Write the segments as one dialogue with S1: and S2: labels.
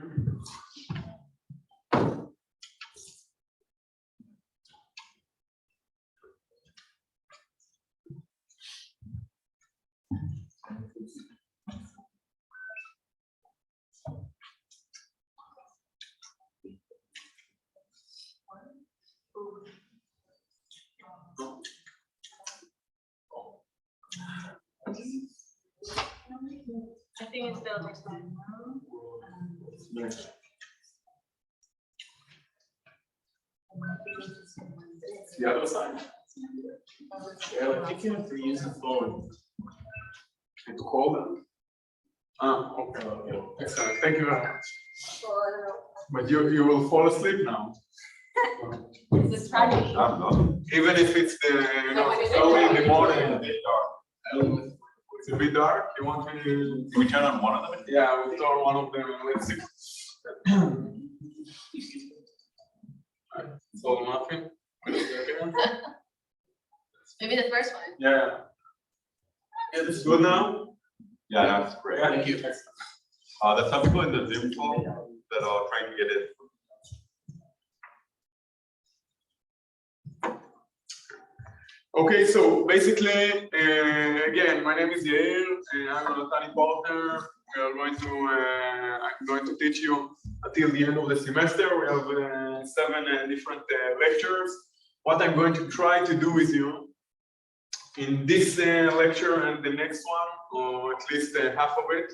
S1: I think it's the other side.
S2: The other side. Yeah, I think you have to use the phone and call them. Okay. Excellent. Thank you very much. But you will fall asleep now.
S1: It's Friday.
S2: Even if it's early in the morning. It's a bit dark. You want me to?
S3: Can we turn on one of them?
S2: Yeah, we'll turn one of them. Let's see. It's all nothing.
S1: Maybe the first one.
S2: Yeah. Yeah, this is good now.
S3: Yeah, that's great.
S2: Yeah, thank you.
S3: There's some people in the Zoom call that are trying to get in.
S2: Okay, so basically, again, my name is Yair, and I'm a Yונתני partner. We are going to, I'm going to teach you until the end of the semester. We have 7 different lectures. What I'm going to try to do with you in this lecture and the next one, or at least half of it,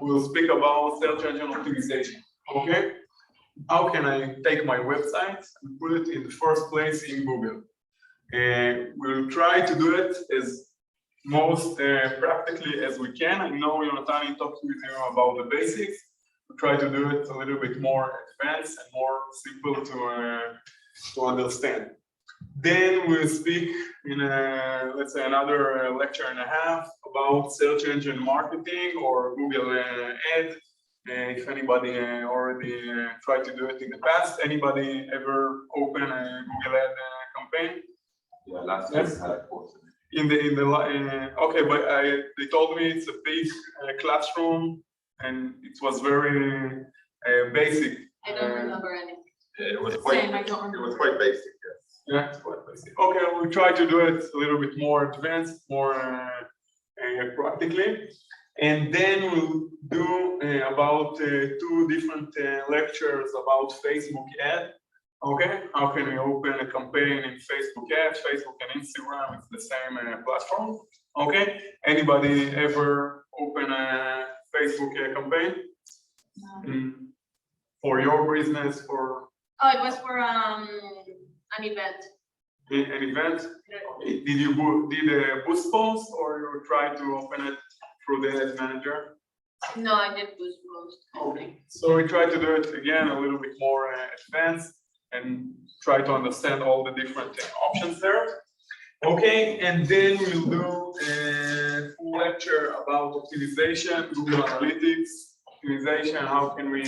S2: we'll speak about search engine optimization. Okay? How can I take my website and put it in the first place in Google? We'll try to do it as most practically as we can. I know Yonatani talked with you about the basics. We'll try to do it a little bit more advanced and more simple to understand. Then we'll speak in let's say another lecture and a half about search engine marketing or Google Ad. If anybody already tried to do it in the past, anybody ever open a Google Ad campaign?
S3: Yeah, last year I had a course.
S2: Okay, but they told me it's a big classroom and it was very basic.
S1: I don't remember anything.
S3: It was quite.
S1: Same, I don't remember.
S3: It was quite basic. Yes.
S2: Yeah, it's quite basic. Okay, we'll try to do it a little bit more advanced, more practically, and then we'll do about 2 different lectures about Facebook ad. Okay, how can we open a campaign in Facebook ads? Facebook and Instagram, it's the same platform. Okay, anybody ever open a Facebook campaign? For your business, for?
S1: Oh, it was for an event.
S2: An event? Did you boost post or you try to open it through the ad manager?
S1: No, I did boost post.
S2: Okay, so we try to do it again a little bit more advanced and try to understand all the different options there. Okay, and then we'll do a full lecture about optimization, Google Analytics, optimization, how can we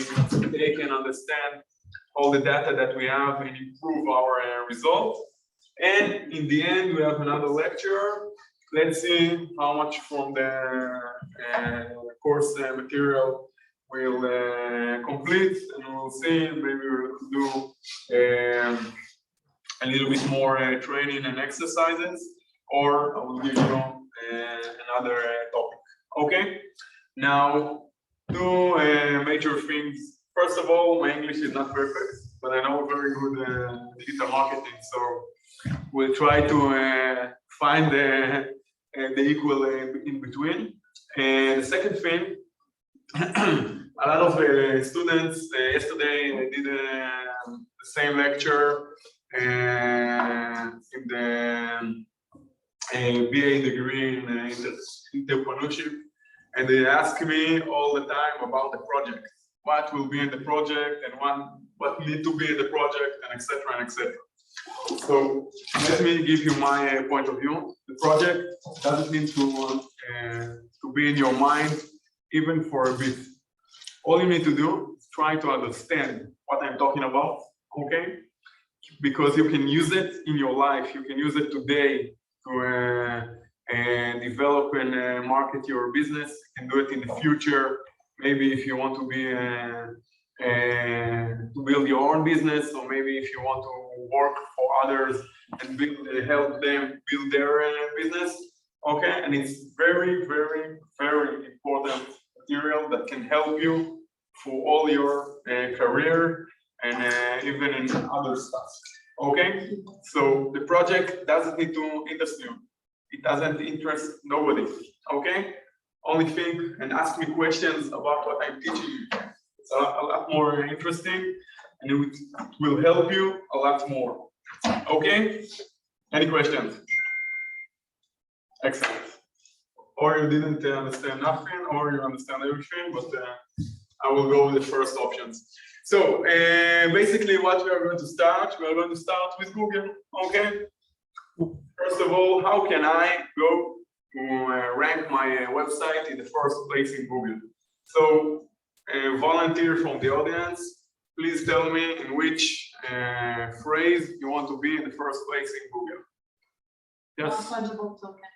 S2: take and understand all the data that we have and improve our results. And in the end, we have another lecture. Let's see how much from the course material we'll complete, and we'll see, maybe we'll do a little bit more training and exercises, or I will give you another topic. Okay, now 2 major things. First of all, my English is not perfect, but I know very good digital marketing, so we'll try to find the equal in between. And the second thing, a lot of students yesterday did the same lecture in the BA degree in entrepreneurship, and they ask me all the time about the project, what will be in the project and what need to be in the project, and etc. and etc. So let me give you my point of view. The project doesn't need to be in your mind even for a bit. All you need to do is try to understand what I'm talking about, okay? Because you can use it in your life. You can use it today to develop and market your business. You can do it in the future. Maybe if you want to be to build your own business, or maybe if you want to work for others and help them build their business. Okay, and it's very, very, very important material that can help you for all your career and even in other stuff. Okay, so the project doesn't need to interest you. It doesn't interest nobody. Okay, only think and ask me questions about what I'm teaching you. It's a lot more interesting, and it will help you a lot more. Okay, any questions? Excellent. Or you didn't understand nothing, or you understand everything, but I will go with the first options. So basically what we are going to start with Google, okay? First of all, how can I go to rank my website in the first place in Google? So volunteer from the audience, please tell me in which phrase you want to be in the first place in Google. Yes?
S1: Non-fungible token.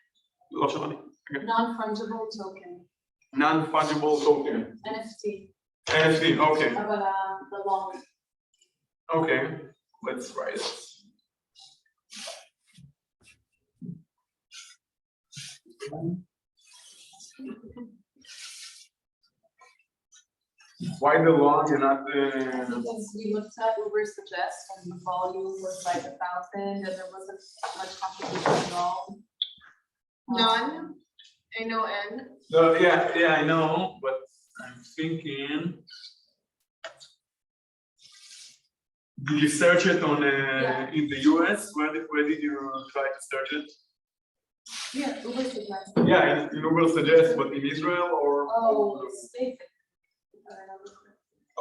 S2: לא שמעני.
S1: Non-fungible token.
S2: Non-fungible token.
S1: NFT.
S2: NFT, okay.
S1: אבל the long.
S2: Okay, let's write it. Why the long and not the...
S1: Because we looked at Uber Suggest and the volume was like 1,000 and there wasn't much competition at all. None. N-O-N.
S2: No, yeah, I know, but I'm thinking... Did you search it on in the US? Where did you try to search it?
S1: Yeah, Uber Suggest.
S2: Yeah, in Uber Suggest, but in Israel or?
S1: Oh, Space.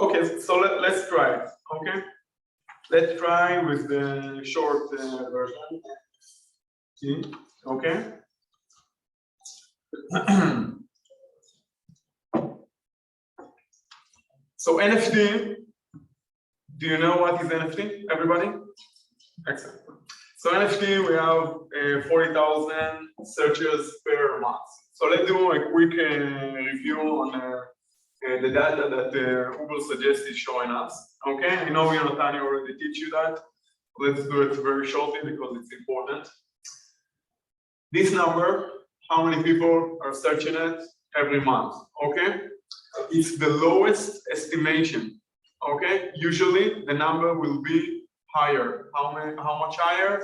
S2: Okay, so let's try it. Okay, let's try with the short version. Okay. So NFT. Do you know what is NFT, everybody? Excellent. So NFT, we have 40,000 searches per month. So let's do a quick review on the data that Uber Suggest is showing us. Okay, I know Yonatani already teach you that. Let's do it very shortly because it's important. This number, how many people are searching it every month? Okay, it's the lowest estimation. Okay, usually the number will be higher. How much higher?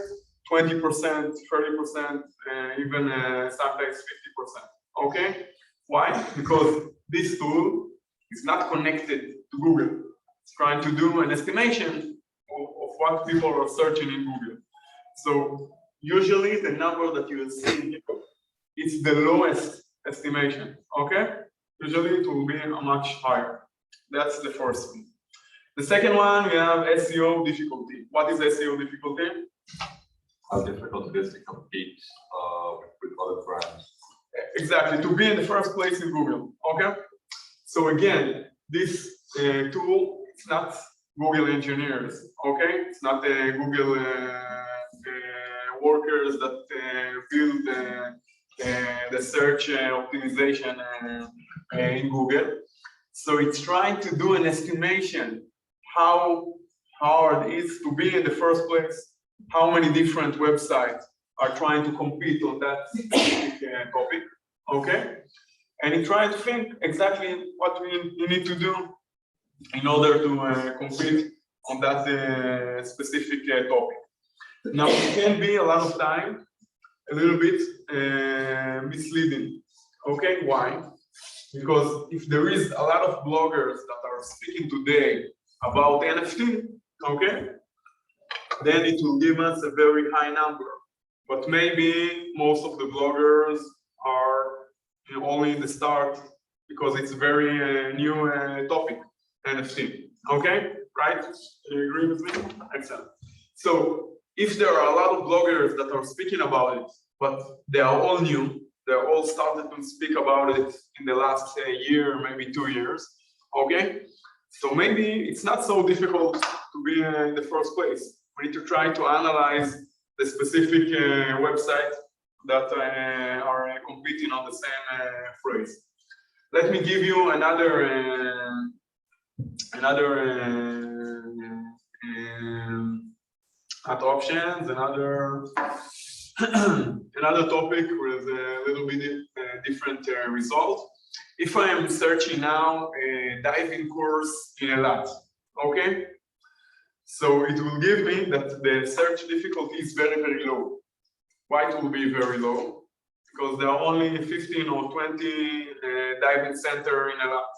S2: 20%, 30%, even sometimes 50%. Okay, why? Because this tool is not connected to Google. It's trying to do an estimation of what people are searching in Google. So usually the number that you will see here, it's the lowest estimation. Okay, usually it will be much higher. That's the first thing. The second one, we have SEO difficulty. What is SEO difficulty?
S3: How difficult it is to compete with other brands.
S2: Exactly, to be in the first place in Google. Okay. So again, this tool, it's not Google engineers. Okay, it's not Google workers that build the search optimization in Google. So it's trying to do an estimation how hard it is to be in the first place, how many different websites are trying to compete on that specific topic, okay? And it tries to think exactly what you need to do in order to compete on that specific topic. Now, it can be a lot of time, a little bit misleading, okay? Why? Because if there is a lot of bloggers that are speaking today about NFT, okay, then it will give us a very high number. But maybe most of the bloggers are only in the start because it's a very new topic, NFT. Okay, right? Do you agree with me? Excellent. So if there are a lot of bloggers that are speaking about it, but they are all new, they're all started to speak about it in the last year, maybe 2 years, okay? So maybe it's not so difficult to be in the first place. We need to try to analyze the specific websites that are competing on the same phrase. Let me give you another another options, another topic with a little bit different result. If I am searching now a diving course in Eilat, okay, so it will give me that the search difficulty is very, very low. Why it will be very low? Because there are only 15 or 20 diving center in Eilat.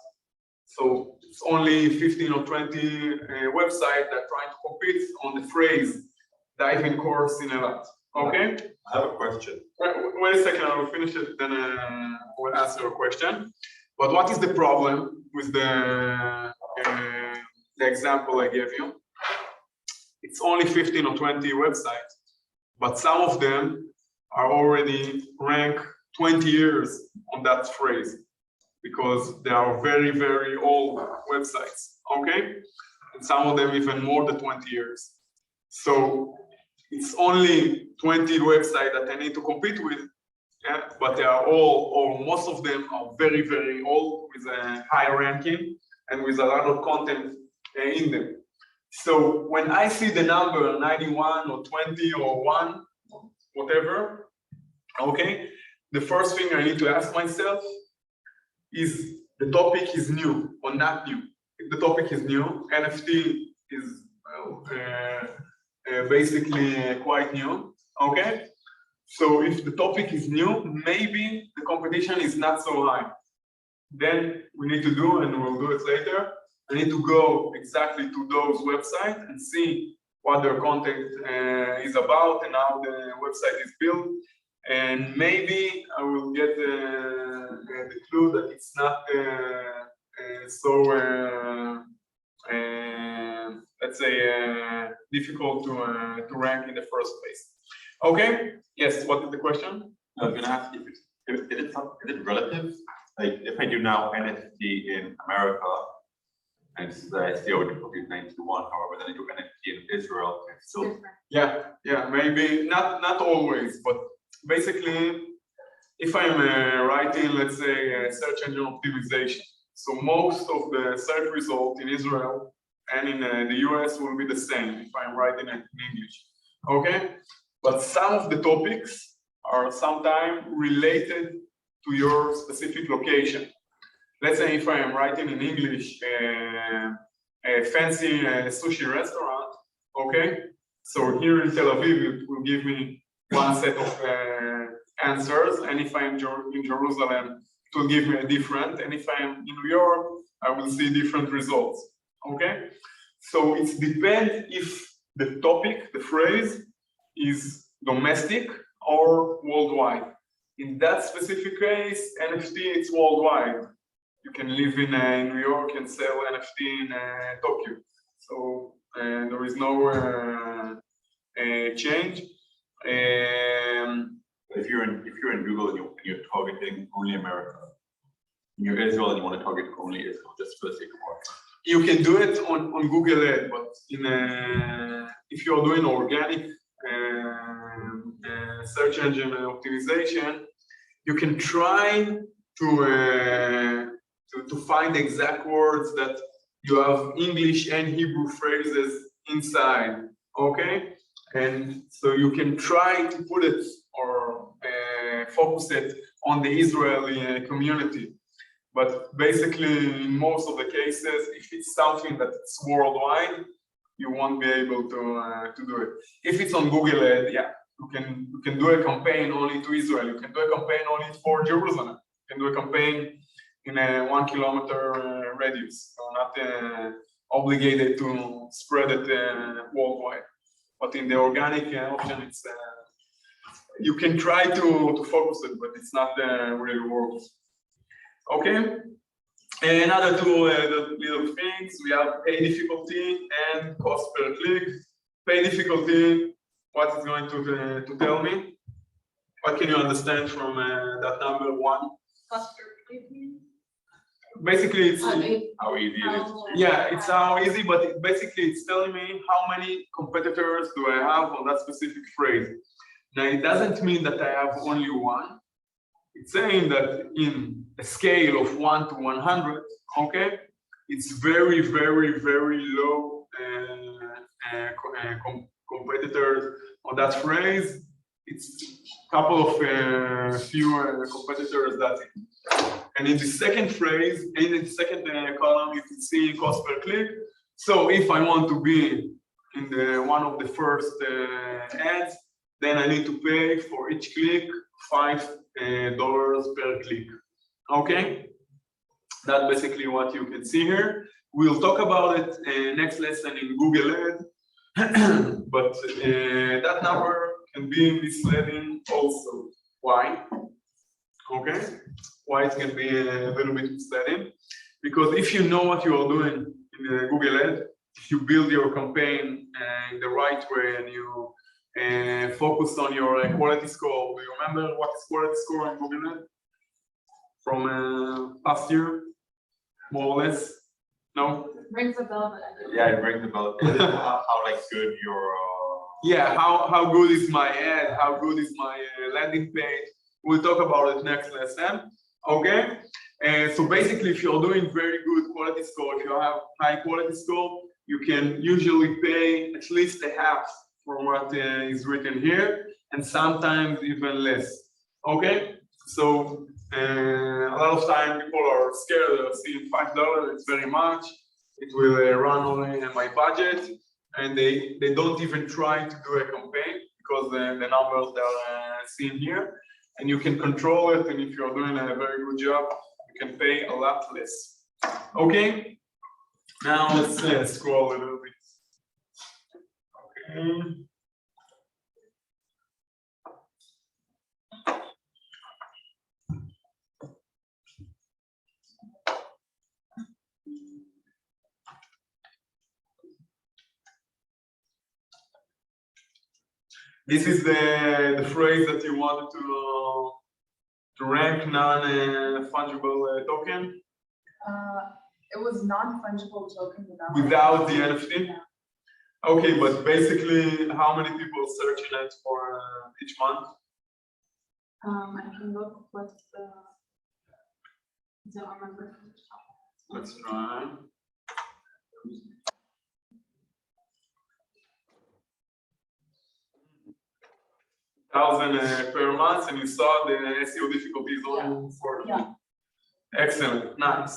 S2: So it's only 15 or 20 websites that are trying to compete on the phrase diving course in Eilat. Okay?
S3: I have a question.
S2: Wait a second, I will finish it, then we'll answer your question. But what is the problem with the example I gave you? It's only 15 or 20 websites, but some of them are already ranked 20 years on that phrase because they are very, very old websites, okay? And some of them even more than 20 years. So it's only 20 websites that I need to compete with, yeah? But they are all, or most of them are very, very old with a high ranking and with a lot of content in them. So when I see the number 91 or 20 or 1, whatever, okay, the first thing I need to ask myself is the topic is new or not new. If the topic is new, NFT is basically quite new, okay? So if the topic is new, maybe the competition is not so high. Then we need to do, and we'll do it later, I need to go exactly to those websites and see what their content is about and how the website is built. And maybe I will get the clue that it's not so, let's say, difficult to rank in the first place. Okay, yes, what is the question?
S3: I was going to ask if it's relative. Like if I do now NFT in America, and SEO difficulty is 91, however, then I do NFT in Israel, it's still.
S2: Yeah, maybe not always, but basically, if I'm writing, let's say, search engine optimization, so most of the search result in Israel and in the US will be the same if I'm writing it in English, okay? But some of the topics are sometimes related to your specific location. Let's say if I am writing in English a fancy sushi restaurant, okay? So here in Tel Aviv, it will give me one set of answers, and if I'm in Jerusalem, it will give me a different, and if I'm in New York, I will see different results, okay? So it depends if the topic, the phrase, is domestic or worldwide. In that specific case, NFT, it's worldwide. You can live in New York and sell NFT in Tokyo. So there is no change.
S3: If you're in Google and you're targeting only America, you're Israel and you want to target only Israel, just for the sake of work.
S2: You can do it on Google Ads, but if you're doing organic search engine optimization, you can try to find exact words that you have English and Hebrew phrases inside, okay? And so you can try to put it or focus it on the Israeli community. But basically, in most of the cases, if it's something that's worldwide, you won't be able to do it. If it's on Google Ads, yeah, you can do a campaign only to Israel. You can do a campaign only for Jerusalem. You can do a campaign in a 1 kilometer radius. So not obligated to spread it worldwide. But in the organic option, it's you can try to focus it, but it's not really works. Okay. Another two little things. We have pay difficulty and cost per click. Pay difficulty. What is going to tell me? What can you understand from that number 1?
S1: Cost per click.
S2: Basically, it's
S3: How easy it is.
S2: yeah, it's how easy, but basically it's telling me how many competitors do I have on that specific phrase. Now, it doesn't mean that I have only one. It's saying that in a scale of 1 to 100, okay, it's very, very, very low competitors on that phrase. It's a couple of few competitors that. And in the second phrase, in the second column, you can see cost per click. So if I want to be in the one of the first ads, then I need to pay for each click $5 per click. Okay, that's basically what you can see here. We'll talk about it next lesson in Google Ads, but that number can be misleading also. Why? Okay, why it can be a little bit misleading? Because if you know what you are doing in Google Ads, if you build your campaign in the right way and you focus on your quality score. Do you remember what is quality score in Google Ads from past year, more or less? No?
S1: Rings a bell, but I don't.
S3: Yeah, it rings a bell. How like good your
S2: Yeah, how good is my ad? How good is my landing page? We'll talk about it next lesson. Okay. So basically, if you're doing very good quality score, if you have high quality score, you can usually pay at least a half from what is written here, and sometimes even less. Okay, so a lot of time people are scared of seeing $5. It's very much. It will run only in my budget, and they don't even try to do a campaign because the numbers they are seen here, and you can control it. And if you're doing a very good job, you can pay a lot less. Okay, now let's scroll a little bit. Okay. This is the phrase that you wanted to rank non-fungible token.
S1: It was non-fungible token
S2: Without the NFT? Okay, but basically, how many people searching it for each month?
S1: I can look what the. I don't remember.
S2: Let's try. 1,000 per month, and you saw the SEO difficulties on 40.
S1: Yeah.
S2: Excellent, nice.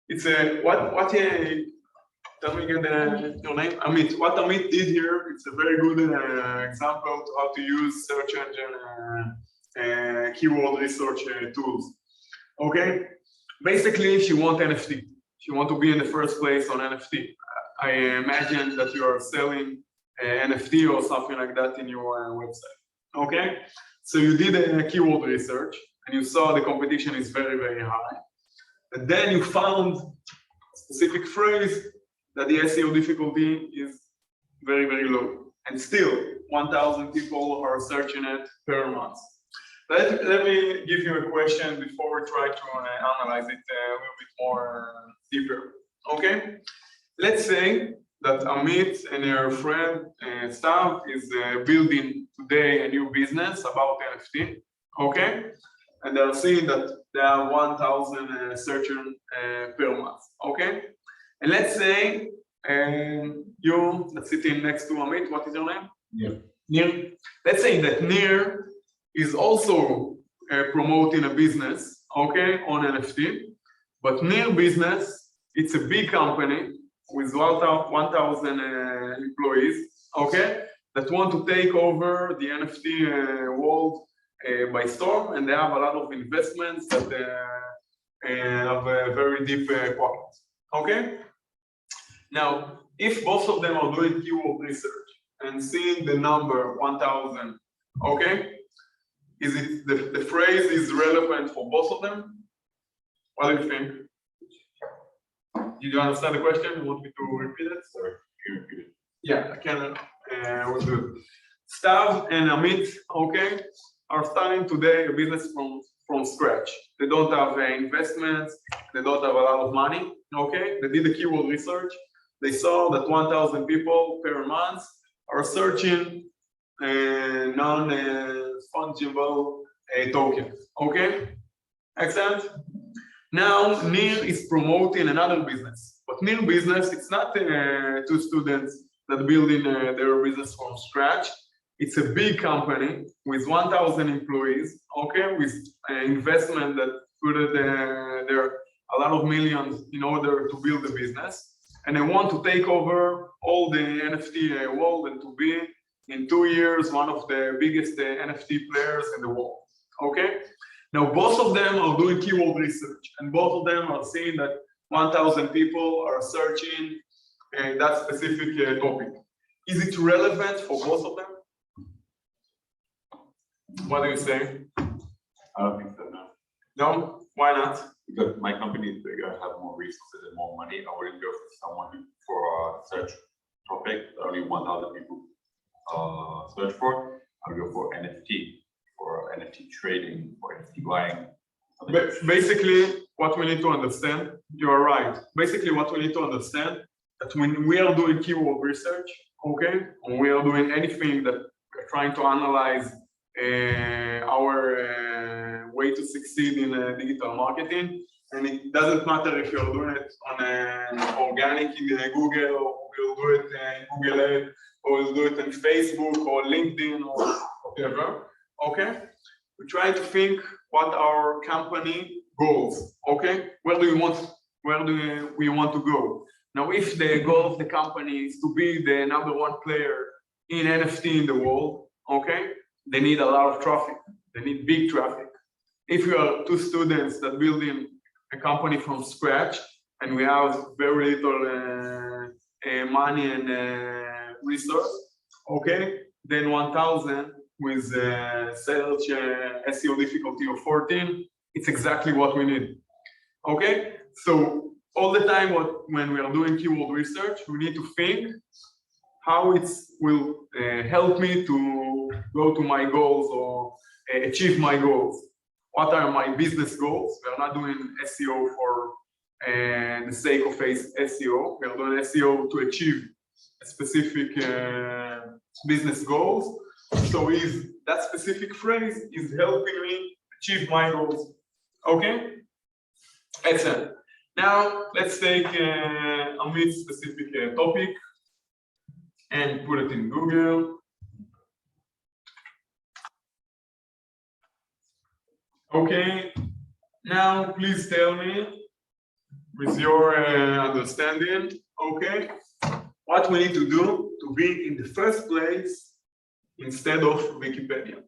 S2: It's a what tell me again your name. Amit. What Amit did here, it's a very good example to how to use search engine keyword research tools. Okay, basically, if you want NFT, if you want to be in the first place on NFT, I imagine that you are selling NFT or something like that in your website. Okay, so you did a keyword research and you saw the competition is very, very high. And then you found a specific phrase that the SEO difficulty is very, very low. And still, 1,000 people are searching it per month. Let me give you a question before we try to analyze it a little bit more deeper. Okay? Let's say that Amit and her friend Stav is building today a new business about NFT. Okay? And they're seeing that there are 1,000 searchers per month. Okay? And let's say you that's sitting next to Amit, what is your name?
S3: Nir.
S2: Nir. Let's say that Nir is also promoting a business, okay, on NFT. But Nir business, it's a big company with 1,000 employees, okay, that want to take over the NFT world by storm, and they have a lot of investments that have a very deep pockets. Okay. Now, if both of them are doing keyword research and seeing the number 1,000, okay, is it the phrase is relevant for both of them? What do you think? Did you understand the question? You want me to repeat it? Sorry, can you repeat it? Yeah, I can. We'll do it. Stav and Amit, okay, are starting today a business from scratch. They don't have investments. They don't have a lot of money. Okay, they did the keyword research. They saw that 1,000 people per month are searching non-fungible tokens. Okay, excellent. Now, Nir is promoting another business, but Nir business, it's not two students that building their business from scratch. It's a big company with 1,000 employees, okay, with investment that put there a lot of millions in order to build the business. And they want to take over all the NFT world and to be, in 2 years, one of the biggest NFT players in the world, okay? Now, both of them are doing keyword research, and both of them are seeing that 1,000 people are searching that specific topic. Is it relevant for both of them? What do you say?
S3: I don't think so, no.
S2: No? Why not?
S3: Because my company is bigger, I have more resources and more money. I wouldn't go for someone for a search topic that only 1,000 people search for. I would go for NFT, for NFT trading, for NFT buying.
S2: But basically, what we need to understand, you are right. Basically, what we need to understand that when we are doing keyword research, okay, and we are doing anything that we're trying to analyze our way to succeed in digital marketing, and it doesn't matter if you're doing it on organic in Google, or you'll do it in Google Ads, or you'll do it in Facebook or LinkedIn or whatever, okay? We're trying to think what our company goals, okay? Where do we want to go? Now, if the goal of the company is to be the #1 player in NFT in the world, okay? They need a lot of traffic. They need big traffic. If you are two students that building a company from scratch and we have very little money and resource, okay, then 1,000 with search SEO difficulty of 14, it's exactly what we need. Okay, so all the time when we are doing keyword research, we need to think how it will help me to go to my goals or achieve my goals. What are my business goals? We are not doing SEO for the sake of SEO. We are doing SEO to achieve a specific business goals. So if that specific phrase is helping me achieve my goals, okay? Excellent. Now let's take a mid-specific topic and put it in Google. Okay, now please tell me, with your understanding, okay, what we need to do to be in the first place instead of Wikipedia.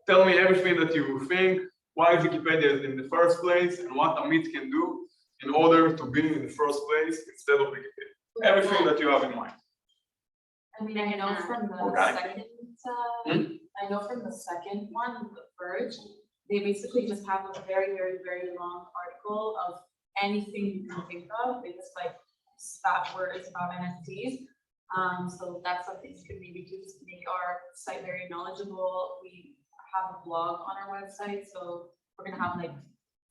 S2: Tell me everything that you think, why Wikipedia is in the first place, and what Amit can do in order to be in the first place instead of Wikipedia. Everything that you have in mind.
S1: I mean, I know from the second, I know from the second one, the Verge, they basically just have a very, very, very long article of anything you can think of. They just like spat words about NFTs. So that's something you can maybe do to make our site very knowledgeable. We have a blog on our website, so we're gonna have like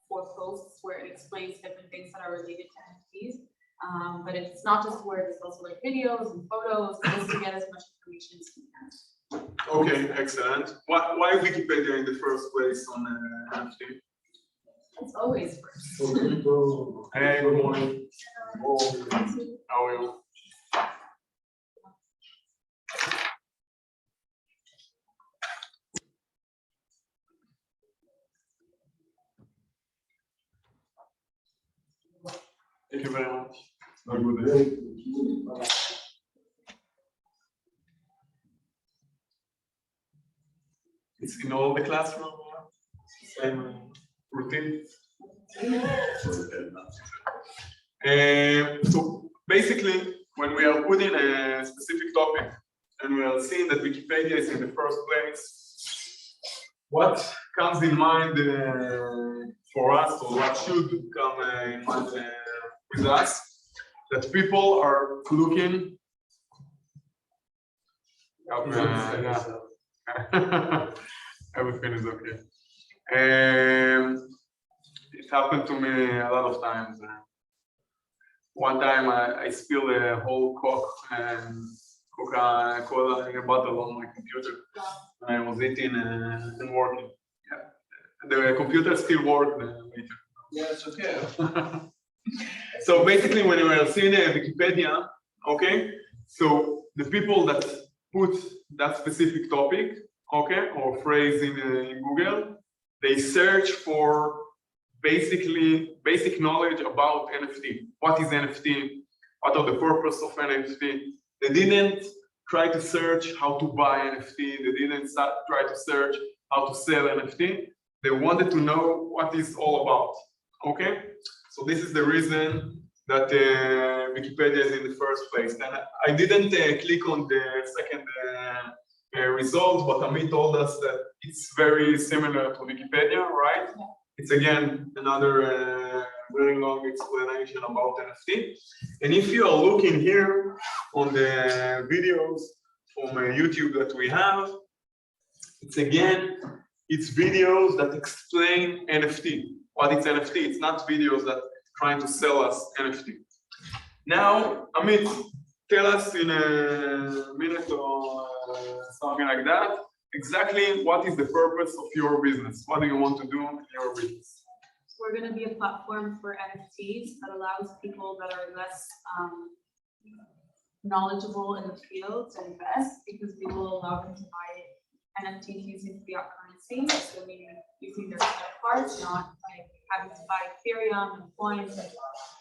S1: 4 posts where it explains different things that are related to NFTs. But it's not just words, it's also like videos and photos, just to get as much information as you can.
S2: Okay, excellent. Why Wikipedia in the first place on NFT?
S1: It's always first.
S2: Hey, good morning. How are you? Thank you very much. Have a good day. It's in all the classroom, same routine. So basically, when we are putting a specific topic and we are seeing that Wikipedia is in the first place, what comes in mind for us, or what should come in mind with us, that people are looking. Everything is okay. It happened to me a lot of times. One time I spilled a whole Coca-Cola in a bottle on my computer. I was eating and working. Yeah, The computer still works later.
S4: Yeah, it's okay.
S2: So basically, when you are seeing Wikipedia, okay, so the people that put that specific topic, okay, or phrase in Google, they search for basically basic knowledge about NFT. What is NFT? What are the purpose of NFT? They didn't try to search how to buy NFT. They didn't try to search how to sell NFT. They wanted to know what it's all about. Okay, so this is the reason that Wikipedia is in the first place. And I didn't click on the second result, but Amit told us that it's very similar to Wikipedia, right?
S1: Yeah.
S2: It's again another very long explanation about NFT. And if you are looking here on the videos from YouTube that we have, it's videos that explain NFT. What is NFT? It's not videos that trying to sell us NFT. Now, Amit, tell us in a minute or something like that, exactly what is the purpose of your business? What do you want to do in your business?
S1: So we're going to be a platform for NFTs that allows people that are less knowledgeable in the field to invest, because we will allow them to buy NFTs using fiat currency, so meaning using their credit cards, not like having to buy Ethereum and coins and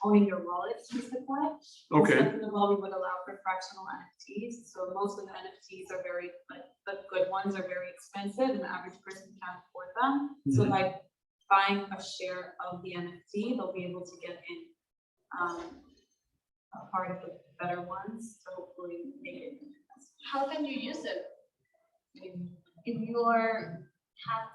S1: owning your wallet to use the coin.
S2: Okay.
S1: Second of all, we would allow for fractional NFTs. So most of the NFTs are very, like the good ones are very expensive, and the average person can't afford them. So by buying a share of the NFT, they'll be able to get in a part of the better ones to hopefully make it.
S5: How can you use it? If you're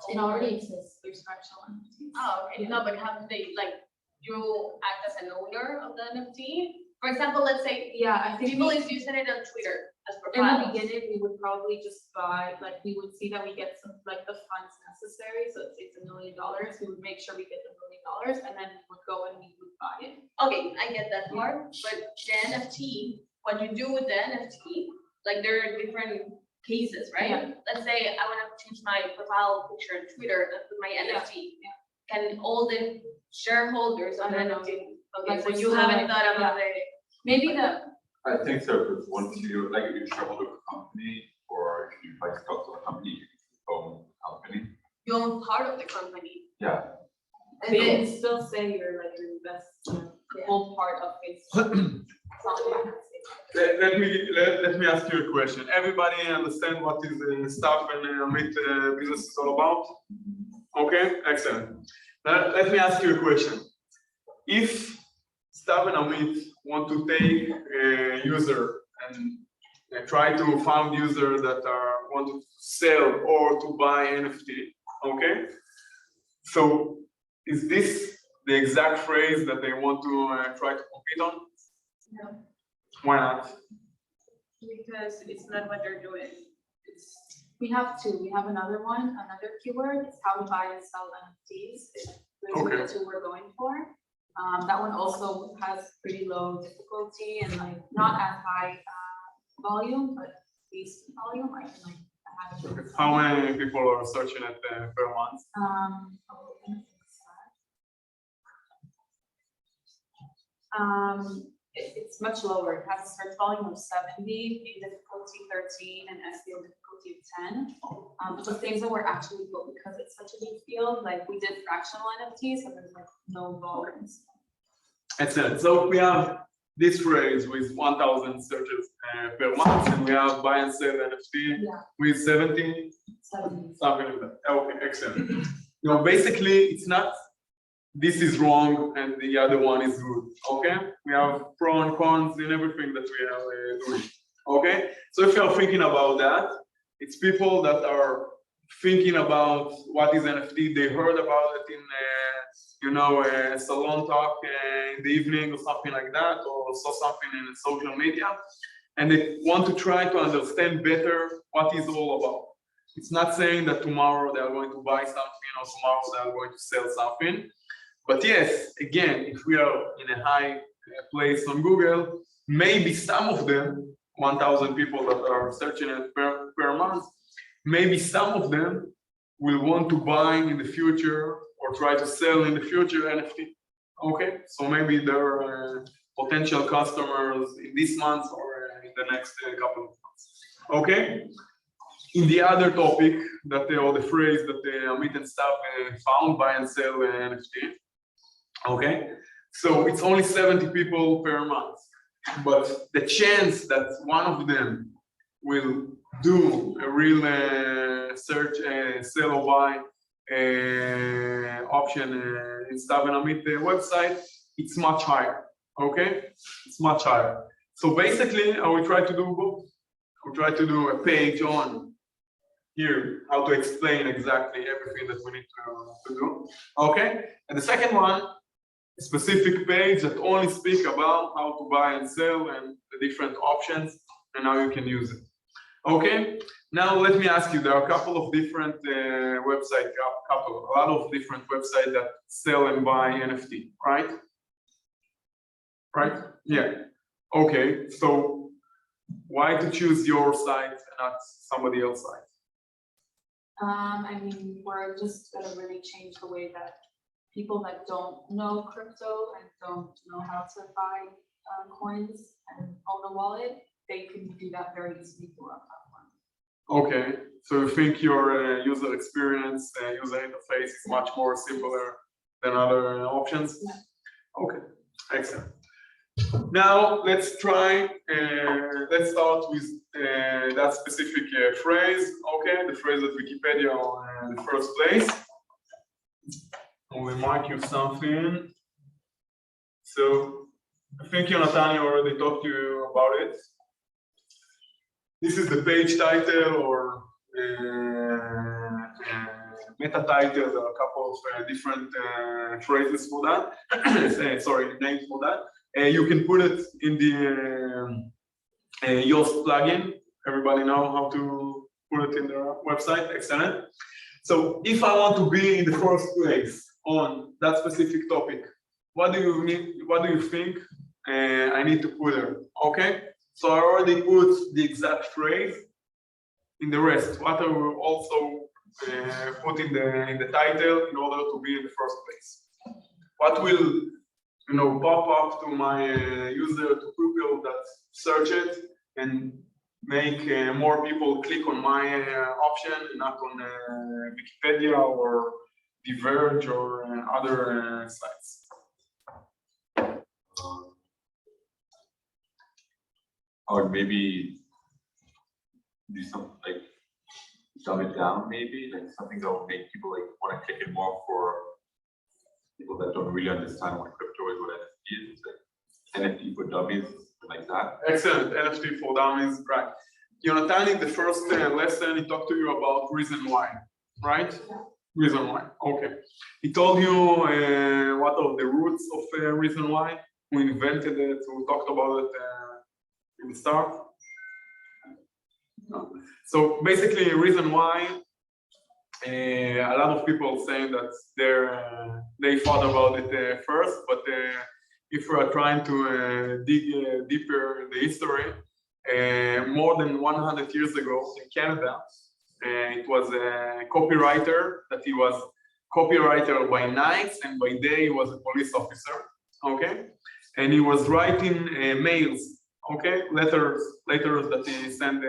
S1: It already exists. There's fractional NFTs.
S5: Oh, okay. No, but how do they, like, you act as an owner of the NFT? For example, let's say
S1: Yeah, I think
S5: people is using it on Twitter as
S1: in the
S5: profile.
S1: beginning, we would probably just buy, like, we would see that we get some, like, the funds necessary. So let's say it's $1 million, we would make sure we get the $1 million, and then we would go and we would buy it.
S5: Okay, I get that part, but the NFT, what you do with the NFT, like there are different cases, right?
S1: Yeah.
S5: Let's say I want to change my profile picture on Twitter and put my NFT.
S1: Yeah.
S5: Can all the shareholders of the
S1: I don't know.
S5: NFT? Okay,
S1: Like,
S5: so
S1: we're
S5: you
S1: still
S5: haven't
S1: like-
S5: thought about
S1: yeah.
S5: it.
S1: Maybe the,
S3: I think so, because once you, like, if you shareholder of a company, or if you buy stocks of a company, you can own the company.
S5: You own part of the company.
S3: Yeah.
S1: and you can still say you're like an investor, the whole part of Facebook. It's not like that.
S2: Let me ask you a question. Everybody understand what is staff and Amit business is all about? Okay, excellent. Let me ask you a question. If staff and Amit want to take a user and try to find users that want to sell or to buy NFT, okay? So is this the exact phrase that they want to try to compete on?
S1: No.
S2: Why not?
S5: Because it's not what they're doing.
S1: We have two. We have another one, another keyword. It's how to buy and sell NFTs. Those are the two we're going for. That one also has pretty low difficulty and like not as high volume, but decent volume. I can like have it.
S2: How many people are searching it per month?
S1: It's much lower. It has a search volume of 70, in difficulty 13, and SEO difficulty of 10. But the things that were actually built, because it's such a new field, like we did fractional NFTs, so there's like no volumes.
S2: Excellent. So we have this phrase with 1,000 searches per month, and we have buy and sell NFT with 70, something like that. Okay, excellent. Basically, it's not this is wrong and the other one is good. Okay, we have pro and cons in everything that we are doing. Okay, so if you're thinking about that, it's people that are thinking about what is NFT. They heard about it in a salon talk in the evening or something like that, or saw something in social media, and they want to try to understand better what is all about. It's not saying that tomorrow they are going to buy something or tomorrow they are going to sell something. But yes, again, if we are in a high place on Google, maybe some of them, 1,000 people that are searching it per month, maybe some of them will want to buy in the future or try to sell in the future NFT. Okay, so maybe there are potential customers in this month or in the next couple of months. Okay, in the other topic that or the phrase that Amit and staff found, buy and sell NFT. Okay, so it's only 70 people per month, but the chance that one of them will do a real search, sell or buy option in Stav and Amit website, it's much higher. Okay, it's much higher. So basically, I will try to do both. We try to do a page on here, how to explain exactly everything that we need to do. Okay, and the second one, a specific page that only speak about how to buy and sell and the different options and how you can use it. Okay, now let me ask you, there are a couple of different websites, a lot of different websites that sell and buy NFT, right? Right? Yeah. Okay, so why to choose your site and not somebody else's site?
S1: I mean, we're just gonna really change the way that people that don't know crypto and don't know how to buy coins and own a wallet, they can do that very easily through our platform.
S2: Okay, so you think your user experience, user interface is much more simpler than other options? Yeah. Okay, excellent. Now let's try, let's start with that specific phrase, okay, the phrase that Wikipedia on the first place. We mark you something. So I think Yונתני already talked to you about it. This is the page title or meta title. There are a couple of different phrases for that. Sorry, names for that. You can put it in the Yoast plugin. Everybody know how to put it in their website. Excellent. So if I want to be in the first place on that specific topic, what do you need? What do you think I need to put there? Okay. So I already put the exact phrase in the rest. What I will also put in the title in order to be in the first place. What will pop up to my user, to people that search it and make more people click on my option, not on Wikipedia or Diverge or other sites.
S3: Or maybe do something like dumb it down, maybe like something that will make people like want to click it more for people that don't really understand what crypto is, what NFT is, like NFT for dummies, like that.
S2: Excellent, NFT for dummies, right? Yונתני, the first lesson, he talked to you about reason why, right? Yeah. Reason why, okay. He told you what are the roots of reason why. We invented it, we talked about it in the start. No. So basically, reason why, a lot of people saying that they thought about it first, but if we are trying to dig deeper in the history, more than 100 years ago in Canada, it was a copywriter that he was copywriter by night and by day he was a police officer, okay? And he was writing mails, okay? Letters that he sent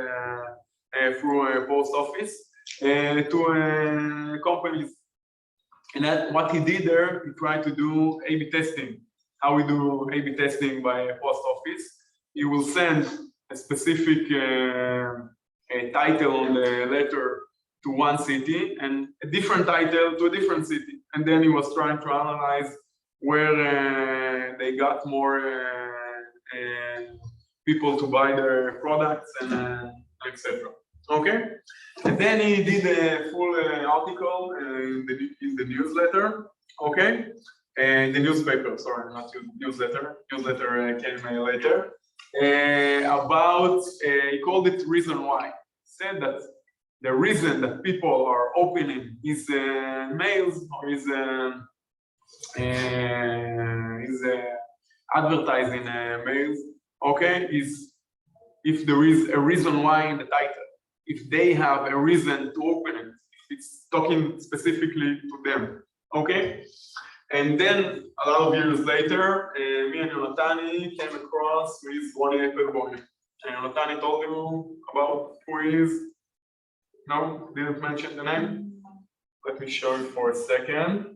S2: through a post office to companies. And that, what he did there, he tried to do A/B testing. How we do A/B testing by a post office. You will send a specific title on the letter to one city and a different title to a different city. And then he was trying to analyze where they got more people to buy their products and etc. Okay, and then he did a full article in the newsletter. Okay, and the newspaper. Sorry, not newsletter. Newsletter came later. About he called it reason why. Said that the reason that people are opening his mails or his advertising mails, okay, is if there is a reason why in the title. If they have a reason to open it, if it's talking specifically to them, okay? And then a lot of years later, me and Yונתני came across with Ronnie Applebaum. And Yונתני told you about who he is? No, didn't mention the name? Let me show you for a second.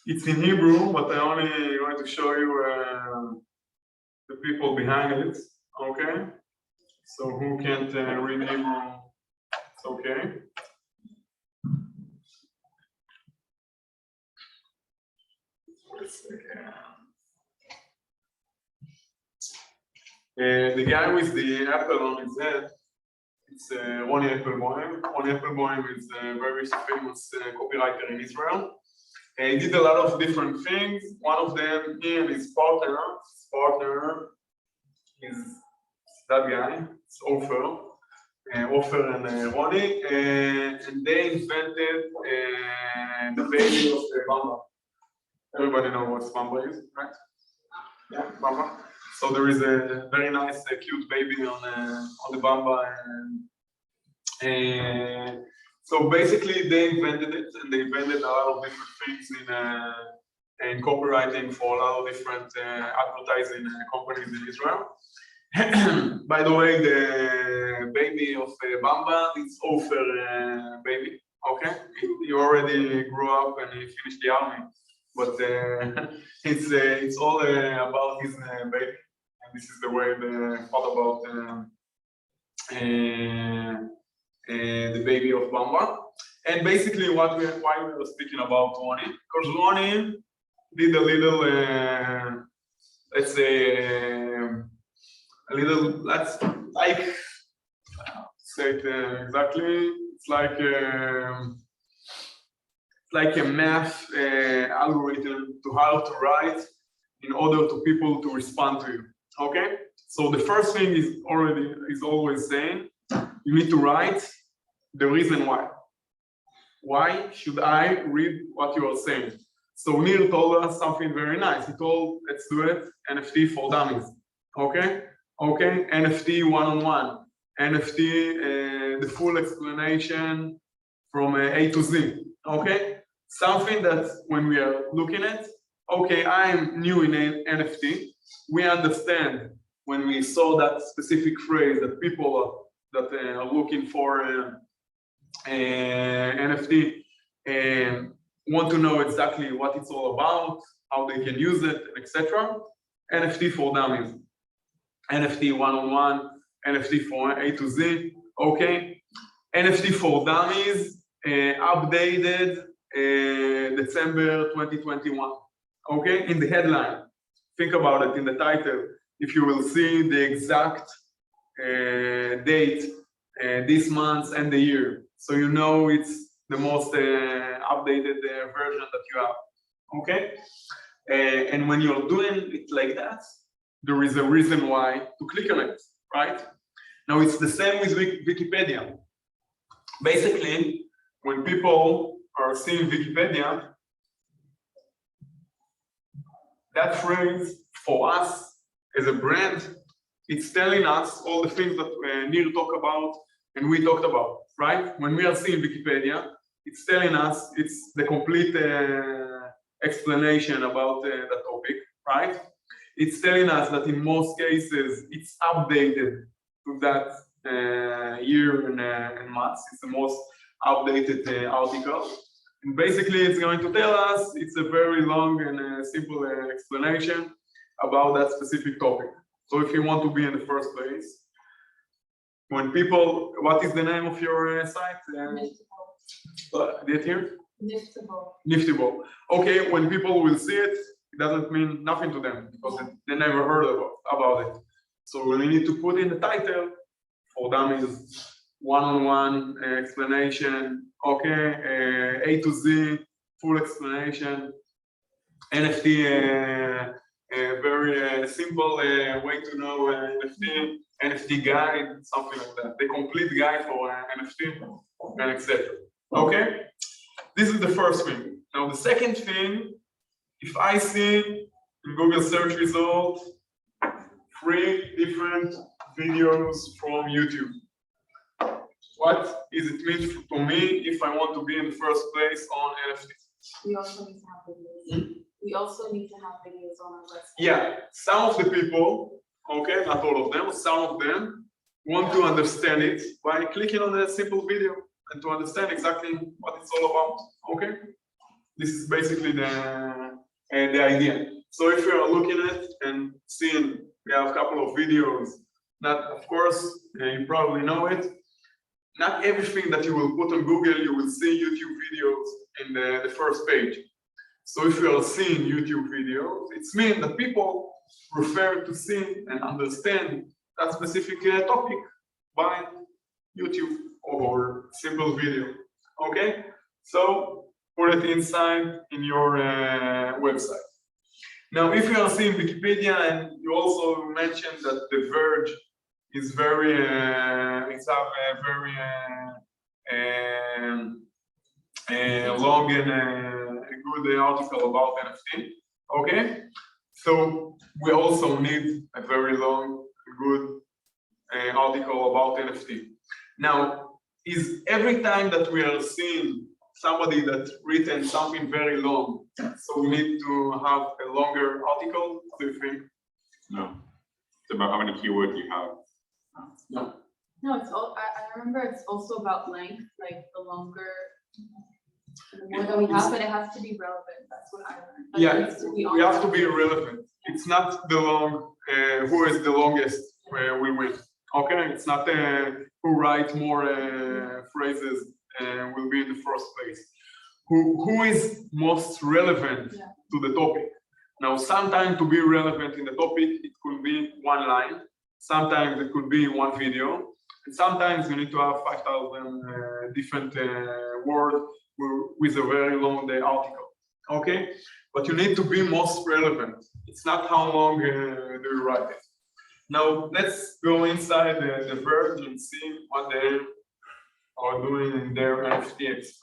S2: It's in Hebrew, but I only want to show you the people behind it, okay? So who can't read Hebrew, it's okay. The guy with the apple on his head, it's Ronnie Applebaum. Ronnie Applebaum is a very famous copywriter in Israel. He did a lot of different things. One of them, he and his partner is that guy, it's Ofer and Ronnie, and they invented the baby of the Bamba. Everybody knows what Bamba is, right? Yeah, Bamba. So there is a very nice, cute baby on the Bamba, and so basically they invented it, and they invented a lot of different things in copywriting for a lot of different advertising companies in Israel. By the way, the baby of Bamba is Ofer baby. Okay, he already grew up and he finished the army, but it's all about his baby. This is the way they thought about the baby of Bamba. And basically why we were speaking about Ronnie, because Ronnie did a little, let's say, let's say it exactly, it's like a math algorithm to how to write in order to people to respond to you. Okay, so the first thing is always saying you need to write the reason why. Why should I read what you are saying? So Nir told us something very nice. He told, let's do it, NFT for dummies. Okay, NFT one-on-one, NFT the full explanation from A to Z. Okay, something that when we are looking at, okay, I'm new in NFT. We understand when we saw that specific phrase that people that are looking for NFT and want to know exactly what it's all about, how they can use it, etc. NFT for dummies, NFT one-on-one, NFT for A to Z. Okay, NFT for dummies updated December 2021. Okay, in the headline. Think about it in the title. If you will see the exact date, this month and the year, so you know it's the most updated version that you have. Okay, and when you're doing it like that, there is a reason why to click on it, right? Now it's the same with Wikipedia. Basically, when people are seeing Wikipedia, that phrase for us as a brand, it's telling us all the things that Nir talked about and we talked about, right? When we are seeing Wikipedia, it's telling us it's the complete explanation about the topic, right? It's telling us that in most cases it's updated to that year and months. It's the most updated article. And basically, it's going to tell us it's a very long and simple explanation about that specific topic. So if you want to be in the first place, when people, what is the name of your site? Did it here? Niftable. Okay, when people will see it, it doesn't mean nothing to them because they never heard about it. So we need to put in the title for dummies, one-on-one explanation, okay, A to Z, full explanation, NFT, very simple way to know NFT guide, something like that, the complete guide for NFT, and etc. Okay? This is the first thing. Now the second thing, if I see in Google search result 3 different videos from YouTube, what is it mean to me if I want to be in the first place on NFTs?
S1: We also need to have videos. We also need to have videos on our website.
S2: Yeah, some of the people, okay, not all of them, some of them want to understand it by clicking on a simple video and to understand exactly what it's all about, okay? This is basically the idea. So if you're looking at and seeing, we have a couple of videos, not, of course, you probably know it, not everything that you will put on Google, you will see YouTube videos in the first page. So if you are seeing YouTube videos, it's mean that people prefer to see and understand that specific topic by YouTube or simple video, okay? So put it inside in your website. Now, if you are seeing Wikipedia and you also mentioned that The Verge is very, it's a very long and a good article about NFT, okay? So we also need a very long, good article about NFT. Now, is every time that we are seeing somebody that's written something very long, so we need to have a longer article, do you think?
S3: No. It's about how many keywords you have.
S2: No.
S1: No, it's all, I remember it's also about length, like the longer, the more that we have, but it has to be relevant. That's what I learned. Like,
S2: Yeah,
S1: it needs to be
S2: we have to
S1: on-
S2: be relevant. It's not the long, who is the longest will win. Okay, it's not who write more phrases will be in the first place. Who is most relevant to the topic? Now, sometimes to be relevant in the topic, it could be one line. Sometimes it could be one video. And sometimes you need to have 5,000 different words with a very long article. Okay, but you need to be most relevant. It's not how long do you write it. Now let's go inside the Verge and see what they are doing in their NFT experience.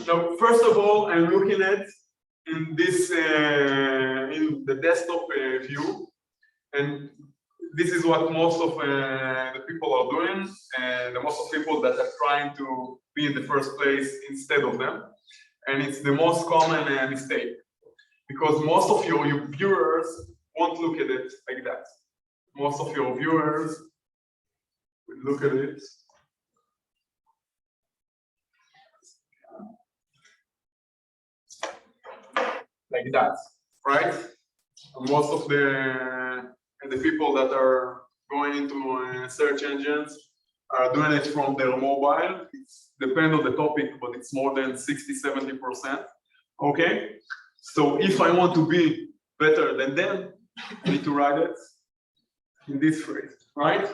S2: Now, first of all, I'm looking at in this in the desktop view, and this is what most of the people are doing, and the most of people that are trying to be in the first place instead of them, and it's the most common mistake, because most of your viewers won't look at it like that. Most of your viewers will look at it like that, right? And most of the people that are going into search engines are doing it from their mobile. It's depends on the topic, but it's more than 60–70%. Okay, so if I want to be better than them, I need to write it in this phrase, right?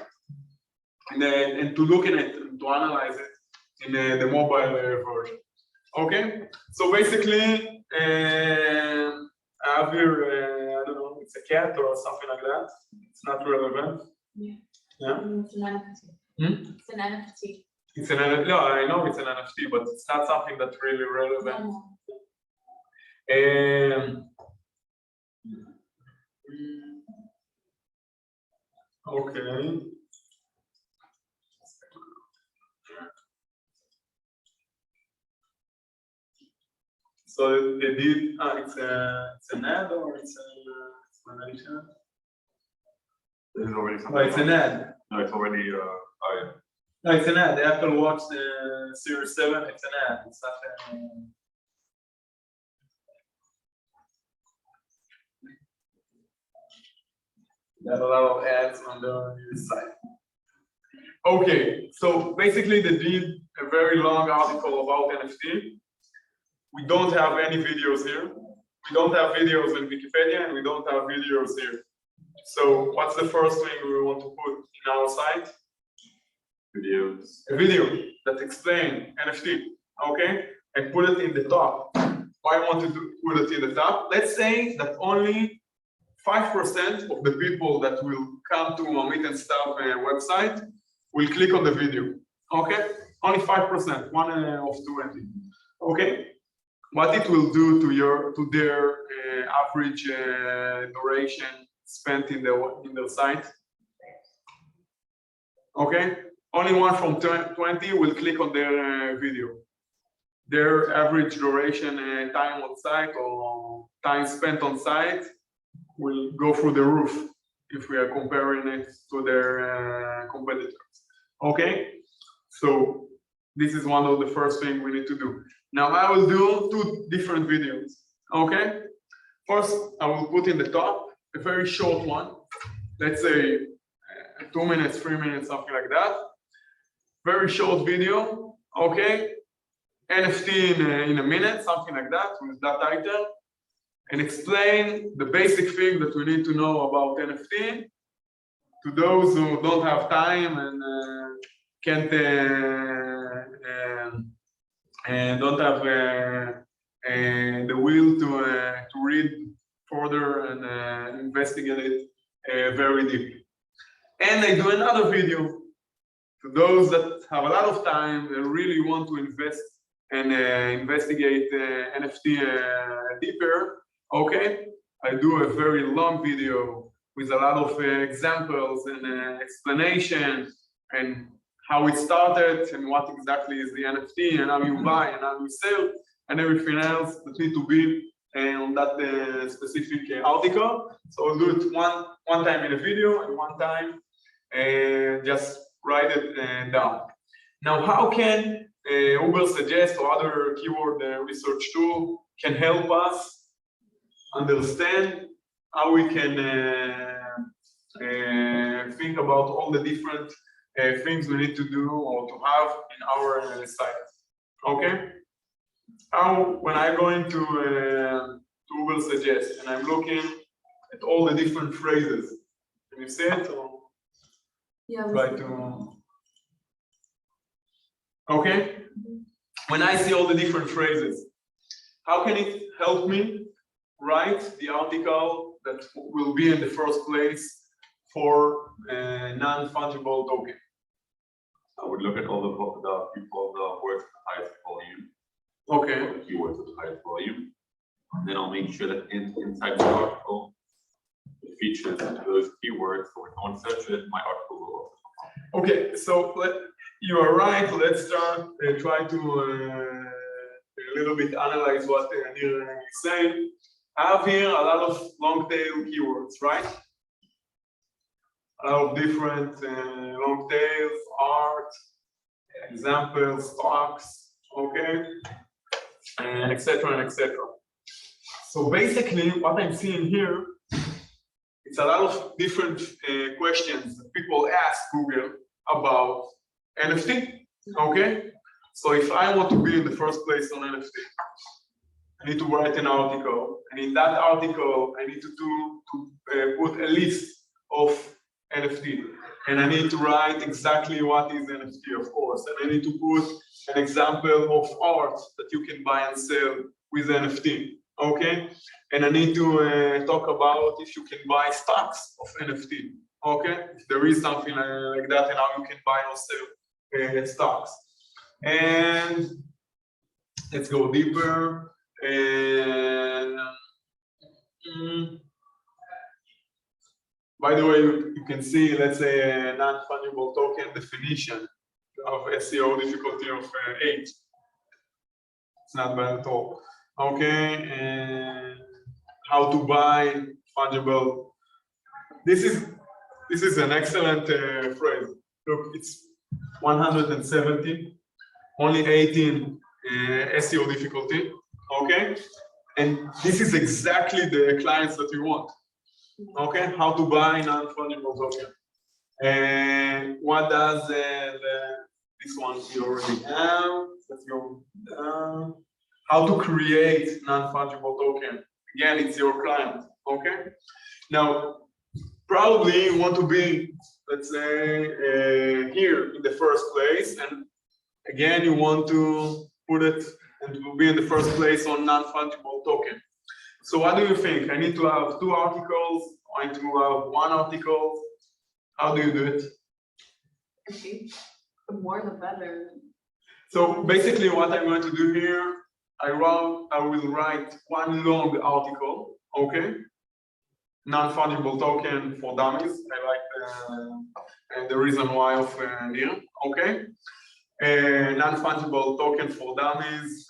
S2: And to look at it and to analyze it in the mobile version. Okay, so basically, I have here, I don't know, it's a cat or something like that. It's not relevant.
S1: Yeah.
S2: Yeah.
S1: It's an NFT. It's an NFT.
S2: It's an NFT. No, I know it's an NFT, but it's not something that's really relevant.
S1: No.
S2: Okay. So they did. It's an ad or it's an explanation.
S3: This is already something.
S2: No, it's an ad.
S3: No, it's already. Oh yeah.
S2: No, it's an ad. The Apple Watch Series 7. It's an ad. It's not. There are a lot of ads on the site. Okay, so basically they did a very long article about NFT. We don't have any videos here. We don't have videos in Wikipedia, and we don't have videos here. So what's the first thing we want to put in our site?
S3: Videos.
S2: A video that explains NFT, okay? And put it in the top. Why I want to put it in the top? Let's say that only 5% of the people that will come to a Meet and Stuff website will click on the video. Okay, only 5%, 1 of 20. Okay, what it will do to their average duration spent in their site? Okay, only 1 from 20 will click on their video. Their average duration time on site or time spent on site will go through the roof if we are comparing it to their competitors. Okay, so this is one of the first things we need to do. Now I will do 2 different videos. Okay, first I will put in the top a very short one, let's say 2 minutes, 3 minutes, something like that. Very short video. Okay, NFT in a minute, something like that, with that title, and explain the basic thing that we need to know about NFT to those who don't have time and can't and don't have the will to read further and investigate it very deeply. And I do another video to those that have a lot of time and really want to invest and investigate NFT deeper. Okay, I do a very long video with a lot of examples and explanation and how it started and what exactly is the NFT and how you buy and how you sell and everything else that need to be on that specific article. So I'll do it one time in a video and one time just write it down. Now, how can Uber Suggest or other keyword research tool can help us understand how we can think about all the different things we need to do or to have in our site? Okay, when I go into Uber Suggest and I'm looking at all the different phrases, can you see it? Or
S1: yeah,
S2: try to. Okay, when I see all the different phrases, how can it help me write the article that will be in the first place for a non-fungible token?
S3: I would look at all the people, the words with the highest volume.
S2: Okay.
S3: Or the keywords with the highest volume. And then I'll make sure that inside the article, it features those keywords. So when someone searches, my article will also come up.
S2: Okay, so you are right. Let's start try to a little bit analyze what Yair is saying. I have here a lot of long tail keywords, right? A lot of different long tails, art, examples, stocks, okay, and etc. and etc. So basically, what I'm seeing here, it's a lot of different questions that people ask Google about NFT, okay? So if I want to be in the first place on NFT, I need to write an article, and in that article, I need to put a list of NFT, and I need to write exactly what is NFT, of course, and I need to put an example of art that you can buy and sell with NFT, okay? And I need to talk about if you can buy stocks of NFT, okay? If there is something like that, and how you can buy or sell stocks. And let's go deeper. And by the way, you can see, let's say, a non-fungible token definition of SEO difficulty of 8. It's not bad at all. Okay, and how to buy fungible. This is an excellent phrase. Look, it's 170, only 18 SEO difficulty. Okay, and this is exactly the clients that you want. Okay, how to buy non-fungible token. And what does this one you already have? Let's go down. How to create non-fungible token. Again, it's your client. Okay. Now, probably you want to be, let's say, here in the first place, and again, you want to put it and to be in the first place on non-fungible token. So what do you think? I need to have 2 articles, I need to have 1 article. How do you do it?
S1: Okay. The more the better.
S2: So basically what I'm going to do here, I will write one long article, okay? Non-fungible token for dummies. I like the reason why of here, okay? Non-fungible token for dummies,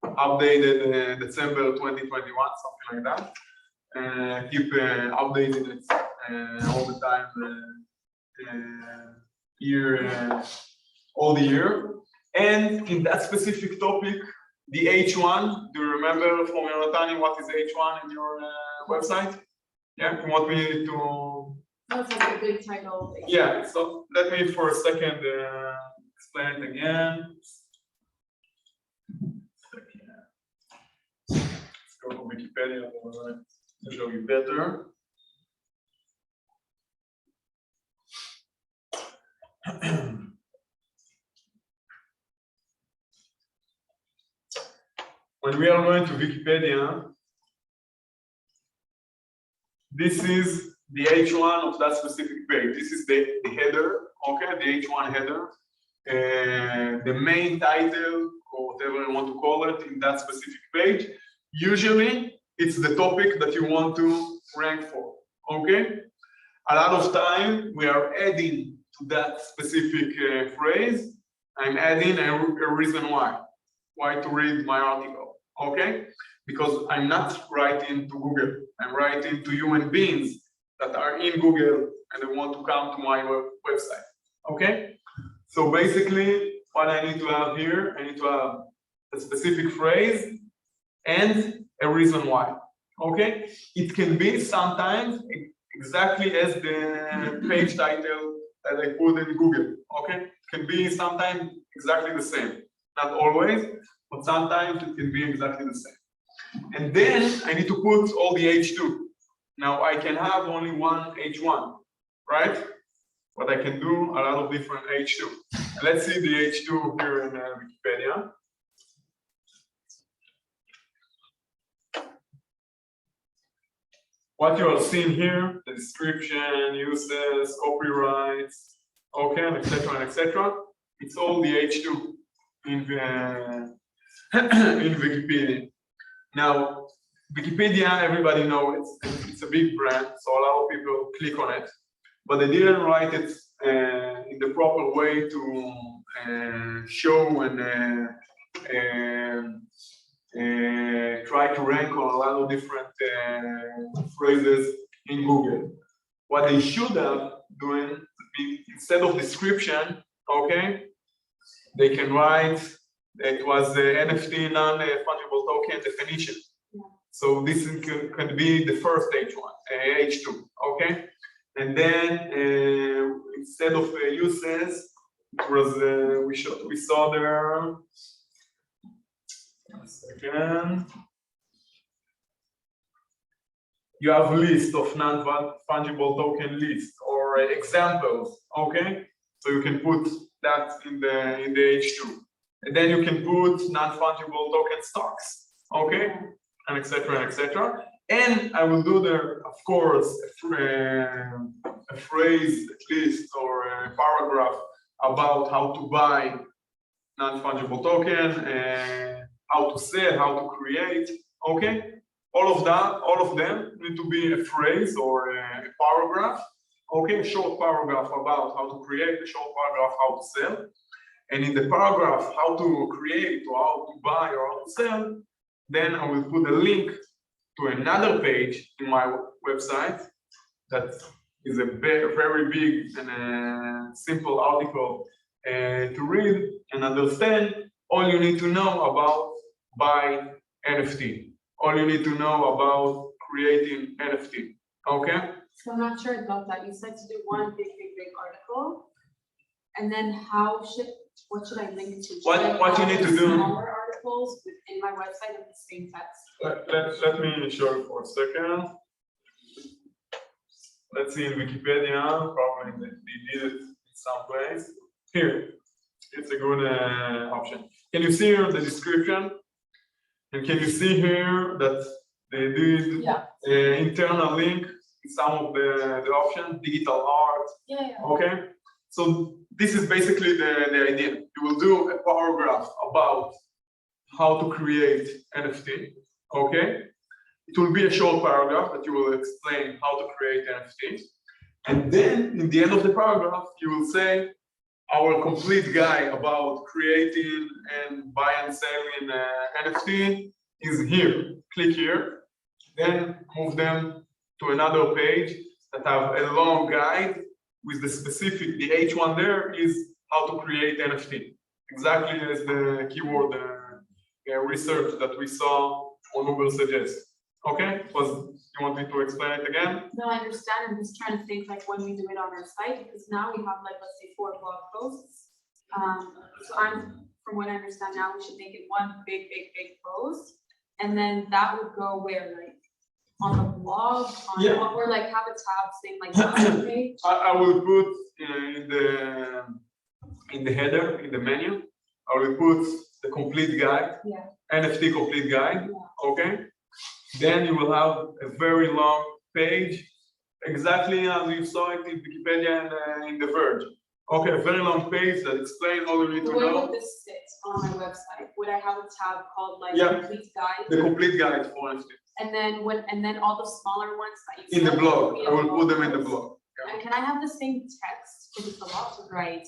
S2: updated December 2021, something like that. Keep updating it all the time, all the year. And in that specific topic, the H1, do you remember from Yonatani what is H1 in your website? Yeah, you want me to?
S1: That's like a big title.
S2: Yeah, so let me for a second explain it again. Let's go to Wikipedia, to show you better. When we are going to Wikipedia, this is the H1 of that specific page. This is the header, okay, the H1 header, the main title, or whatever you want to call it, in that specific page. Usually, it's the topic that you want to rank for, okay? A lot of time, we are adding to that specific phrase. I'm adding a reason why to read my article, okay? Because I'm not writing to Google, I'm writing to human beings that are in Google and they want to come to my website, okay? So basically, what I need to have here, I need to have a specific phrase and a reason why, okay? It can be sometimes exactly as the page title that I put in Google, okay? It can be sometimes exactly the same. Not always, but sometimes it can be exactly the same. And then I need to put all the H2. Now I can have only one H1, right? But I can do a lot of different H2. And let's see the H2 here in Wikipedia. What you are seeing here, the description, uses, copyrights, okay, and etc. It's all the H2 in Wikipedia. Now, Wikipedia, everybody knows it's a big brand, so a lot of people click on it, but they didn't write it in the proper way to show and try to rank on a lot of different phrases in Google. What they should have doing, instead of description, okay, they can write it was the NFT non-fungible token definition. Yeah. So this can be the first H2, okay? And then instead of uses, it was we saw there. One second. You have a list of non-fungible token list or examples, okay? So you can put that in the H2. And then you can put non-fungible token stocks, okay? And etc. And I will do there, of course, a phrase at least or a paragraph about how to buy non-fungible token, how to sell, how to create, okay? All of them need to be a phrase or a paragraph, okay? A short paragraph about how to create, a short paragraph how to sell. And in the paragraph, how to create or how to buy or how to sell, then I will put a link to another page in my website that is a very big and simple article to read and understand all you need to know about buying NFT. All you need to know about creating NFT, okay?
S1: So I'm not sure about that. You said to do one big article, and then what should I link to?
S2: What you need to do?
S1: Smaller articles within my website with the same text.
S2: Let me show you for a second. Let's see in Wikipedia, probably they did it in some place. Here, it's a good option. Can you see here the description? And can you see here that they did internal link in some of the options, digital art?
S1: Yeah.
S2: Okay. So this is basically the idea. You will do a paragraph about how to create NFT, okay? It will be a short paragraph that you will explain how to create NFT. And then in the end of the paragraph, you will say our complete guide about creating and buying and selling NFT is here. Click here, then move them to another page that have a long guide with the specific, the H1 there is how to create NFT. Exactly as the keyword research that we saw on Google suggests. Okay, you want me to explain it again?
S1: No, I understand. I'm just trying to think like when we do it on our site, because now we have like, let's say 4 blog posts. So from what I understand now, we should make it one big post. And then that would go where, like on the blog, or like have a tab saying like the page.
S2: I will put in the header, in the menu, I will put the complete guide, NFT complete guide, okay? Then you will have a very long page, exactly as you saw it in Wikipedia and in The Verge. Okay, a very long page that explains all you need to know.
S1: Where would this sit on my website? Would I have a tab called like complete guide?
S2: The complete guide for NFT.
S1: And then all the smaller ones that you
S2: in the blog. I will put them in the blog.
S1: And can I have the same text? Because it's a lot to write.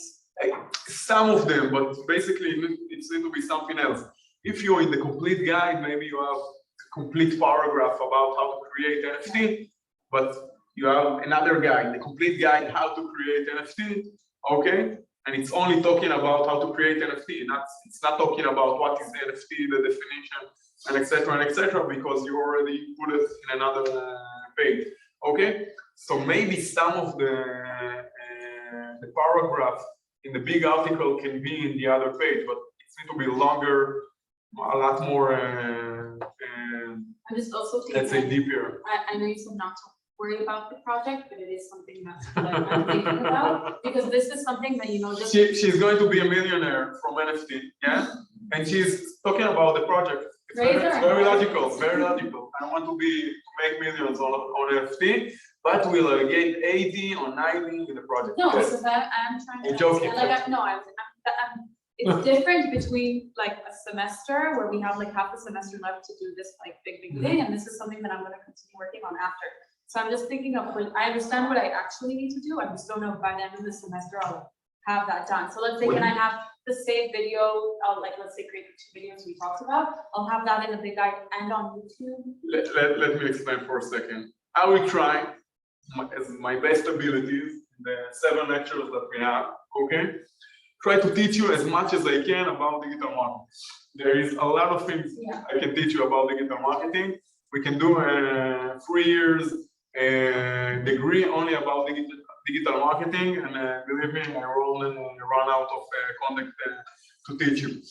S2: Some of them, but basically it's need to be something else. If you're in the complete guide, maybe you have complete paragraph about how to create NFT, but you have another guide, the complete guide how to create NFT, okay? And it's only talking about how to create NFT. It's not talking about what is NFT, the definition, and etc., because you already put it in another page, okay? So maybe some of the paragraph in the big article can be in the other page, but it's need to be longer, a lot more.
S1: I'm just also thinking,
S2: let's say deeper.
S1: I know you said not to worry about the project, but it is something that like, I'm thinking about, because this is something that, you know, just
S2: she's going to be a millionaire from NFT, yeah? And she's talking about the project. It's very logical, very logical. I want to make millions on NFT, but we'll get 80 or 90 in the project.
S1: No, yes. So that I'm trying to
S2: understand,
S1: like, it's different between like a semester where we have like half the semester left to do this like big thing, and this is something that I'm going to continue working on after. So I'm just thinking of, I understand what I actually need to do. I just don't know if by the end of the semester I'll have that done. So let's say, can I have the same video, like let's say create the 2 videos we talked about, I'll have that in the big guide and on YouTube.
S2: Let me explain for a second. I will try as my best abilities, the 7 lectures that we have, okay? Try to teach you as much as I can about digital marketing. There is a lot of things I can teach you about digital marketing. We can do a 3 years degree only about digital marketing, and believe me, I will run out of content to teach you.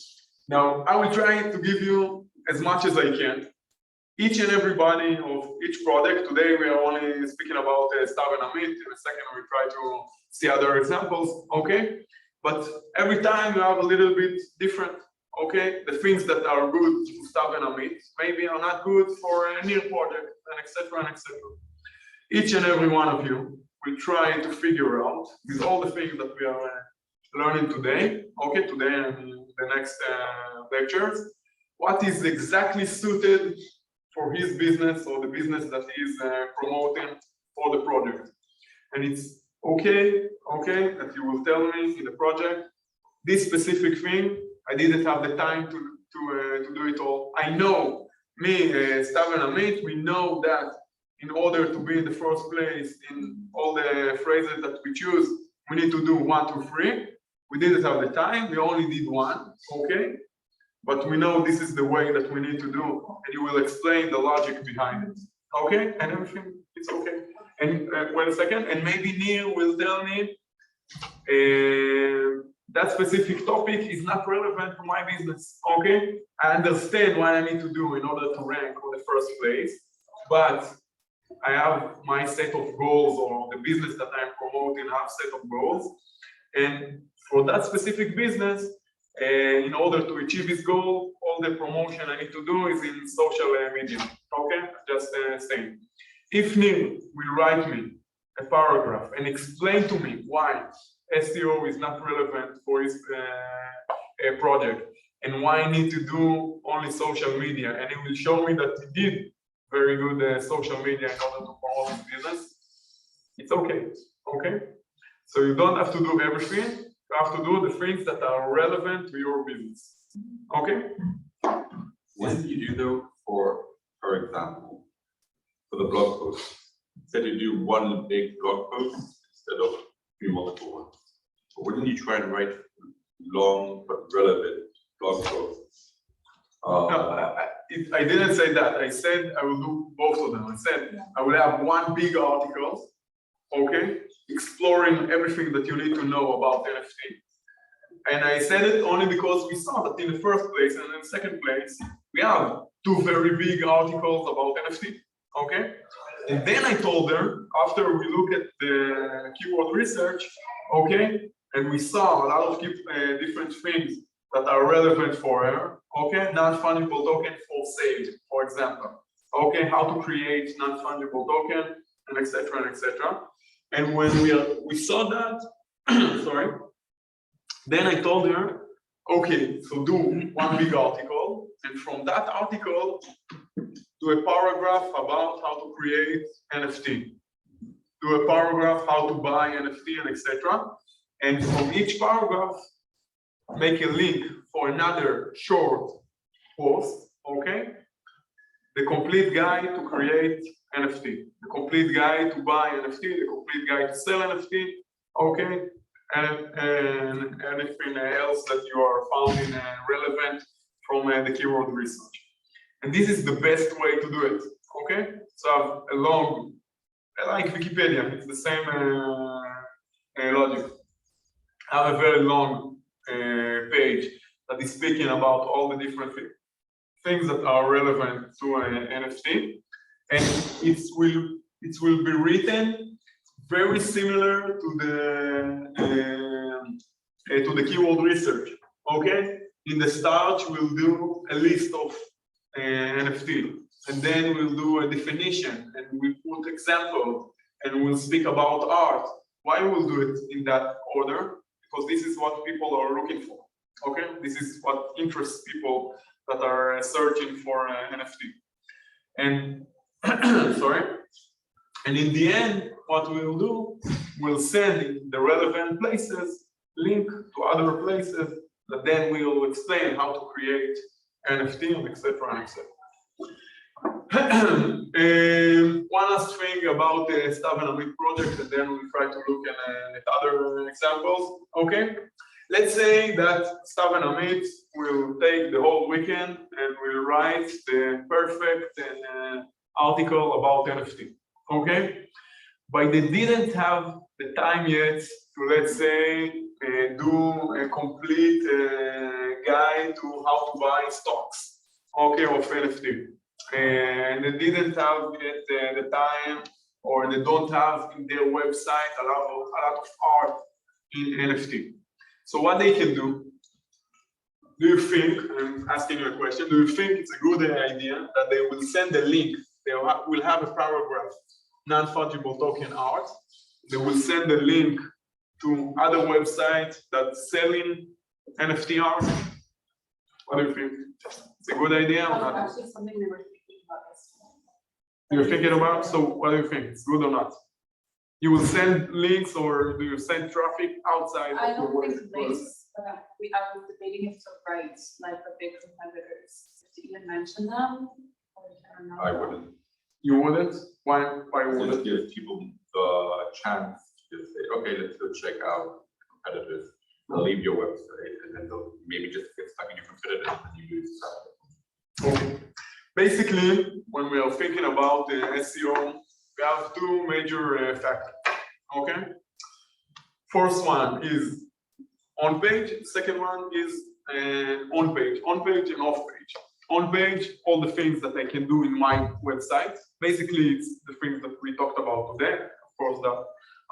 S2: Now, I will try to give you as much as I can. Each and every body of each product. Today we are only speaking about Stav and Amit. In a second we try to see other examples, okay? But every time you have a little bit different, okay? The things that are good to Stav and Amit maybe are not good for a near project, and etc. Each and every one of you will try to figure out, with all the things that we are learning today, okay, today and the next lectures, what is exactly suited for his business or the business that he is promoting for the project. And it's okay that you will tell me in the project, this specific thing, I didn't have the time to do it all. I know, me, Stav and Amit, we know that in order to be in the first place in all the phrases that we choose, we need to do 1, 2, 3. We didn't have the time, we only did 1, okay? But we know this is the way that we need to do, and you will explain the logic behind it, okay? And everything, it's okay. And wait a second, and maybe Nir will tell me that specific topic is not relevant to my business, okay? I understand what I need to do in order to rank on the first place, but I have my set of goals, or the business that I'm promoting have set of goals, and for that specific business, in order to achieve this goal, all the promotion I need to do is in social media, okay? Just saying. If Nir will write me a paragraph and explain to me why SEO is not relevant for his project, and why I need to do only social media, and he will show me that he did very good social media in order to promote his business. It's okay, okay? So you don't have to do everything, you have to do the things that are relevant to your business, okay?
S3: What did you do though for example, for the blog post? Said you do one big blog post instead of three multiple ones. But wouldn't you try and write long but relevant blog posts?
S2: No, I didn't say that. I said I will do both of them. I said I will have one big article, okay, exploring everything that you need to know about NFT. And I said it only because we saw that in the first place and in the second place, we have two very big articles about NFT, okay? And then I told her, after we look at the keyword research, okay, and we saw a lot of different things that are relevant for her, okay, non-fungible token for sale, for example, okay, how to create non-fungible token, and etc. and etc. And when we saw that, sorry, then I told her, okay, so do one big article, and from that article, do a paragraph about how to create NFT. Do a paragraph how to buy NFT and etc. And from each paragraph, make a link for another short post, okay? The complete guide to create NFT, the complete guide to buy NFT, the complete guide to sell NFT, okay? And anything else that you are finding relevant from the keyword research. And this is the best way to do it, okay? So I have a long, like Wikipedia, it's the same logic. I have a very long page that is speaking about all the different things that are relevant to an NFT, and it will be written very similar to the keyword research. Okay, in the start we'll do a list of NFT, and then we'll do a definition, and we put example, and we'll speak about art. Why we'll do it in that order? Because this is what people are looking for. Okay, this is what interests people that are searching for NFT. And sorry. And in the end, what we'll do, we'll send in the relevant places, link to other places, that then we'll explain how to create NFT and etc. and etc. One last thing about the Stav and Amit project, and then we'll try to look at other examples. Okay, let's say that Stav and Amit will take the whole weekend and will write the perfect article about NFT. Okay, but they didn't have the time yet to, let's say, do a complete guide to how to buy stocks, okay, of NFT. And they didn't have yet the time, or they don't have in their website a lot of art in NFT. So what they can do you think, I'm asking you a question, do you think it's a good idea that they will send a link, they will have a paragraph, non-fungible token art, they will send a link to other websites that selling NFT art? What do you think? It's a good idea or not?
S1: Actually, something we were thinking about this.
S2: You're thinking about, so what do you think? It's good or not? You will send links, or do you send traffic outside
S1: I
S2: of your
S1: don't think
S2: website?
S1: links, I was debating if to write like the big competitors, to even mention them. Or not.
S3: I wouldn't.
S2: You wouldn't? Why
S3: Just
S2: wouldn't?
S3: give people the chance to just say, okay, let's go check out competitors. They'll leave your website, and then they'll maybe just get stuck in your competitors and you lose traffic.
S2: Okay. Basically, when we are thinking about the SEO, we have two major factors. Okay. First one is on page. Second one is on page and off page. On page, all the things that I can do in my website. Basically, it's the things that we talked about today. Of course, there are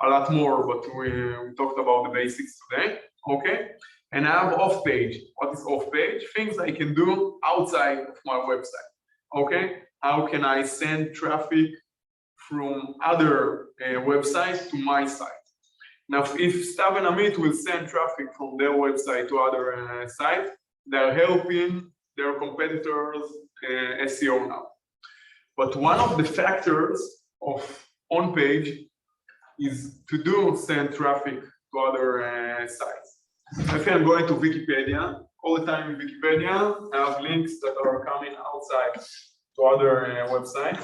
S2: a lot more, but we talked about the basics today. Okay. And I have off page. What is off page? Things I can do outside of my website. Okay. How can I send traffic from other websites to my site? Now, if Stav and Amit will send traffic from their website to other sites, they're helping their competitors SEO now. But one of the factors of on-page is to send traffic to other sites. If I'm going to Wikipedia, all the time in Wikipedia, I have links that are coming outside to other websites.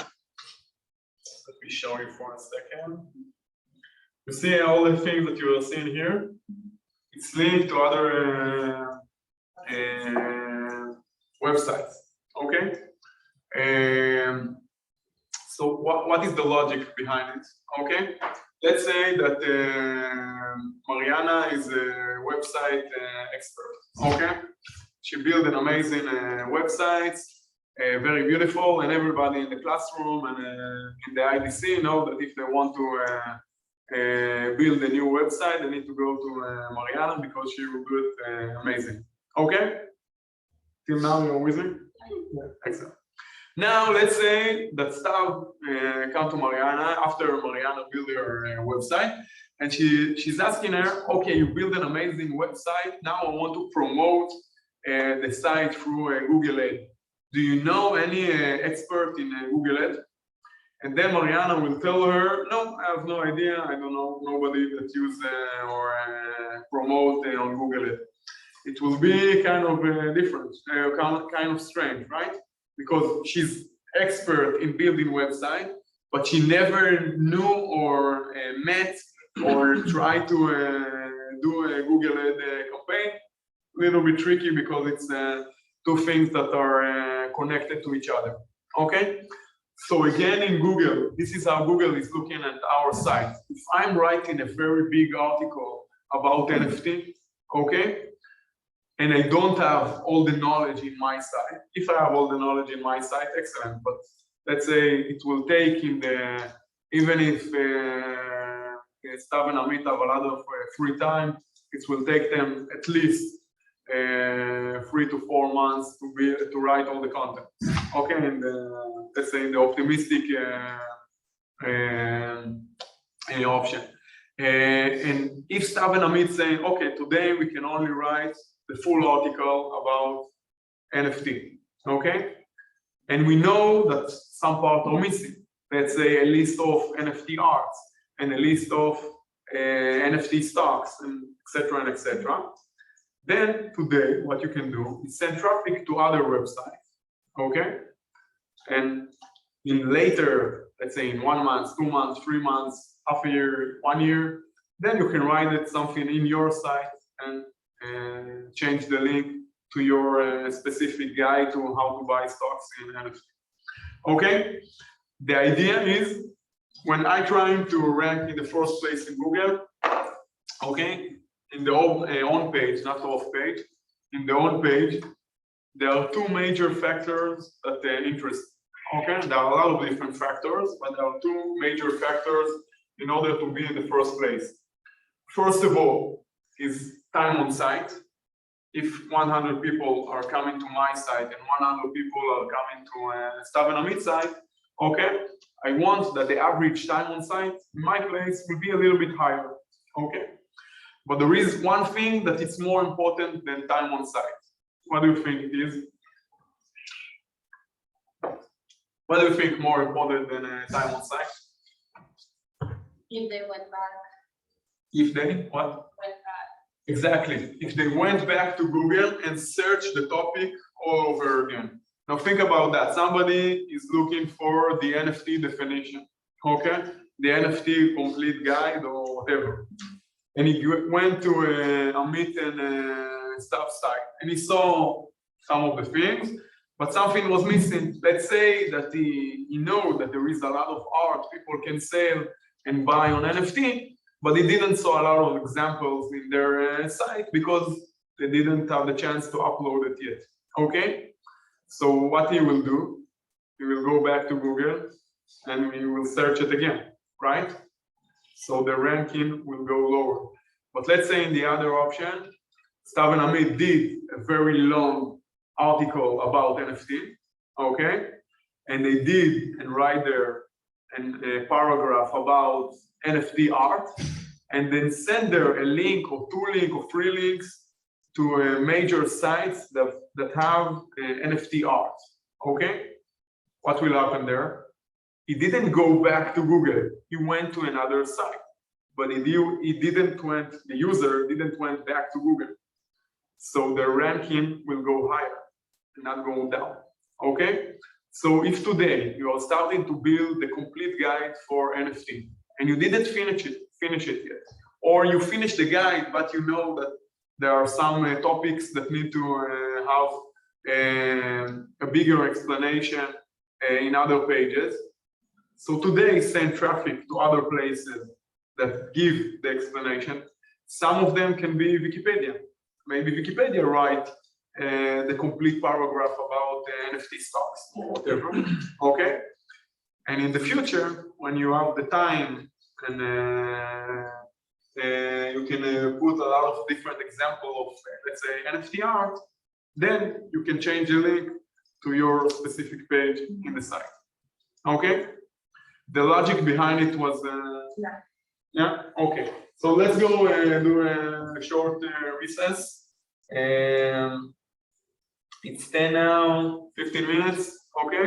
S2: Let me show you for a second. You see all the things that you are seeing here? It's linked to other websites, okay? So what is the logic behind it, okay? Let's say that Mariana is a website expert, okay? She built an amazing website, very beautiful, and everybody in the classroom and in the IDC know that if they want to build a new website, they need to go to Mariana because she will do it amazing, okay? Till now, you're with me? Yeah, excellent. Now, let's say that Stav come to Mariana after Mariana built her website, and she's asking her, okay, you built an amazing website, now I want to promote the site through Google Ads. Do you know any expert in Google Ads? And then Mariana will tell her, no, I have no idea, I don't know nobody that use or promote on Google Ads. It will be kind of different, kind of strange, right? Because she's expert in building website, but she never knew or met or tried to do a Google Ad campaign. A little bit tricky because it's two things that are connected to each other, okay? So again, in Google, this is how Google is looking at our site. If I'm writing a very big article about NFT, okay? And I don't have all the knowledge in my site. If I have all the knowledge in my site, excellent. But let's say it will take in the, even if Stav and Amit have a lot of free time, it will take them at least 3 to 4 months to write all the content. Okay, and let's say in the optimistic option. And if Stav and Amit saying, okay, today we can only write the full article about NFT, okay? And we know that some parts are missing. Let's say a list of NFT arts and a list of NFT stocks and etc. Then today, what you can do is send traffic to other websites, okay? And in later, let's say in 1 month, 2 months, 3 months, half a year, 1 year, then you can write it something in your site and change the link to your specific guide to how to buy stocks in NFT. Okay? The idea is when I trying to rank in the first place in Google, okay, in the on page, not off page, in the on page, there are 2 major factors that interest. Okay, there are a lot of different factors, but there are 2 major factors in order to be in the first place. First of all, is time on site. If 100 people are coming to my site and 100 people are coming to Stav and Amit's site, okay, I want that the average time on site in my place will be a little bit higher, okay? But there is one thing that is more important than time on site. What do you think it is? What do you think more important than time on site?
S5: If they went back.
S2: If they, what?
S5: Went back.
S2: Exactly. If they went back to Google and searched the topic all over again. Now think about that. Somebody is looking for the NFT definition, okay? The NFT complete guide or whatever. And he went to Amit and Stav site and he saw some of the things, but something was missing. Let's say that he knows that there is a lot of art people can sell and buy on NFT, but he didn't saw a lot of examples in their site because they didn't have the chance to upload it yet, okay? So what he will do, he will go back to Google and he will search it again, right? So the ranking will go lower. But let's say in the other option, Stav and Amit did a very long article about NFT, okay? And they did and write there a paragraph about NFT art, and then send there a link or 2 links or 3 links to major sites that have NFT art, okay? What will happen there? He didn't go back to Google, he went to another site, but the user didn't went back to Google. So the ranking will go higher, not go down, okay? So if today you are starting to build the complete guide for NFT and you didn't finish it yet, or you finished the guide, but you know that there are some topics that need to have a bigger explanation in other pages. So today send traffic to other places that give the explanation. Some of them can be Wikipedia. Maybe Wikipedia write the complete paragraph about NFT stocks or whatever, okay? And in the future, when you have the time and you can put a lot of different examples of, let's say, NFT art, then you can change the link to your specific page in the site, okay? The logic behind it was, yeah, okay. So let's go do a short recess. It's 10 now, 15 minutes, okay?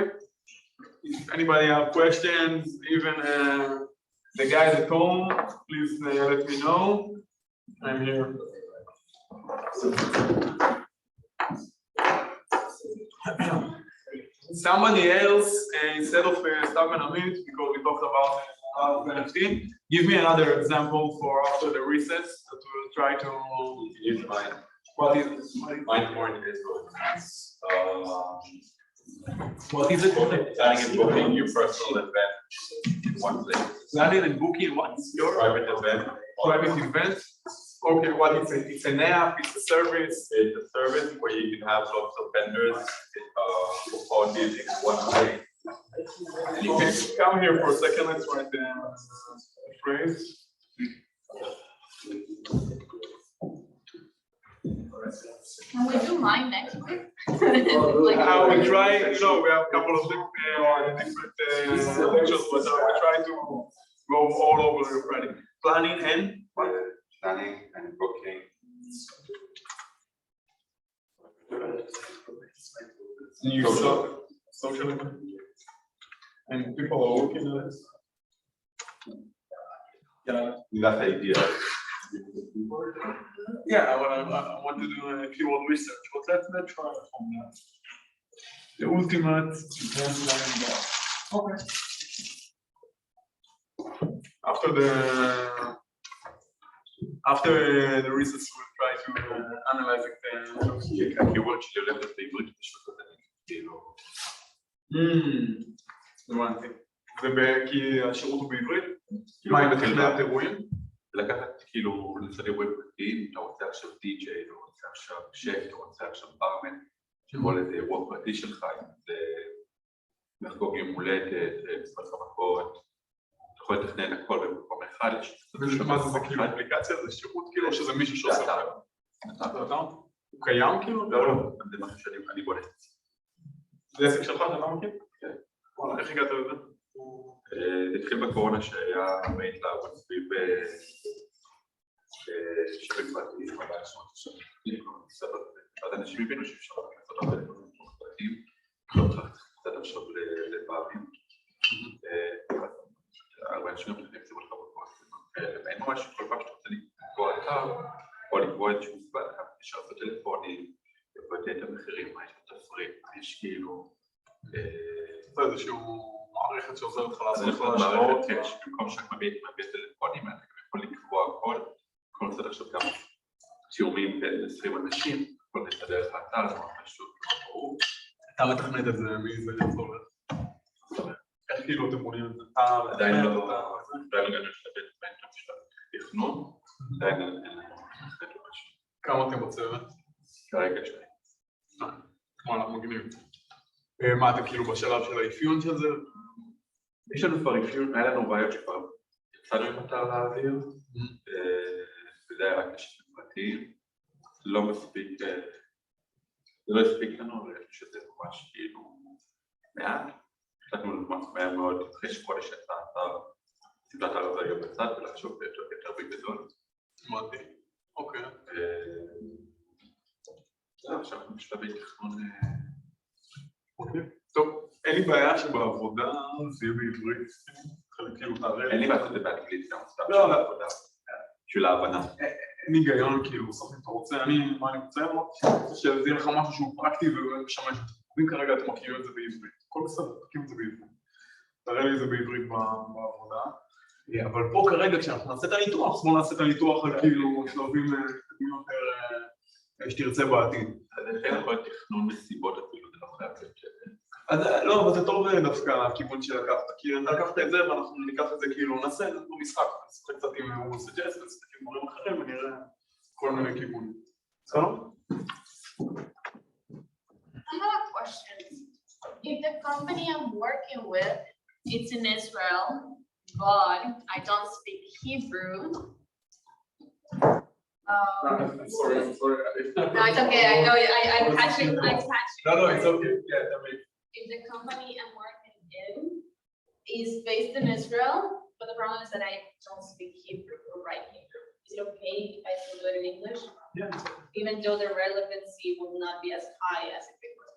S2: If anybody have questions, even the guys at home, please let me know. I'm here. Somebody else, instead of Stav and Amit, because we talked about NFT, give me another example for after the recess that we'll try to use mine. What is
S3: Mine more in Israel.
S2: what is it?
S3: Planning and booking your personal event in one place.
S2: Planning and booking what's your
S3: Private event.
S2: private event? Okay, what is it? It's an app, it's a service.
S3: It's a service where you can have lots of vendors for parties in one place.
S2: And you can come here for a second, let's write the phrase.
S5: Can we do mine next week?
S2: We try, you know, we have a couple of different lectures, but we try to go all over the Friday. Planning and
S3: Planning and booking.
S2: Social event. And people are working on it. Yeah.
S3: That's the idea.
S2: Yeah, I want to do a keyword research, but let's try it from that. The ultimate event planning guide. Okay. After the research, we'll try to analyze it.
S3: הכיוון שלי הולך בעברית פשוט כאילו.
S2: הבנתי. כי השירות הוא בעברית? מה, אם בתחילת אירועים?
S3: לקחת כאילו לצד אירועים פרטיים, אתה רוצה עכשיו די-ג'יי, אתה רוצה עכשיו שף, אתה רוצה עכשיו ברמן, שבוא לאיזה אירוע פרטי שלך, אם זה לחגוג יום הולדת, מספר חבקות, אתה יכול לתכנן הכל במקום אחד.
S2: מה זה כאילו אפליקציה? זה שירות כאילו שזה מישהו שעושה את זה? הוא קיים כאילו?
S3: לא, זה משהו שאני בונה.
S2: זה עסק שלך, אתה לא מכיר? כן. איך הגעת לזה?
S3: זה התחיל בקורונה שהיה מייט לערוץ סביב שיווק פרטי, אז אנשים הבינו שאפשר לעשות הרבה דברים פרטיים, לא צריך קצת עכשיו לבעלים. הרבה אנשים מתחילים לציבור לך בקורונה, אין ממש כל פעם שאתה רוצה לקבוע אתר, או לקבוע איזשהו זמן, אפשר לעשות טלפונים, לבטא את המחירים, מה יש בתפריט, יש כאילו...
S2: זה איזשהו מערכת שעוזרת לך לעשות
S3: את ההשפעות. כן, שבמקום שאת מביע טלפונים, אתה יכול לקבוע הכל, יכול לעשות עכשיו כמה תיאומים בין 20 אנשים, יכול להסתדר לך אתר, זה מאוד פשוט, ברור.
S2: אתה מתכנת את זה, מי זה יעזור לך? איך כאילו אתם בונים את זה?
S3: עדיין לא הגענו לשלב בין בשלב תכנון, עדיין אין לנו מתכנת לא פשוט.
S2: כמה אתם בצוות?
S3: כרגע שני.
S2: וואלה, מגניב. מה, אתם כאילו בשלב של האפיון של זה?
S3: יש לנו כבר אפיון, היה לנו בעיות שכבר יצאנו עם אתר לאוויר, וזה היה רק נשקים פרטיים, לא מספיק, זה לא הספיק לנו, אבל יש שזה ממש כאילו מעט, החלטנו ממש מהר מאוד, אחרי שחודש יצא האתר, סדרת הרב היום בצד ולחשוב יותר בגדול.
S2: מדהים. אוקיי.
S3: עכשיו בשלבי תכנון.
S2: אוקיי. טוב, אין לי בעיה שבעבודה זה יהיה בעברית. חלק כאילו תערב.
S3: אין לי בעיה שזה באנגלית גם, סתם
S2: לא,
S3: של העבודה. של ההבנה.
S2: אין היגיון כאילו, סוף אם אתה רוצה, מה אני רוצה לראות? שזה יהיה לך משהו שהוא פרקטי ומשמש. אם כרגע אתם מכירים את זה בעברית. הכל בסדר, תקים את זה בעברית. תראה לי את זה בעברית בעבודה. אבל פה כרגע כשאנחנו נעשה את הניתוח, אז בואו נעשה את הניתוח על כאילו שלבים יותר שתרצה בעתיד.
S3: אז לכן יכול להיות תכנון מסיבות אפילו, זה לא חייב להיות שזה.
S2: אז לא, אבל זה טוב דווקא הכיוון שלקחת, כי לקחת את זה ואנחנו ניקח את זה כאילו, נעשה את זה במשחק, נשחק קצת עם ערוץ סג'סט, נשחק עם דברים אחרים ונראה כל מיני כיוונים. בסדר?
S5: I have a question. If the company I'm working with, it's in Israel, but I don't speak Hebrew.
S2: Sorry.
S5: No, it's okay. I know. I'm catching.
S2: No, it's okay. Yeah, that makes
S5: If the company I'm working in is based in Israel, but the problem is that I don't speak Hebrew or write Hebrew. Is it okay if I still do it in English?
S2: yeah.
S5: Even though the relevancy will not be as high as if it was.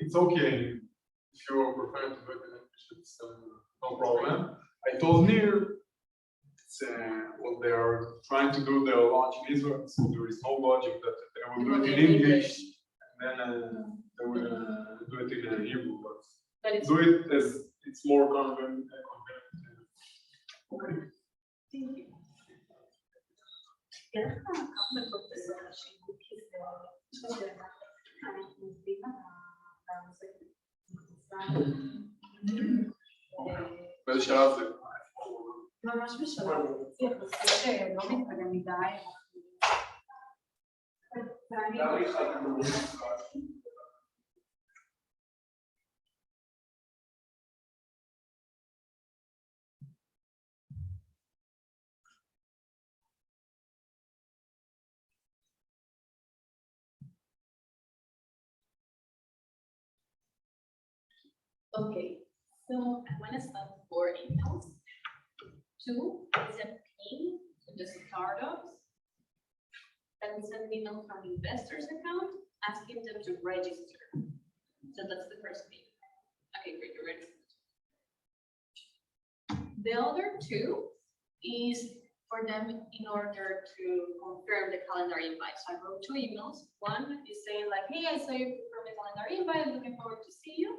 S2: It's okay if you prefer to do it in English, it's no problem. I told Nir it's what they are trying to do, they are launching Israel, so there is no logic that they will do it in English and then they will do it in Hebrew,
S5: But it's
S2: do it as it's more convenient. Okay.
S5: thank you.
S2: באיזה שלב זה?
S1: ממש בשלב, יחסית לא מתקדם מדי.
S5: Okay, so I want to start 4 emails. 2 is a pin to the startups. Then send me email from investors account asking them to register. So that's the first thing. Okay, great, you're ready. The other 2 is for them in order to confirm the calendar invite. So I wrote 2 emails. One is saying like, hey, I saw you confirm the calendar invite, looking forward to see you.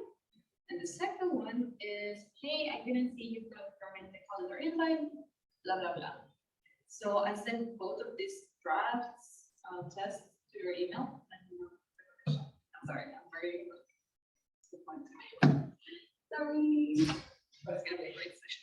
S5: And the second one is, hey, I didn't see you confirming the calendar invite, blah, blah, blah. So I sent both of these drafts tests to your email. I'm sorry, I'm very disappointed. Sorry. It's going to be a great session.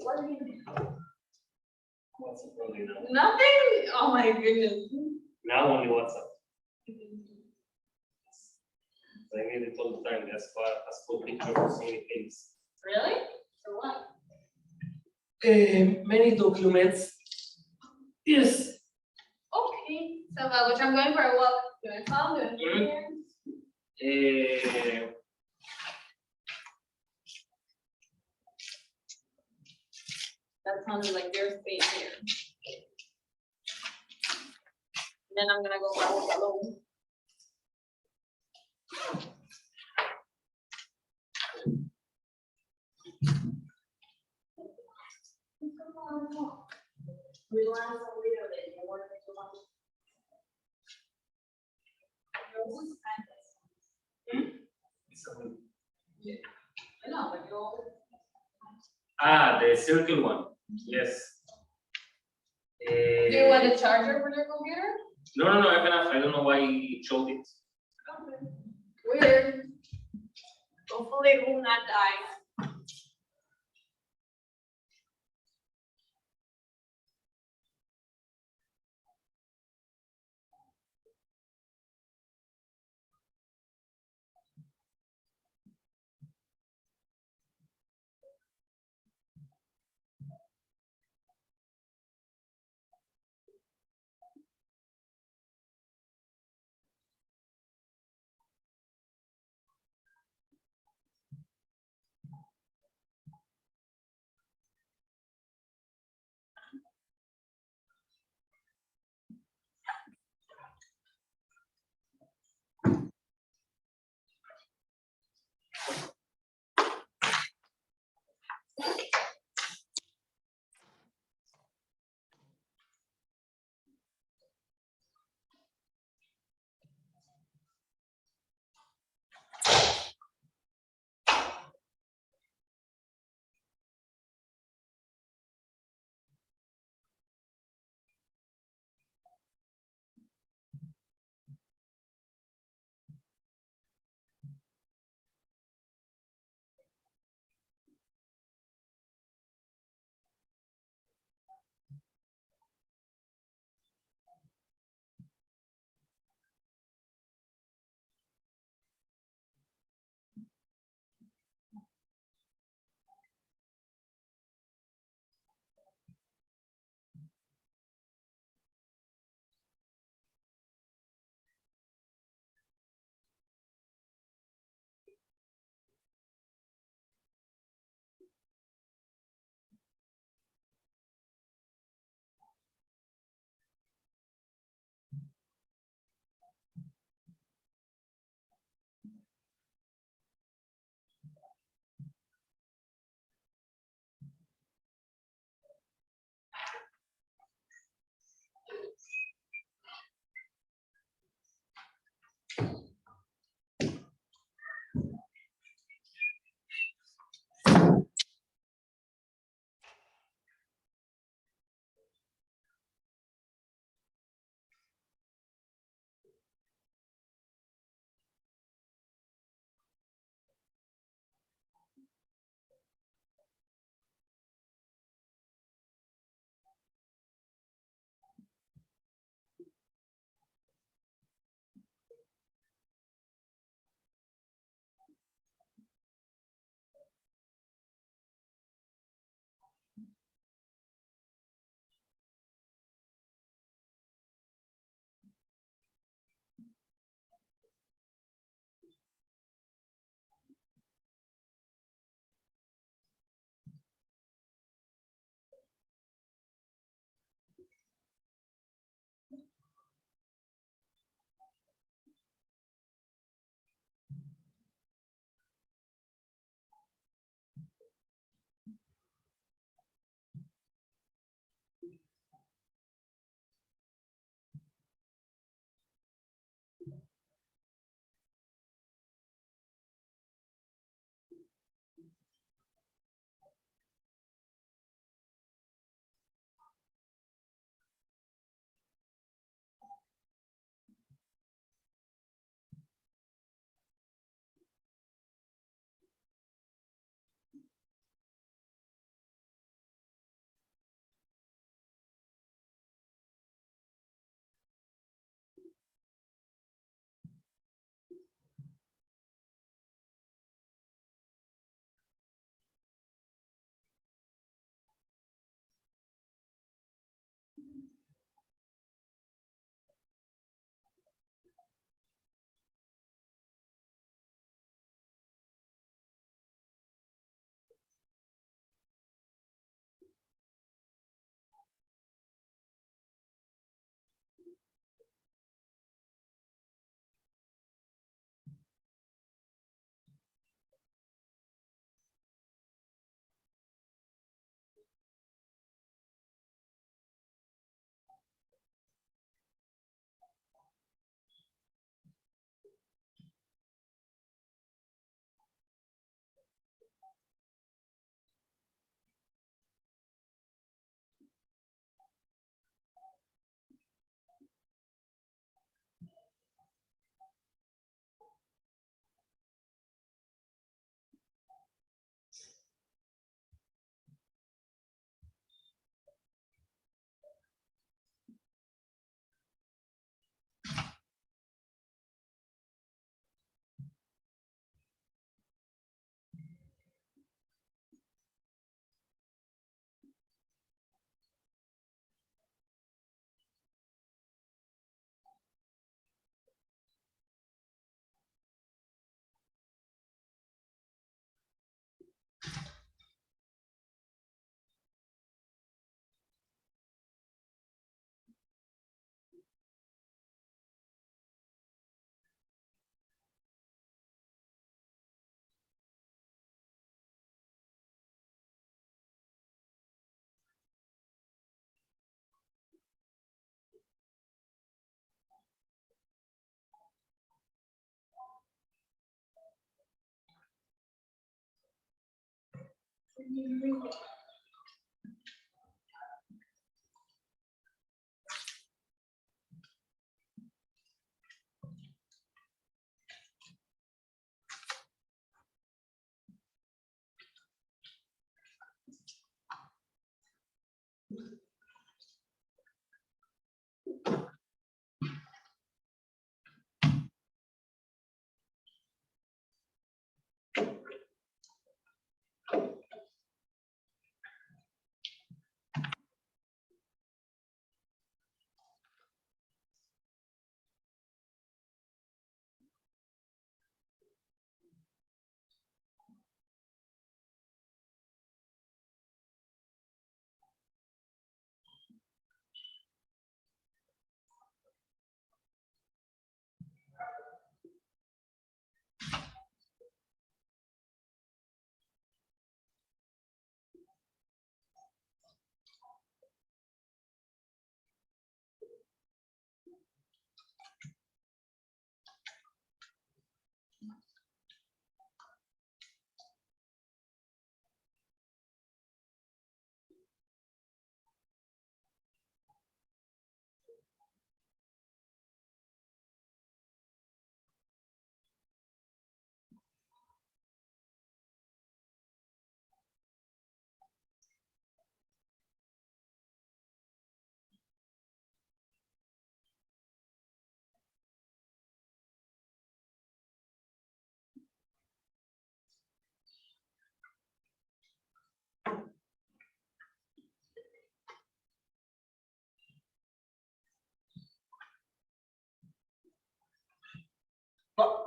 S5: What are you doing? Nothing? Oh my goodness.
S4: Now only WhatsApp. I need it all the time. That's why I spoke picture for so many things.
S5: Really? For what?
S4: Many documents. Yes.
S5: Okay. So which I'm going for a walk. Doing fun, doing here. That sounded like their space here. Then I'm gonna go walk alone.
S4: Ah, the circle one, yes.
S5: Do you want a charger for your computer?
S4: No, I have enough. I don't know why it showed it.
S5: Weird. Hopefully it will not die.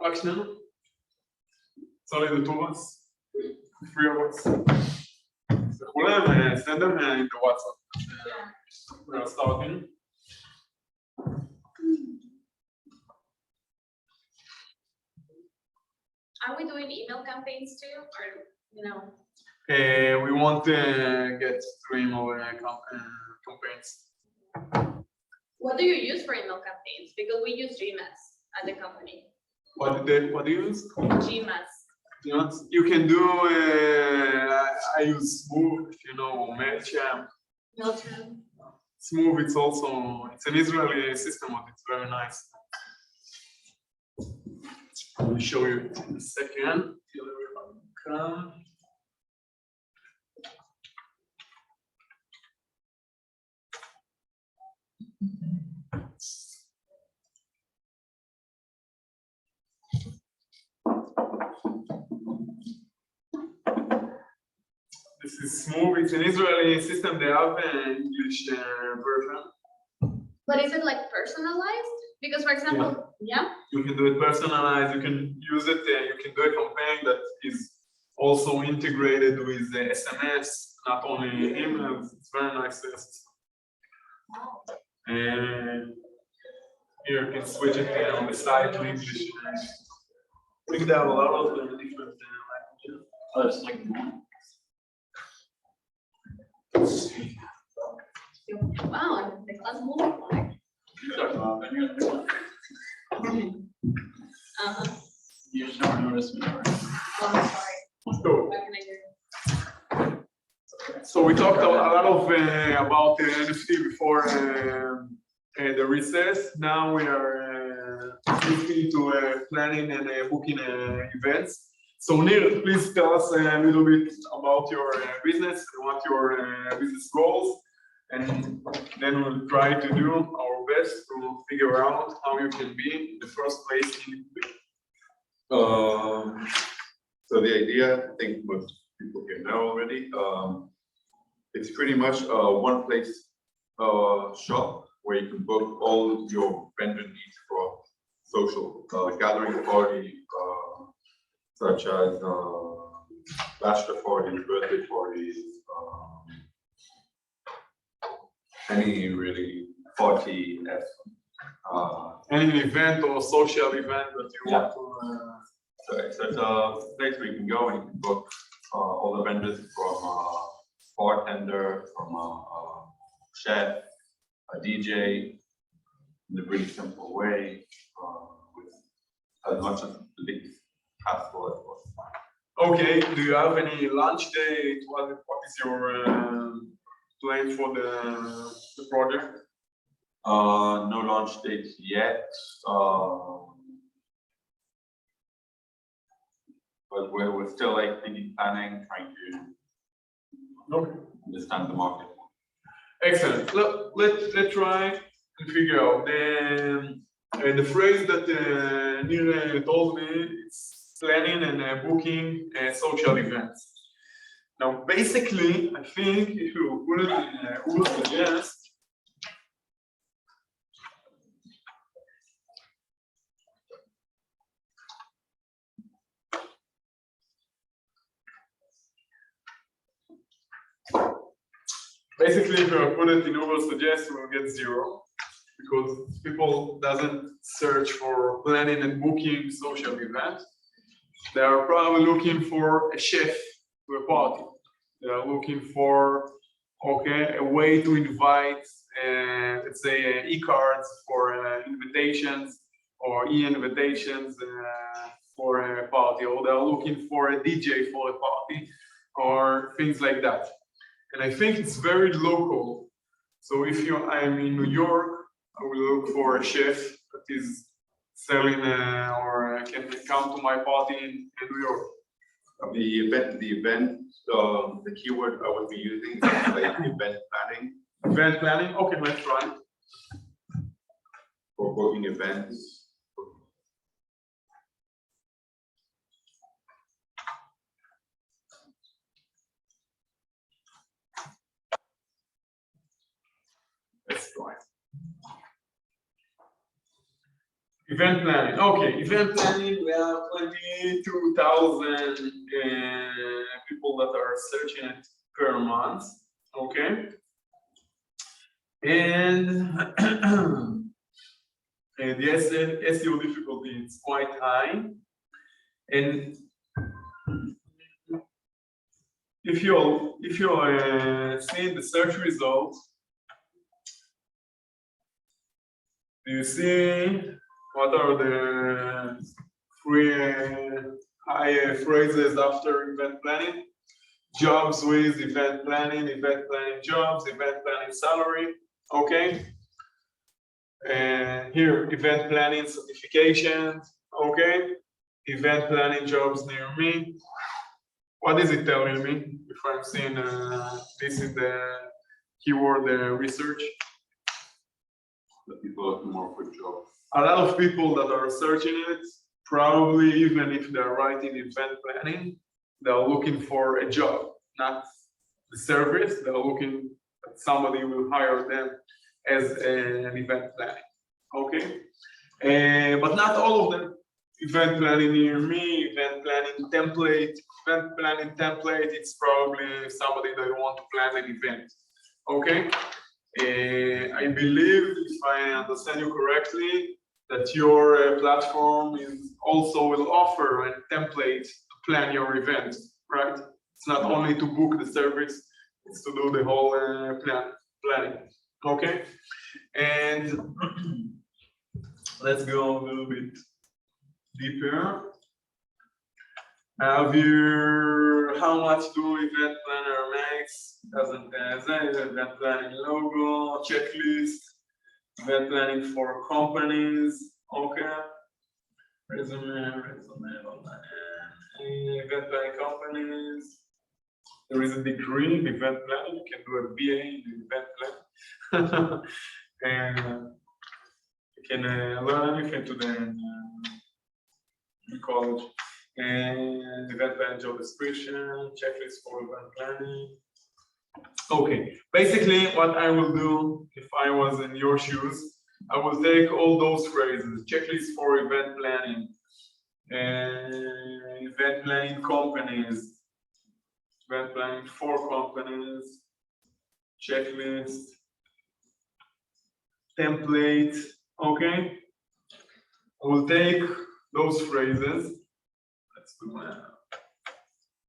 S2: רק שנינו. צר לי the two of us. Three of us. וכולם, send them in the WhatsApp. We're starting.
S5: Are we doing email campaigns too, or no?
S2: We want to get to email campaigns.
S5: What do you use for email campaigns? Because we use Gmail at the company.
S2: What do you use?
S5: Gmail.
S2: You can do, I use Smooth, if you know, MailChimp. Smooth, it's an Israeli system, but it's very nice. I will show you in a second. Till everyone come. This is Smooth. It's an Israeli system. They have an English version.
S5: But is it like personalized? Because, for example, yeah.
S2: You can do it personalized. You can use it. You can do a campaign that is also integrated with SMS, not only emails. It's very nice system. And here you can switch it on the side to English. I think they have a lot of different languages.
S3: Oh, it's like
S5: Wow, the class multiplied.
S3: You just never noticed me.
S5: Oh, I'm sorry.
S2: So,
S5: What can I do?
S2: so we talked a lot of about the NFT before the recess. Now we are looking to planning and booking events. So Nir, please tell us a little bit about your business and what your business goals, and then we'll try to do our best to figure out how you can be in the first place in
S3: So the idea, I think most people can know already, it's pretty much a one-place shop where you can book all your vendor needs for social gathering party, such as bachelor parties, birthday parties, any really party,
S2: any event or social event that you want to.
S3: So it's a place where you can go and you can book all the vendors, from a bartender, from a chef, a DJ, in a really simple way, with as much as the least hassle as possible.
S2: Okay, do you have any launch date? What is your plan for the project?
S3: No launch date yet. But we're still like thinking, planning, trying to understand the market.
S2: Excellent. Let's try and figure out the phrase that Nir told me. It's planning and booking social events. Now, basically, I think if you put it in Google Suggest, basically, if you put it in Google Suggest, you will get 0 because people doesn't search for planning and booking social events. They are probably looking for a chef to a party. They are looking for a way to invite, let's say, e-cards for invitations or e-invitations for a party, or they are looking for a DJ for a party, or things like that. And I think it's very local. So if I'm in New York, I will look for a chef that is selling or can come to my party in New York.
S3: The keyword I would be using is like event planning.
S2: Event planning? Okay, let's try.
S3: For booking events.
S2: Let's try. Event planning. Okay, event planning. There are 22,000 people that are searching it per month. Okay, and the SEO difficulty is quite high. And if you're seeing the search results, do you see what are the three high phrases after event planning? Jobs with event planning jobs, event planning salary. Okay. And here, event planning certifications. Okay. Event planning jobs near me. What is it telling me if I'm seeing this is the keyword research?
S3: The people looking more for jobs.
S2: A lot of people that are searching it, probably even if they're writing event planning, they're looking for a job, not the service. They're looking that somebody will hire them as an event planning. Okay, but not all of them. Event planning near me, event planning template. Event planning template, it's probably somebody that want to plan an event. Okay, I believe, if I understand you correctly, that your platform is also will offer a template to plan your event, right? It's not only to book the service, it's to do the whole planning. Okay, and let's go a little bit deeper. How much do event planner makes? Doesn't event planning logo, checklist, event planning for companies. Okay, resume, event planning companies. There is a degree in event planning. You can do a BA in event planning. And you can learn anything today in college. And event planning job description, checklist for event planning. Okay, basically what I will do if I was in your shoes, I will take all those phrases: checklist for event planning, event planning companies, event planning for companies, checklist, template. Okay, I will take those phrases. Let's do a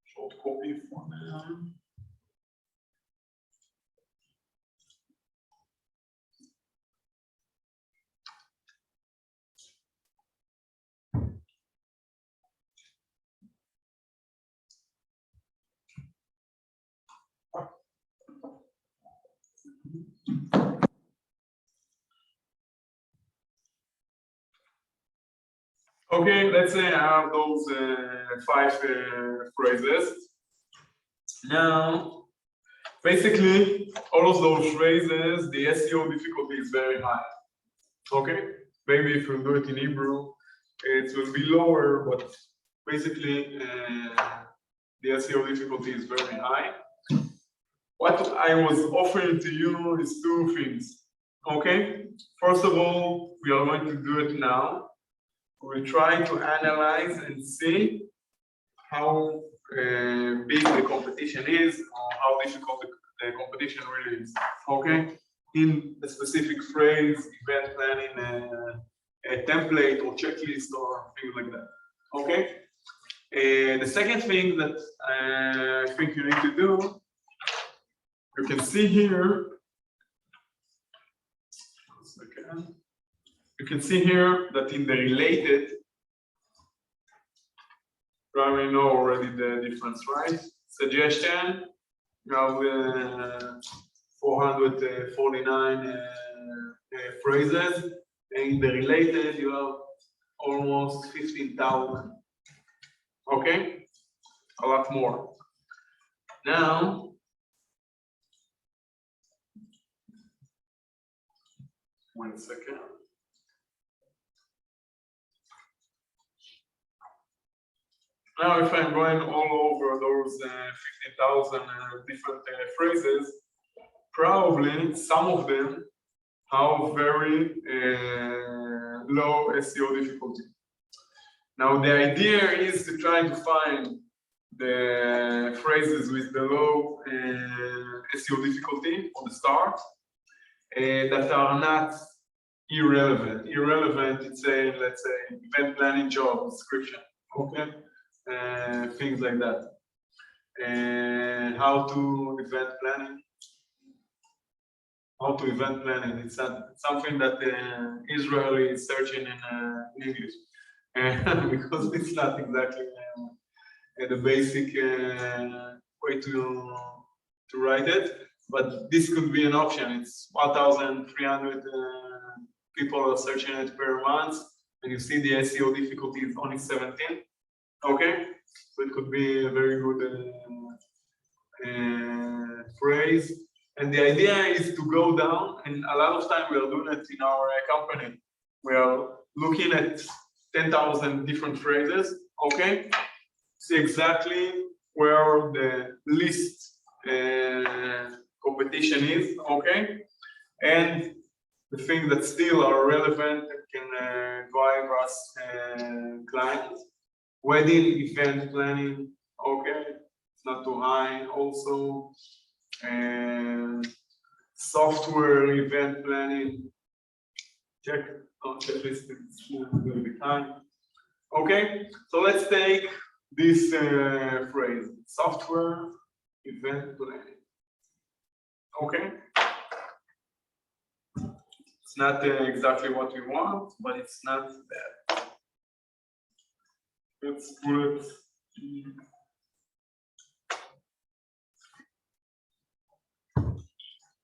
S2: short copy for them. Okay, let's say I have those 5 phrases. Now, basically, all of those phrases, the SEO difficulty is very high. Okay, maybe if you do it in Hebrew, it will be lower, but basically, the SEO difficulty is very high. What I was offering to you is 2 things. Okay, first of all, we are going to do it now. We'll try to analyze and see how big the competition is, or how difficult the competition really is. Okay, in a specific phrase, event planning, a template or checklist or things like that. Okay. The second thing that I think you need to do, you can see here. You can see here that in the related, you probably know already the difference, right? Suggestion, you have 449 phrases, and in the related, you have almost 15,000. Okay, a lot more. Now, one second. Now, if I'm going all over those 15,000 different phrases, probably some of them have very low SEO difficulty. Now, the idea is to try to find the phrases with the low SEO difficulty on the start that are not irrelevant. Irrelevant, it's a, let's say, event planning job description, okay? Things like that. And how to event planning? How to event planning? It's something that Israeli is searching in English. Because it's not exactly the basic way to write it, but this could be an option. It's 1,300 people are searching it per month, and you see the SEO difficulty is only 17. Okay, so it could be a very good phrase. And the idea is to go down, and a lot of time we are doing it in our company. We are looking at 10,000 different phrases, okay? See exactly where the least competition is, okay? And the things that still are relevant and can drive us clients. Wedding event planning, okay? It's not too high also. And software event planning, check. Checklist will be time. Okay, so let's take this phrase, software event planning. Okay, it's not exactly what we want, but it's not bad. Let's put it.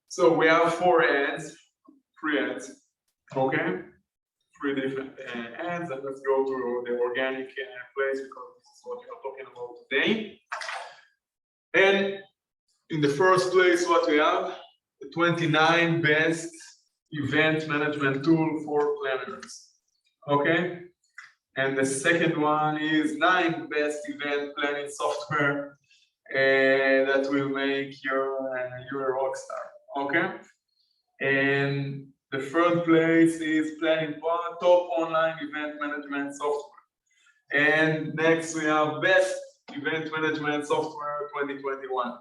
S2: So we have 4 ads, 3 ads. Okay. 3 different ads, and let's go to the organic place because this is what we are talking about today. And in the first place, what we have, the 29 best event management tool for planners. Okay, and the second one is 9 best event planning software that will make your a rock star. Okay, and the third place is planning top online event management software. And next we have best event management software 2021.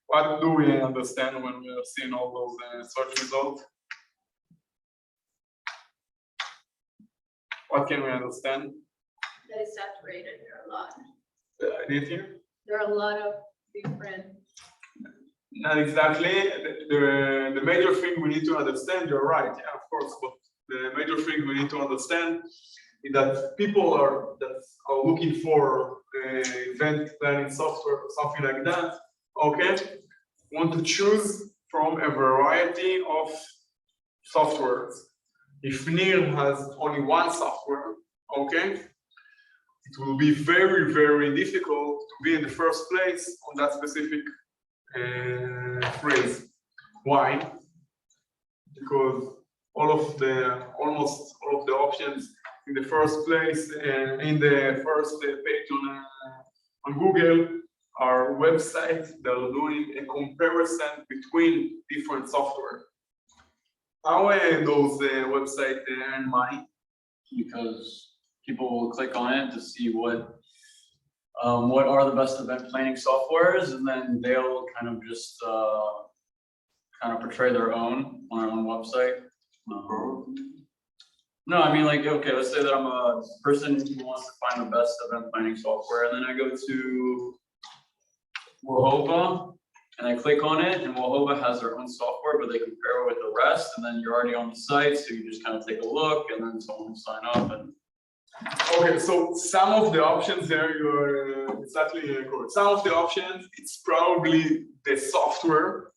S2: What do we understand when we are seeing all those search results? What can we understand?
S5: That is saturated, there are a lot.
S2: Did you?
S5: There are a lot of different.
S2: Not exactly. The major thing we need to understand, you're right, yeah, of course, but the major thing we need to understand is that people are looking for event planning software or something like that, okay, want to choose from a variety of softwares. If Nir has only one software, okay, it will be very, very difficult to be in the first place on that specific phrase. Why? Because almost all of the options in the first place, in the first page on Google, are websites that are doing a comparison between different software. How those websites earn money?
S6: Because people will click on it to see what are the best event planning softwares, and then they'll kind of just kind of portray their own on their own website. No, I mean, like, okay, let's say that I'm a person who wants to find the best event planning software, and then I go to Wahova and I click on it, and Wahova has their own software, but they compare it with the rest, and then you're already on the site, so you just kind of take a look, and then someone will sign up. And
S2: okay, so some of the options there, you're exactly correct. Some of the options, it's probably the software